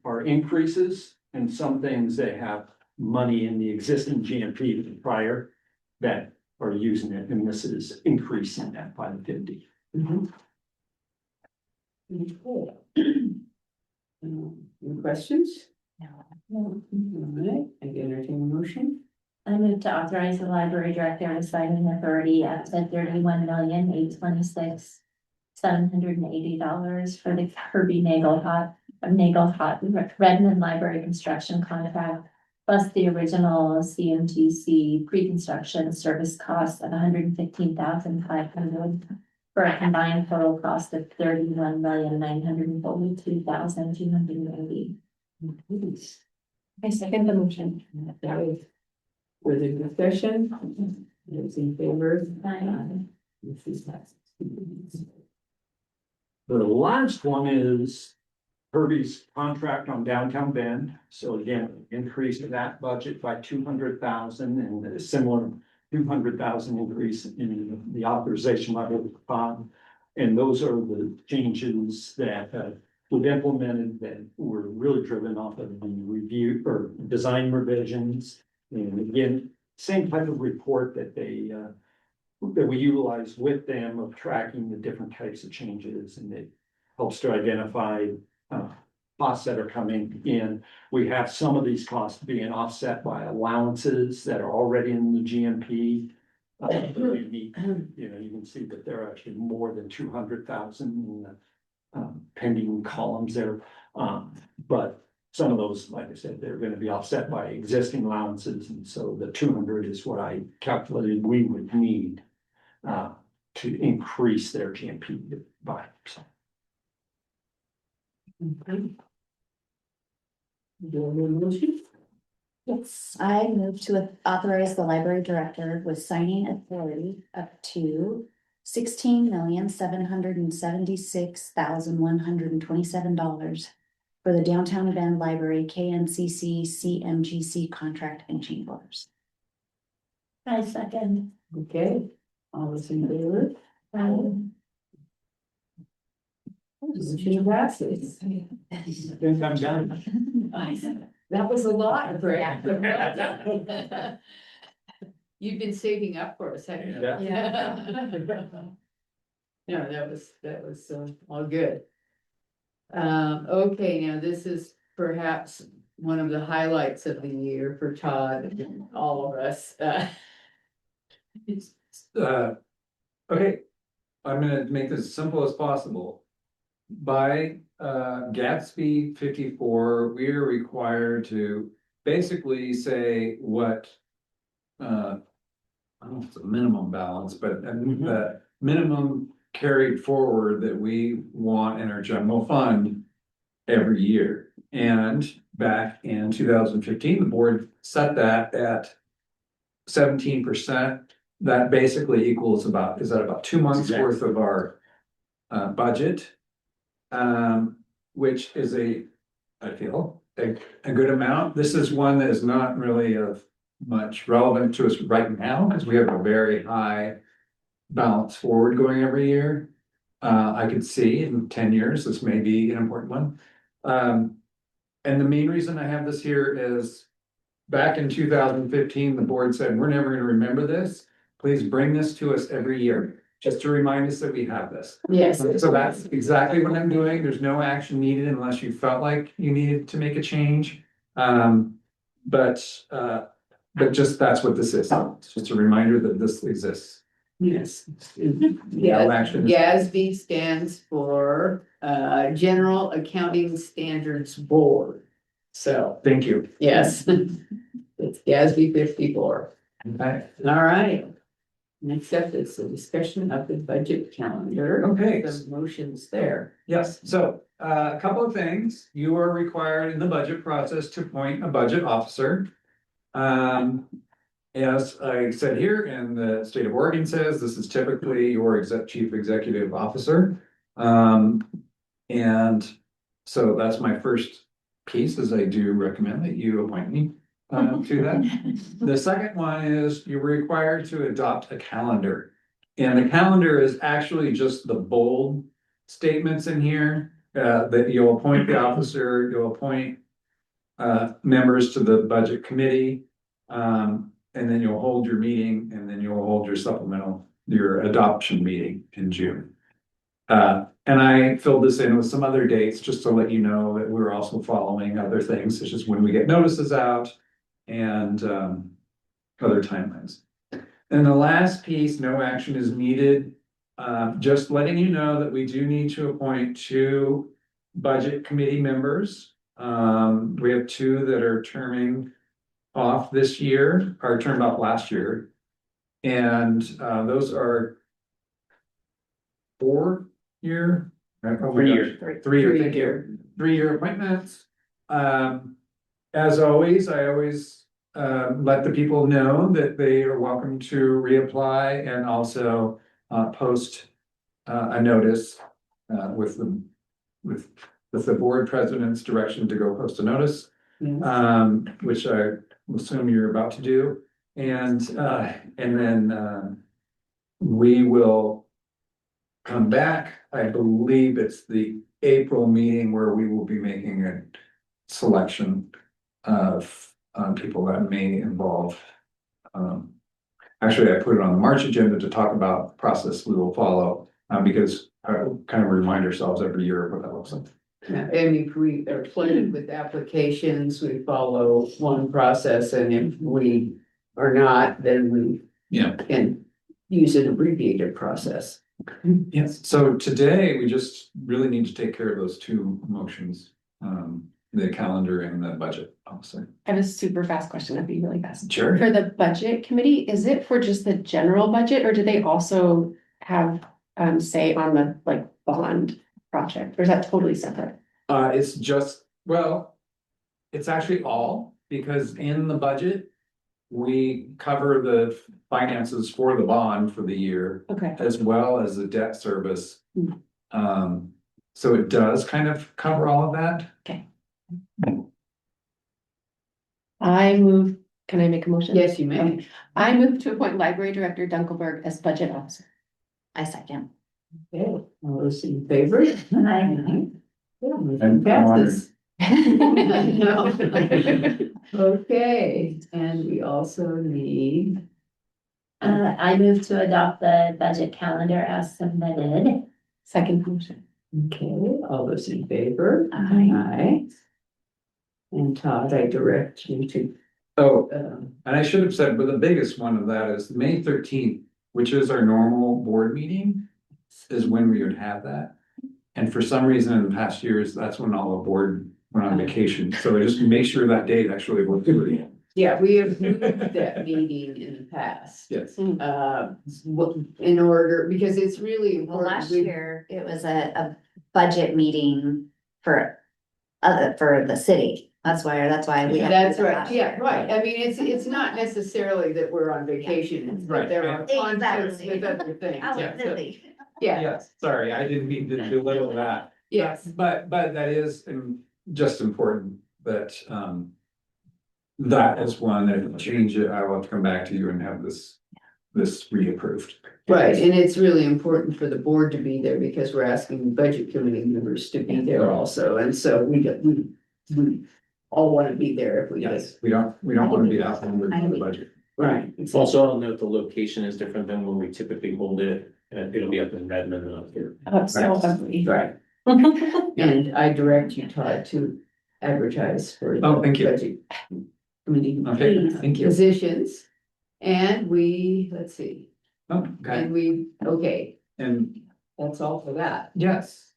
are increases, and some things they have money in the existing GMP prior that are using it, and this is increasing that by the 50. Okay. Any questions? No. All right, I can entertain a motion. I move to authorize the library director to sign an authority up to $31,826,780 for the Kirby Nagle Redmond Library construction contract, plus the original CMGC pre-construction service cost of $115,500 for a combined total cost of $31,942,280. I second the motion. That was further discussion. Those in favor? Aye. Motion passes. The last one is Kirby's contract on downtown Bend. So again, increase that budget by 200,000, and a similar 200,000 increase in the authorization level. And those are the changes that we've implemented that were really driven off of the review or design revisions And again, same type of report that they, that we utilize with them of tracking the different types of changes, and it helps to identify, costs that are coming in. We have some of these costs being offset by allowances that are already in the GMP. You can see that there are actually more than 200,000 in the pending columns there. But some of those, like I said, they're gonna be offset by existing allowances, and so the 200 is what I calculated we would need to increase their GMP by. So. Yes, I move to authorize the library director with signing authority up to $16,776,127 for the Downtown Bend Library KNCC CMGC contract and change orders. I second. Okay, all those in favor? Motion passes. Think I'm done. That was a lot, Brad. You've been saving up for us, haven't you? Yeah. No, that was all good. Okay, now this is perhaps one of the highlights of the year for Todd and all of us. Okay, I'm gonna make this as simple as possible. By Gatsby 54, we are required to basically say what I don't know if it's a minimum balance, but the minimum carried forward that we want in our general fund every year. And back in 2015, the board set that at 17%. That basically equals about 2 months worth of our budget, which is I feel a good amount. This is one that is not really of much relevant to us right now because we have a very high balance forward going every year. I could see in 10 years this may be an important one. And the main reason I have this here is back in 2015, the board said, we're never going to remember this. Please bring this to us every year, just to remind us that we have this. Yes. So that's exactly what I'm doing. There's no action needed unless you felt like you needed to make a change. But just that's what this is. It's just a reminder that this exists. Yes. No action. GASB stands for General Accounting Standards Board. So, Thank you. yes, it's GASB 54. Okay. All right. Next up is the discussion of the budget calendar. Okay. The motions there. Yes, so a couple of things. You are required in the budget process to appoint a budget officer. As I said here, and the state of Oregon says, this is typically your chief executive officer. And so that's my first piece, is I do recommend that you appoint me to that. The second one is you're required to adopt a calendar. And the calendar is actually just the bold statements in here, that you'll appoint the officer, you'll appoint members to the budget committee, and then you'll hold your meeting, and then you'll hold your adoption meeting in June. And I filled this in with some other dates just to let you know that we're also following other things, such as when we get notices out and other timelines. And the last piece, no action is needed. Just letting you know that we do need to appoint 2 budget committee members. We have 2 that are terming off this year, or termed off last year. And those are 4-year, 3-year appointments. As always, I always let the people know that they are welcome to reapply, and also post a notice with the board president's direction to go post a notice, which I assume you're about to do, and then we will come back. I believe it's the April meeting where we will be making a selection of people that may involve. Actually, I put it on the March agenda to talk about the process we will follow, because kind of remind ourselves every year what that looks like. Yeah, and if we are flooded with applications, we follow one process, and if we are not, then we Yeah. can use an abbreviated process. Yes, so today we just really need to take care of those two motions, the calendar and the budget, obviously. I have a super fast question, that'd be really fast. Sure. For the budget committee, is it for just the general budget, or do they also have, say on the like bond project, or is that totally separate? It's just, well, it's actually all, because in the budget, we cover the finances for the bond for the year. Okay. As well as the debt service. So it does kind of cover all of that. Okay. Can I make a motion? Yes, you may. Okay. I move to appoint library director Dunkelberg as budget officer. I second. Okay, all those in favor? And Passes. No. Okay, and we also need, I move to adopt the budget calendar as submitted. Second motion. okay, all those in favor? Aye. Aye. And Todd, I direct you to, Oh, and I should have said, but the biggest one of that is May 13th, which is our normal board meeting, is when we would have that. And for some reason in the past years, that's when all the board went on vacation. So just make sure that date actually will do it. yeah, we have moved that meeting in the past. Yes. In order, because it's really Well, important. last year, it was a budget meeting for the city. That's why we. have to That's do that right, last yeah, year. right. I mean, it's not necessarily that we're on vacation, it's that Right. there are conflicts Exactly. with other things. Absolutely. Yeah, Yes, sorry, I didn't mean to belittle that. yes, But that is just important that, that is one that if you change it, I will have to come back to you and have this reapproved. right. And it's really important for the board to be there because we're asking budget committee members to be there also. And so we all want to be there if we can. Yes, we don't want to be out on the budget. Right. Also, I'll note the location is different than when we typically hold it, and it'll be up in Redmond and up here. Oh, it's so ugly. Right. And I direct you, Todd, to advertise for. Oh, thank you. Budget committee Okay, thank you. positions. And let's see, Oh, okay, okay, and that's all for that. yes.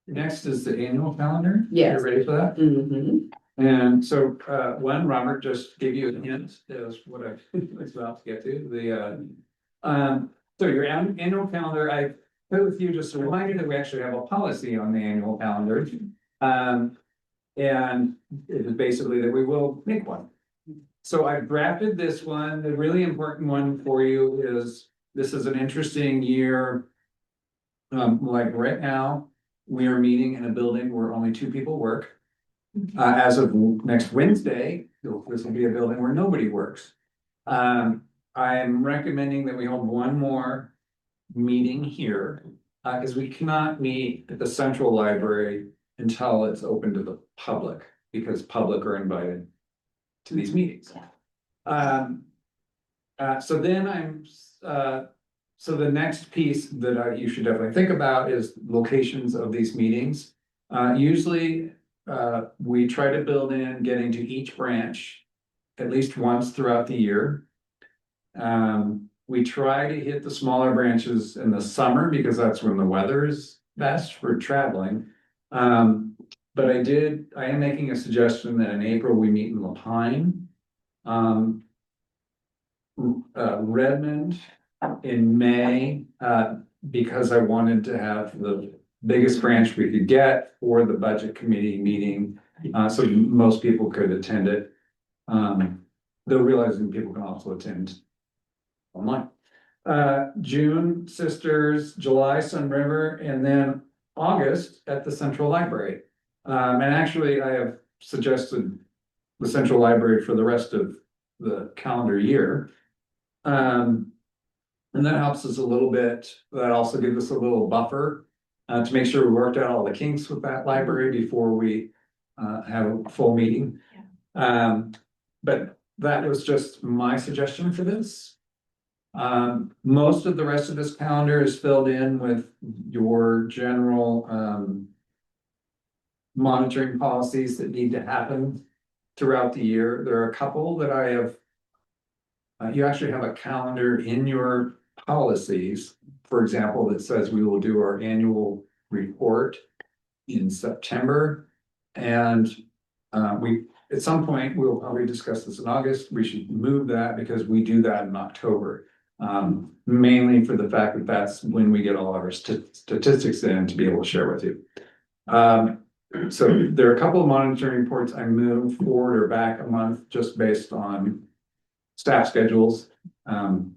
Next is the annual calendar. Yes. You ready for that? Mm-hmm. And so, Robert just gave you a hint, is what I was about to get to, so your annual calendar, I put with you just a reminder that we actually have a policy on the annual calendar. And it is basically that we will make one. So I've drafted this one. The really important one for you is, this is an interesting year. Like right now, we are meeting in a building where only 2 people work. As of next Wednesday, this will be a building where nobody works. I am recommending that we hold one more meeting here, because we cannot meet at the central library until it's open to the public, because public are invited to these meetings. So then so the next piece that you should definitely think about is locations of these meetings. Usually, we try to build in getting to each branch at least once throughout the year. We try to hit the smaller branches in the summer because that's when the weather is best for traveling. But I am making a suggestion that in April we meet in La Pine. Redmond in May, because I wanted to have the biggest branch we could get for the budget committee meeting, so most people could attend it. Though realizing people can also attend online. June Sisters, July Sun River, and then August at the Central Library. And actually I have suggested the Central Library for the rest of the calendar year. And that helps us a little bit. That also gives us a little buffer to make sure we worked out all the kinks with that library before we have a full meeting. but that was just my suggestion for this. Most of the rest of this calendar is filled in with your general, monitoring policies that need to happen throughout the year. There are a couple that I have. You actually have a calendar in your policies, for example, that says we will do our annual report in September. And at some point, we'll probably discuss this in August. We should move that because we do that in October. Mainly for the fact that that's when we get all of our statistics in to be able to share with you. So there are a couple of monitoring reports I moved forward or back a month just based on staff schedules. And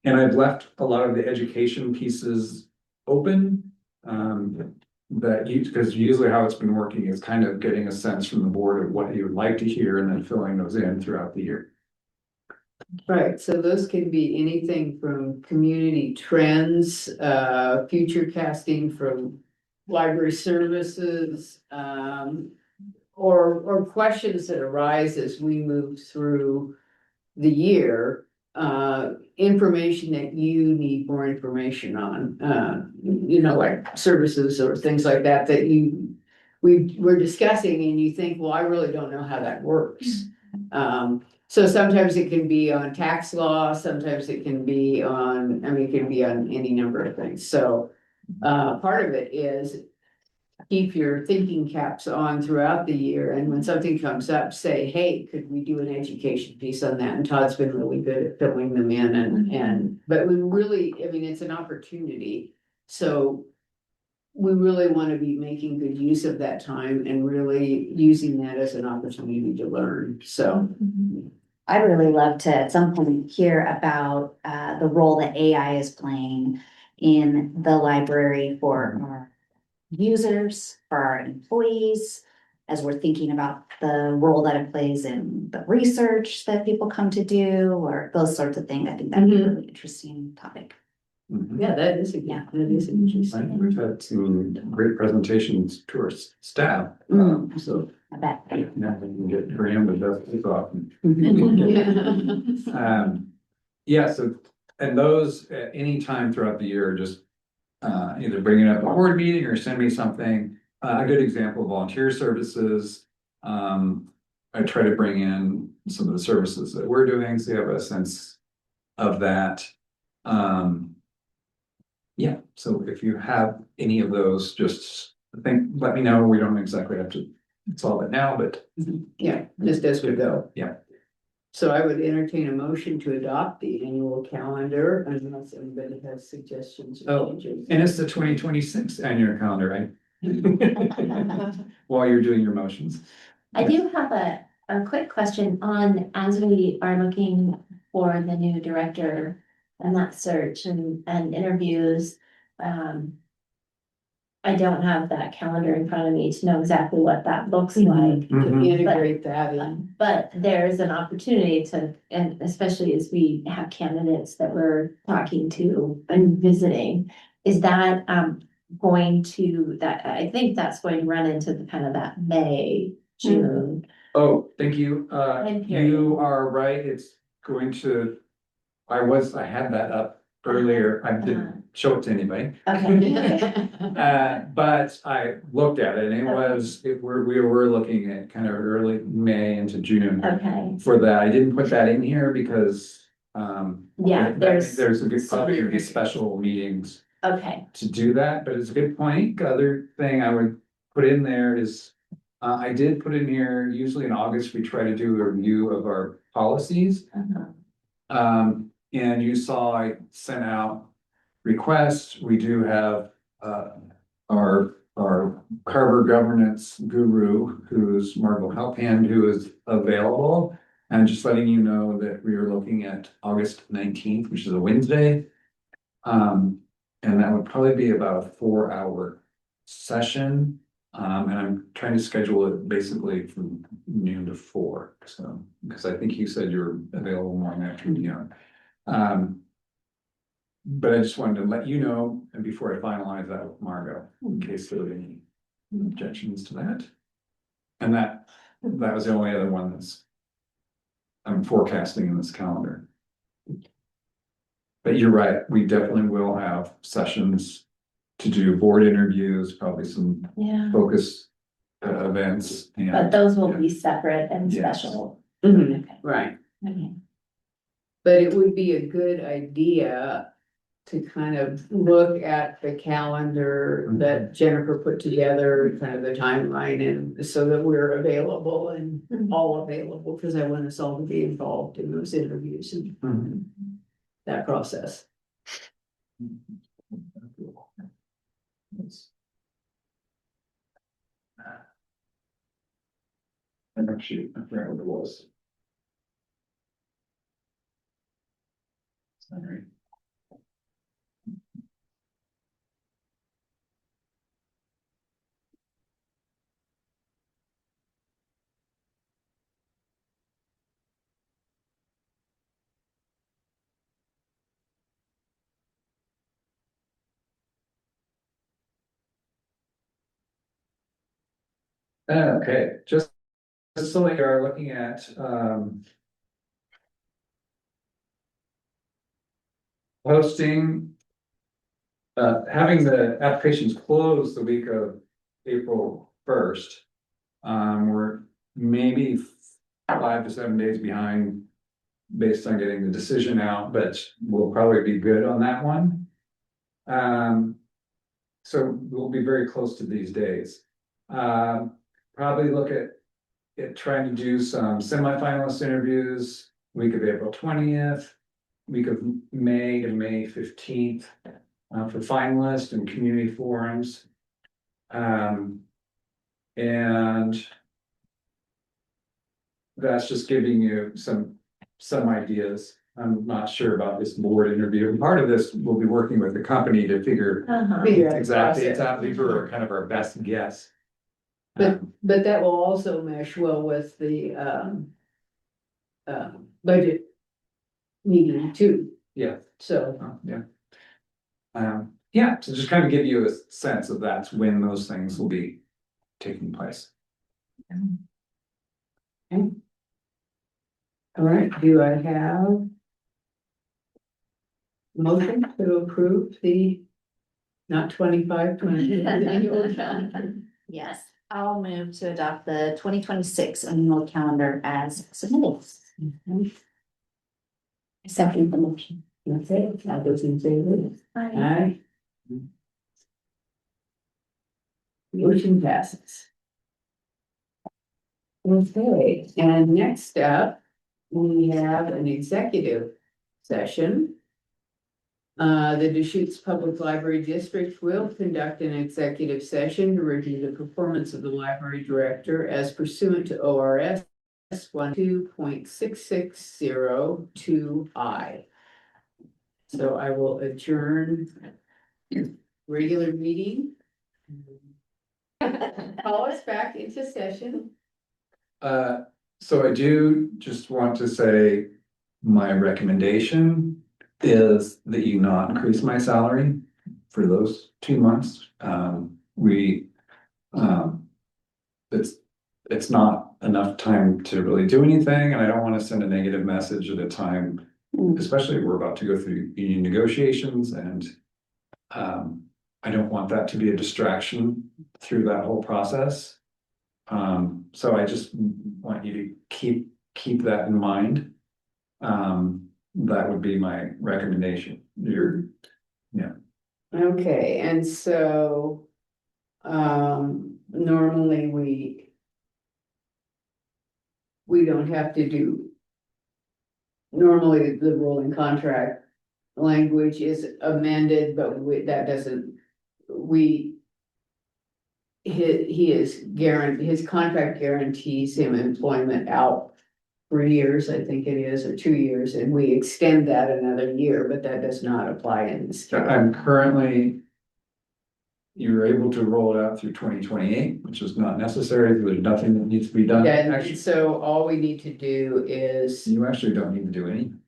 I've left a lot of the education pieces open. Because usually how it's been working is kind of getting a sense from the board of what you would like to hear and then filling those in throughout the year. Right, so those can be anything from community trends, future casting from library services, or questions that arise as we move through the year, information that you need more information on, like services or things like that, that we're discussing and you think, well, I really don't know how that works. So sometimes it can be on tax law, sometimes it can be on, it can be on any number of things. So part of it is keep your thinking caps on throughout the year. And when something comes up, say, hey, could we do an education piece on that? And Todd's been really good at filling them in but we really, it's an opportunity. So we really want to be making good use of that time and really using that as an opportunity to learn. So I'd really love to at some point hear about the role that AI is playing in the library for our users, for our employees, as we're thinking about the role that it plays in the research that people come to do, or those sorts of things. I think that'd be a really interesting topic. Yeah, that is interesting. We've had some great presentations to our staff, so. I bet. Now we can get preempted, that's often. So, and those at any time throughout the year, just either bring it up at a board meeting or send me something. A good example, volunteer services. I try to bring in some of the services that we're doing, so you have a sense of that. So if you have any of those, just let me know. We don't exactly have to solve it now, but yeah, just as we go. Yeah. So I would entertain a motion to adopt the annual calendar unless anybody has suggestions or changes. And it's the 2026 annual calendar, right? While you're doing your motions. I do have a quick question on, as we are looking for the new director and that search and interviews. I don't have that calendar in front of me to know exactly what that looks like. To integrate that in. But there's an opportunity to, and especially as we have candidates that we're talking to and visiting, is that going to, that I think that's going to run into the kind of that May, June. Oh, thank you. Time period. You are right. It's going to, I had that up earlier. I didn't show it to anybody. Okay. But I looked at it and we were looking at kind of early May into June. Okay. For that. I didn't put that in here because there's a good opportunity, special meetings. Okay. To do that, but it's a good point. The other thing I would put in there is I did put in here, usually in August, we try to do a review of our policies. And you saw I sent out requests. We do have our Carver governance guru, who's Margot Halphand, who is available. And just letting you know that we are looking at August 19th, which is a Wednesday. And that would probably be about a 4-hour session. And I'm trying to schedule it basically from noon to 4. So, because I think you said you're available more in the afternoon. But I just wanted to let you know, and before I finalize that with Margot, in case there were any objections to that. And that was the only other one that's I'm forecasting in this calendar. But you're right, we definitely will have sessions to do board interviews, probably some Yeah, focus events. but And those will be separate and Yes. special. Mhm, Okay. right. Okay. But it would be a good idea to kind of look at the calendar that Jennifer put together, kind of the timeline, and so that we're available and all available, because I want us all to be involved in those interviews and Mhm. that process. And actually, I forgot what it was. Sorry. Okay, just so we are looking at, posting, having the applications closed the week of April 1st. We're maybe 5 to 7 days behind based on getting the decision out, but we'll probably be good on that one. So we'll be very close to these days. Probably look at trying to do some semifinalist interviews, week of April 20th, week of May to May 15th, for finalists and community forums. And that's just giving you some ideas. I'm not sure about this board interview. And part of this, we'll be working with the company to figure Figure out the exactly, process. these are kind of our best guess. But that will also mesh well with the budget meeting too, Yeah, so. yeah. Yeah, to just kind of give you a sense of that's when those things will be taking place. Okay. All right, do I have motion to approve the not 25, 20 annual calendar? Yes, I'll move to adopt the 2026 annual calendar as submitted. Second the motion. Okay, all those in favor? Aye. Motion passes. Okay, and next up, we have an executive session. The Deschutes Public Library District will conduct an executive session to review the performance of the library director as pursuant to ORS 12.6602I. So I will adjourn regular meeting. Call us back into session. So I do just want to say my recommendation is that you not increase my salary for those 2 months. It's not enough time to really do anything, and I don't want to send a negative message at a time, especially if we're about to go through union negotiations, and I don't want that to be a distraction through that whole process. So I just want you to keep that in mind. That would be my recommendation. Okay, and so normally we don't have to do. Normally the rolling contract language is amended, but that doesn't, his contract guarantees him employment out 3 years, I think it is, or 2 years, and we extend that another year, but that does not apply in this case. I'm currently, you're able to roll it out through 2028, which is not necessary. There's nothing that needs to be done. Yeah, Actually, so all we need to do is, you actually don't need to do anything.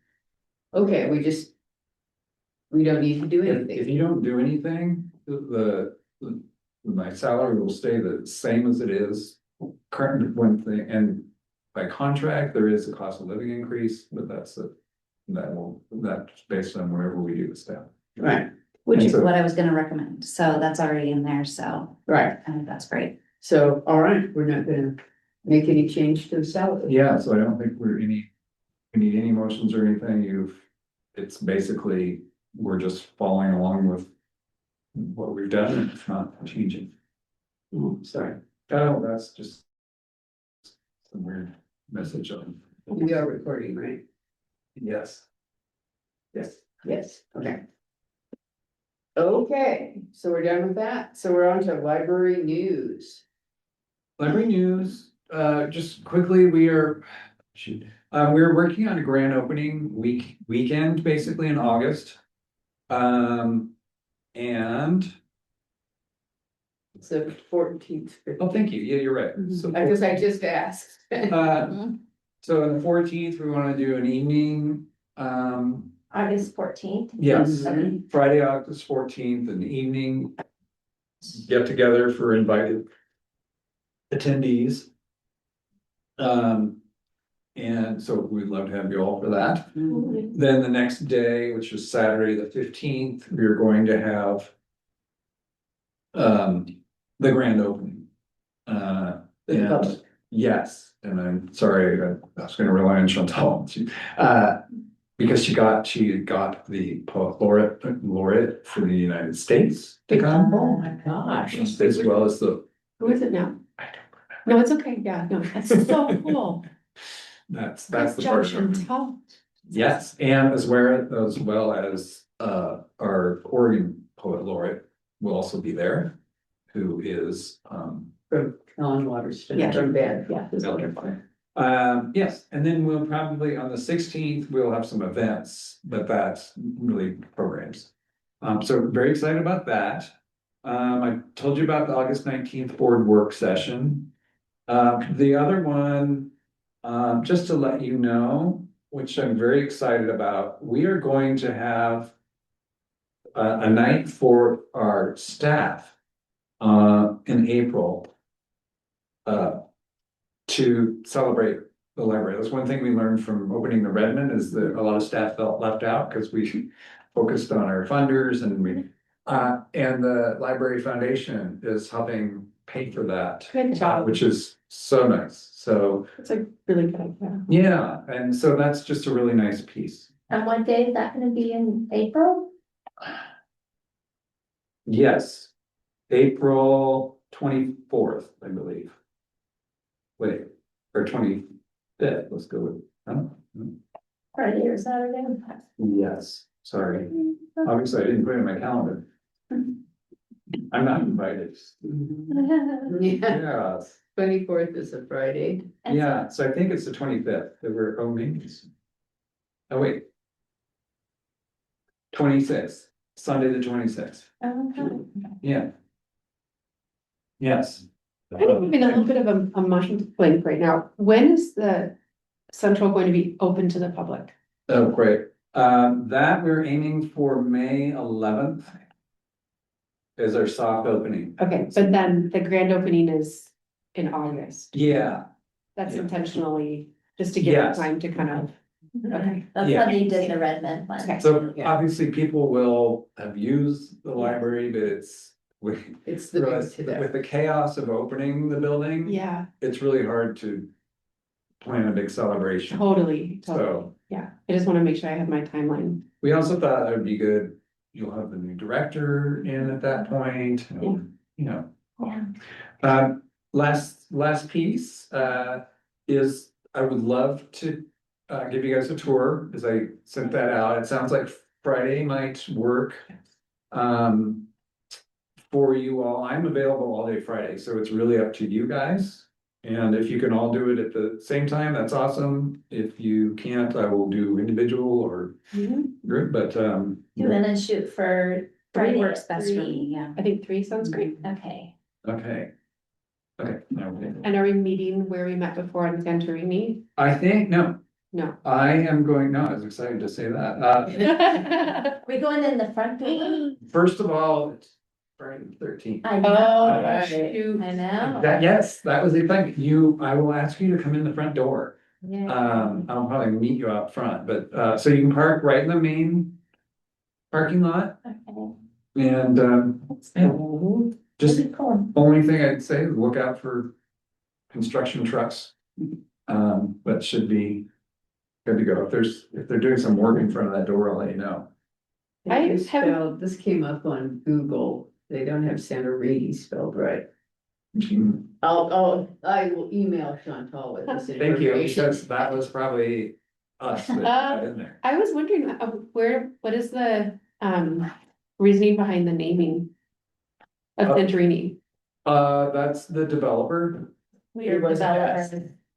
okay, we don't need to do If anything. you don't do anything, my salary will stay the same as it is current one thing, and by contract, there is a cost of living increase, but that's based on wherever we do the staff. Right. Which And is so- what I was gonna recommend, so that's already in there, so Right, I think that's great. so, all right, we're not gonna make any change to the salary. Yeah, so I don't think we need any motions or anything, it's basically, we're just following along with what we've done, and it's not changing. Sorry. Oh, that's just some weird message on, We are recording, right? yes. Yes. Yes, okay. Okay, so we're done with that, so we're on to library news. Library news, just quickly, we're working on a grand opening weekend, basically in August. And, It's the 14th. oh, thank you, yeah, you're right. So I guess I just asked. So on the 14th, we wanna do an evening, August 14th. yes, Mhm. Friday, August 14th, an evening. Get together for invited attendees. And so we'd love to have you all for that. Then the next day, which is Saturday, the 15th, we're going to have the grand opening. And yes, and I'm sorry, I was gonna rely on Chantal. Because she got the poet laureate for the United States to come. Oh my gosh. As well as the, Who is it now? I don't remember. No, it's okay. Yeah, no, that's so cool. That's Good the job, part. Chantal. Yes, and as well as our Oregon poet laureate will also be there, who is From Ellen Waterston. Yeah. From bed. Yeah, it's wonderful. yes, and then we'll probably on the 16th, we'll have some events, but that's really programs. So very excited about that. I told you about the August 19th board work session. The other one, just to let you know, which I'm very excited about, we are going to have a night for our staff in April to celebrate the library. That's one thing we learned from opening the Redmond is that a lot of staff felt left out because we focused on our funders and and the Library Foundation is helping pay for that. Good job. Which is so nice. So, It's a really good idea. yeah, and so that's just a really nice piece. And what day is that gonna be in April? Yes, April 24th, I believe. Wait, or 25th, let's go with, Friday or Saturday? yes, sorry. Obviously, I didn't put it in my calendar. I'm not invited. Yeah, Yes, 24th is a Friday. yeah, so I think it's the 25th that we're, oh, maybe it's. Oh, wait. 26th, Sunday the 26th, yeah. Yes. Kind of in a little bit of a mushroom blank right now. When is the central going to be open to the public? Oh, great. That we're aiming for May 11th. Is our soft opening. Okay, but then the grand opening is in August. Yeah, That's Yeah. intentionally just to give it Yes. time to kind of, okay. That's Yeah. how they did the Redmond one. Okay. so Yeah. obviously people will have used the library, but it's It's the big to that. with the chaos of opening the building. Yeah, It's really hard to plan a big celebration. totally. So Yeah, I just want to make sure I have my timeline. we also thought it would be good, you'll have the new director in at that point, and, you know. Yeah. Last piece, is I would love to, give you guys a tour, as I sent that out, it sounds like Friday might work. For you all, I'm available all day Friday, so it's really up to you guys. And if you can all do it at the same time, that's awesome. If you can't, I will do individual or group, but, Do you wanna shoot for Friday Friday works at best for 3? me, yeah. I think 3 sounds great. Okay. okay. Okay, okay. And are we meeting where we met before on Santorini? I think, no, No. I am going, no, I was excited to say that. We're going in the front door? First of all, it's Friday the 13th. I Oh, know, right. shoot, I know. Yes, that was the thing. I will ask you to come in the front door. Yeah. I'll probably meet you out front, but, so you can park right in the main parking lot and, yeah, just That'd be cool. only thing I'd say is look out for construction trucks. But should be good to go. If they're doing some work in front of that door, I'll let you know. This came up on Google. They don't have Santa Reedy spelled right. I will email Chantal with this Thank you, information. because that was probably us that got in there. I was wondering, what is the, reasoning behind the naming of Santorini? That's the developer. We are developers.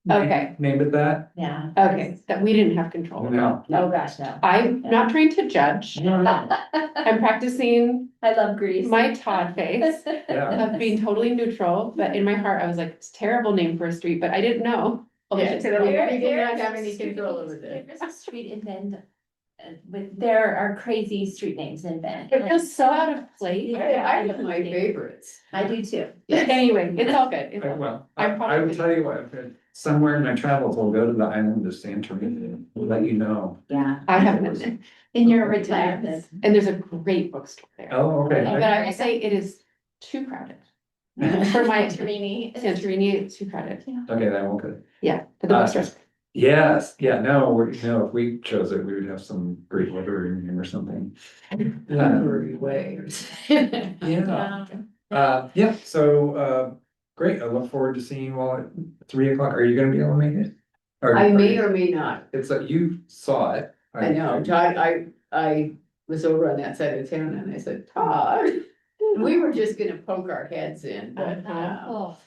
Okay. Named it that? Yeah. Okay, that we didn't have control. No. Oh, gosh, no. I'm not trying to judge. I'm practicing I love Greece. my Todd face Yeah. of being totally neutral, but in my heart, I was like, it's a terrible name for a street, but I didn't know. Oh, I should say that we didn't have any control over this. There's a street in Bend, there are crazy street names in Bend. It feels so out of place. I have my favorites. I do too. Anyway, it's all good. It's all good. Well, I'm I will probably- tell you what, if somewhere in my travels, we'll go to the island of Santorini, we'll let you know. Yeah. I haven't been there. In your retirement. And there's a great bookstore there. Oh, okay. But I will say it is too crowded. For my Santorini, it's too crowded. Okay, that won't good. Yeah, but the bookstore's. Yes, yeah, no, if we chose it, we would have some great weather in here or something. Way. Yeah. Yeah, so, great, I look forward to seeing you all at 3 o'clock. Are you gonna be able to make it? I may or may not. It's that you saw it. I know, Todd, I was over on that side of town and I said, Todd, we were just gonna poke our heads in, but,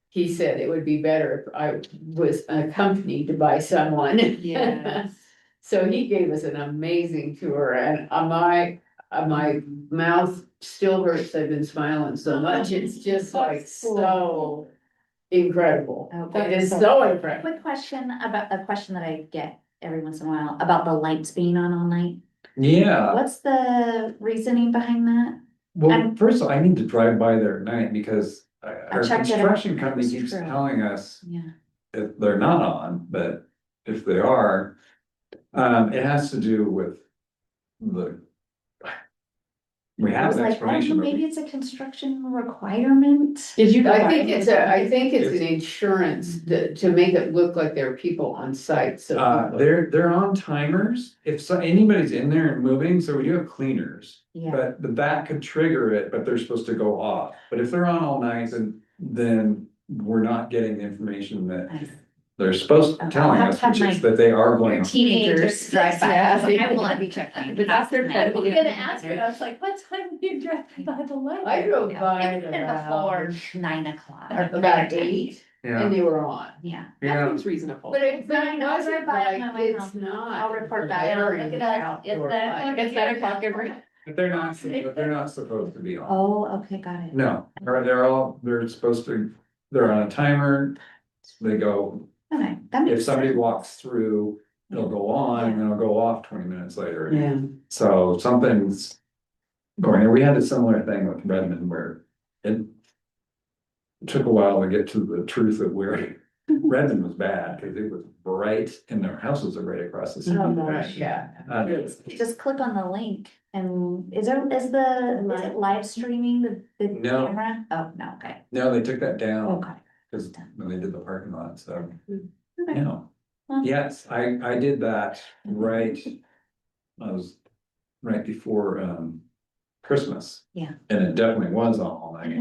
he said it would be better if I was accompanied by someone. Yes. So he gave us an amazing tour and my mouth still hurts. I've been smiling so much. It's just like so incredible. It is so incredible. Quick question about a question that I get every once in a while about the lights being on all night. Yeah, What's the reasoning behind that? well, first of all, I need to drive by there at night because our checked it out. construction company It's keeps true. telling us Yeah. if they're not on, but if they are, it has to do with the. We I have was an like, explanation, but maybe it's a construction requirement. Did you? I think it's an insurance to make it look like there are people on site, so. they're on timers. If anybody's in there and moving, so we do have cleaners. Yeah. But that could trigger it, but they're supposed to go off. But if they're on all night, then we're not getting the information that they're supposed to Okay, telling I'll have us, to have which is my that they are going. on. Teenagers drive by. Yeah. I will not be checking. But that's their I was gonna pet. ask her, I was like, what time do you drive by the light? I drove by It would have been before 9 o'clock. or about 8 Yeah, and they were on. Yeah. That yeah. seems reasonable. But it Fine, I'll wasn't drive by on like, my way it's home. not. I'll report back. very Look at us. It's outdoor that- light. It's 9 o'clock every. But they're not supposed to be on. Oh, okay, got it. No, they're supposed to, they're on a timer. They go, Okay, that if makes somebody sense. walks through, they'll go on and then it'll go off 20 minutes later. Yeah. So something's going, and we had a similar thing with Redmond where it took a while to get to the truth of where Redmond was bad, because it was bright and their houses are right across the street. Oh, gosh, yeah. Just click on the link and is it live streaming the No. camera? Oh, no, okay. No, they took that down Okay. because when they did the parking lot, so, you Okay. know. Well- Yes, I did that right. I was right before Christmas. Yeah. And it definitely was on all night,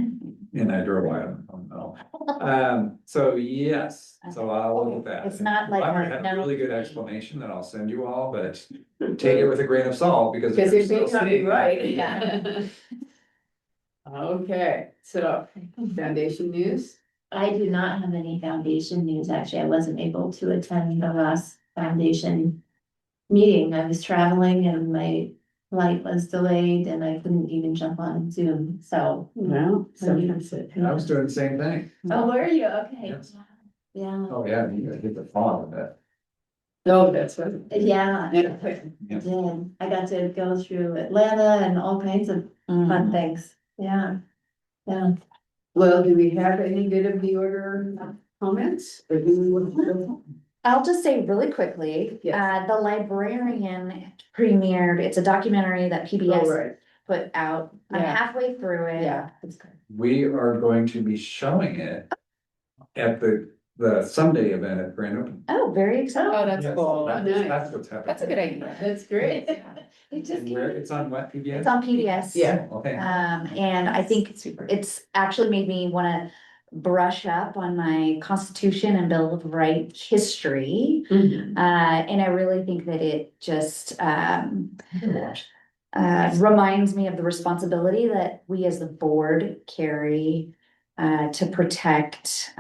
and I drove by, I don't know. So yes, so I'll look at that. It's not like I a- had no. a really good explanation that I'll send you all, but take it with a grain of salt because. Because it may you're still not be seeing right. Yeah. Okay, so foundation news? I do not have any foundation news, actually, I wasn't able to attend the last foundation meeting, I was traveling and my flight was delayed and I couldn't even jump on Zoom, so. Well, sometimes it. I was doing the same thing. Oh, were you? Okay. Yes. Yeah, Oh, yeah, you gotta hit the fog of that. No, that's right. yeah, I Yeah. did, I got to go through Atlanta and all kinds of fun things. Yeah. Yeah. Well, do we have any good of the order comments? Or do we want to? I'll just say really quickly, Yes. the librarian premiered, it's a documentary that Oh, PBS right. put out. I'm Yeah. halfway through it. Yeah, that's good. We are going to be showing it at the Sunday event at Grand Opening. Oh, very exciting. Oh, that's Yes, cool. That's what's happening. That's a good idea. That's great. It just And where, it's on what, PBS? It's on PBS. Yeah. Okay. And I think it's actually made me wanna brush up on my Constitution and Bill of Rights history. Mhm. And I really think that it just, reminds me of the responsibility that we as the board carry, to protect,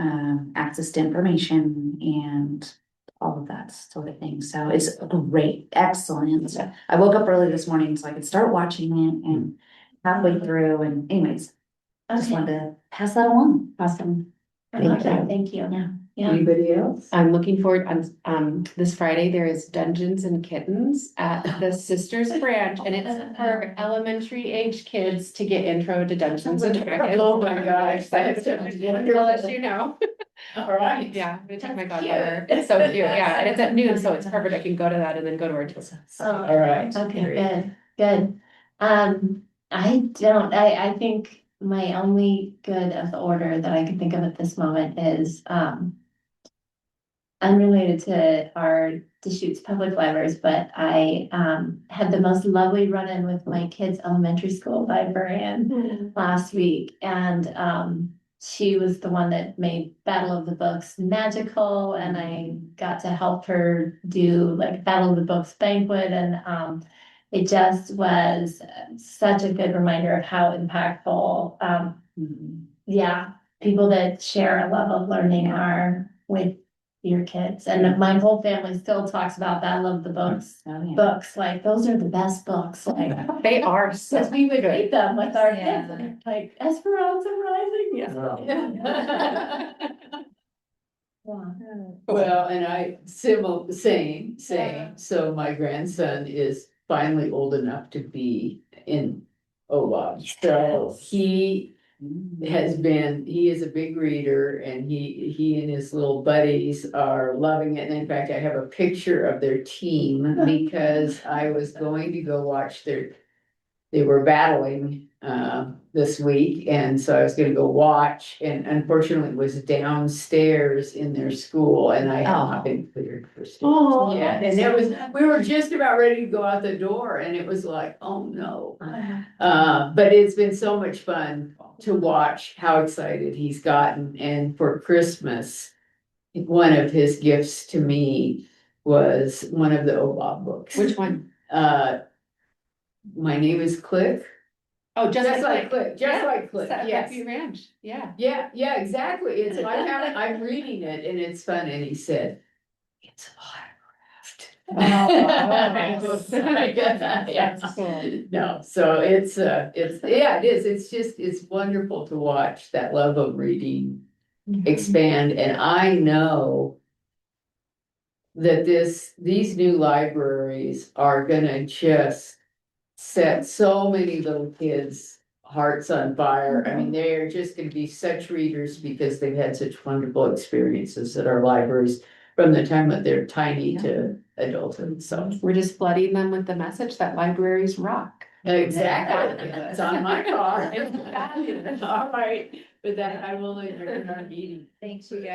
access to information and all of that sort of thing. So it's great, excellent. I woke up early this morning so I could start watching it and halfway through and anyways, just wanted to pass that along. Awesome. Thank you. Yeah. Yeah. Anybody else? I'm looking forward, this Friday, there is Dungeons and Kittens at the Sisters Branch, and it's for elementary age kids to get intro to Dungeons and Dragons. Oh my gosh, that's I'll let you know. All right. Yeah, I'm gonna take my goddaughter. It's so cute, yeah, and it's at noon, so it's perfect. I can go to that and then go to our. All right. Okay, good. I think my only good of the order that I can think of at this moment is, unrelated to our Deschutes Public Libraries, but I, had the most lovely run-in with my kids' elementary school librarian last week. And, she was the one that made Battle of the Books magical, and I got to help her do like Battle of the Books banquet, and, it just was such a good reminder of how impactful, yeah, people that share a love of learning are with your kids. And my whole family still talks about Battle of the Books, books, like those are the best books, like. They are so Cause we would good. read them with our Yeah. kids, and they're like Esperanza Rising. Yeah. Yeah. Well, and same. So my grandson is finally old enough to be in OWAB. So he is a big reader, and he and his little buddies are loving it. And in fact, I have a picture of their team because I was going to go watch they were battling this week, and so I was gonna go watch, and unfortunately it was downstairs in their school, and I had not been cleared for stairs. Oh. Yeah, and we were just about ready to go out the door, and it was like, oh no. But it's been so much fun to watch how excited he's gotten, and for Christmas, one of his gifts to me was one of the OBOB books. Which one? My Name is Click. Oh, Just like Click, like Click, yes. Happy Ranch, yeah. Yeah, exactly. It's, I'm reading it and it's fun, and he said, it's autographed. No, so it's, yeah, it is. It's just, it's wonderful to watch that love of reading expand, and I know that these new libraries are gonna just set so many little kids' hearts on fire. I mean, they are just gonna be such readers because they've had such wonderful experiences at our libraries from the time that they're tiny to adulthood, so. We're just flooding them with the message that libraries rock. Exactly, it's on my car. All right, with that, I will adjourn our meeting. Thanks, you guys.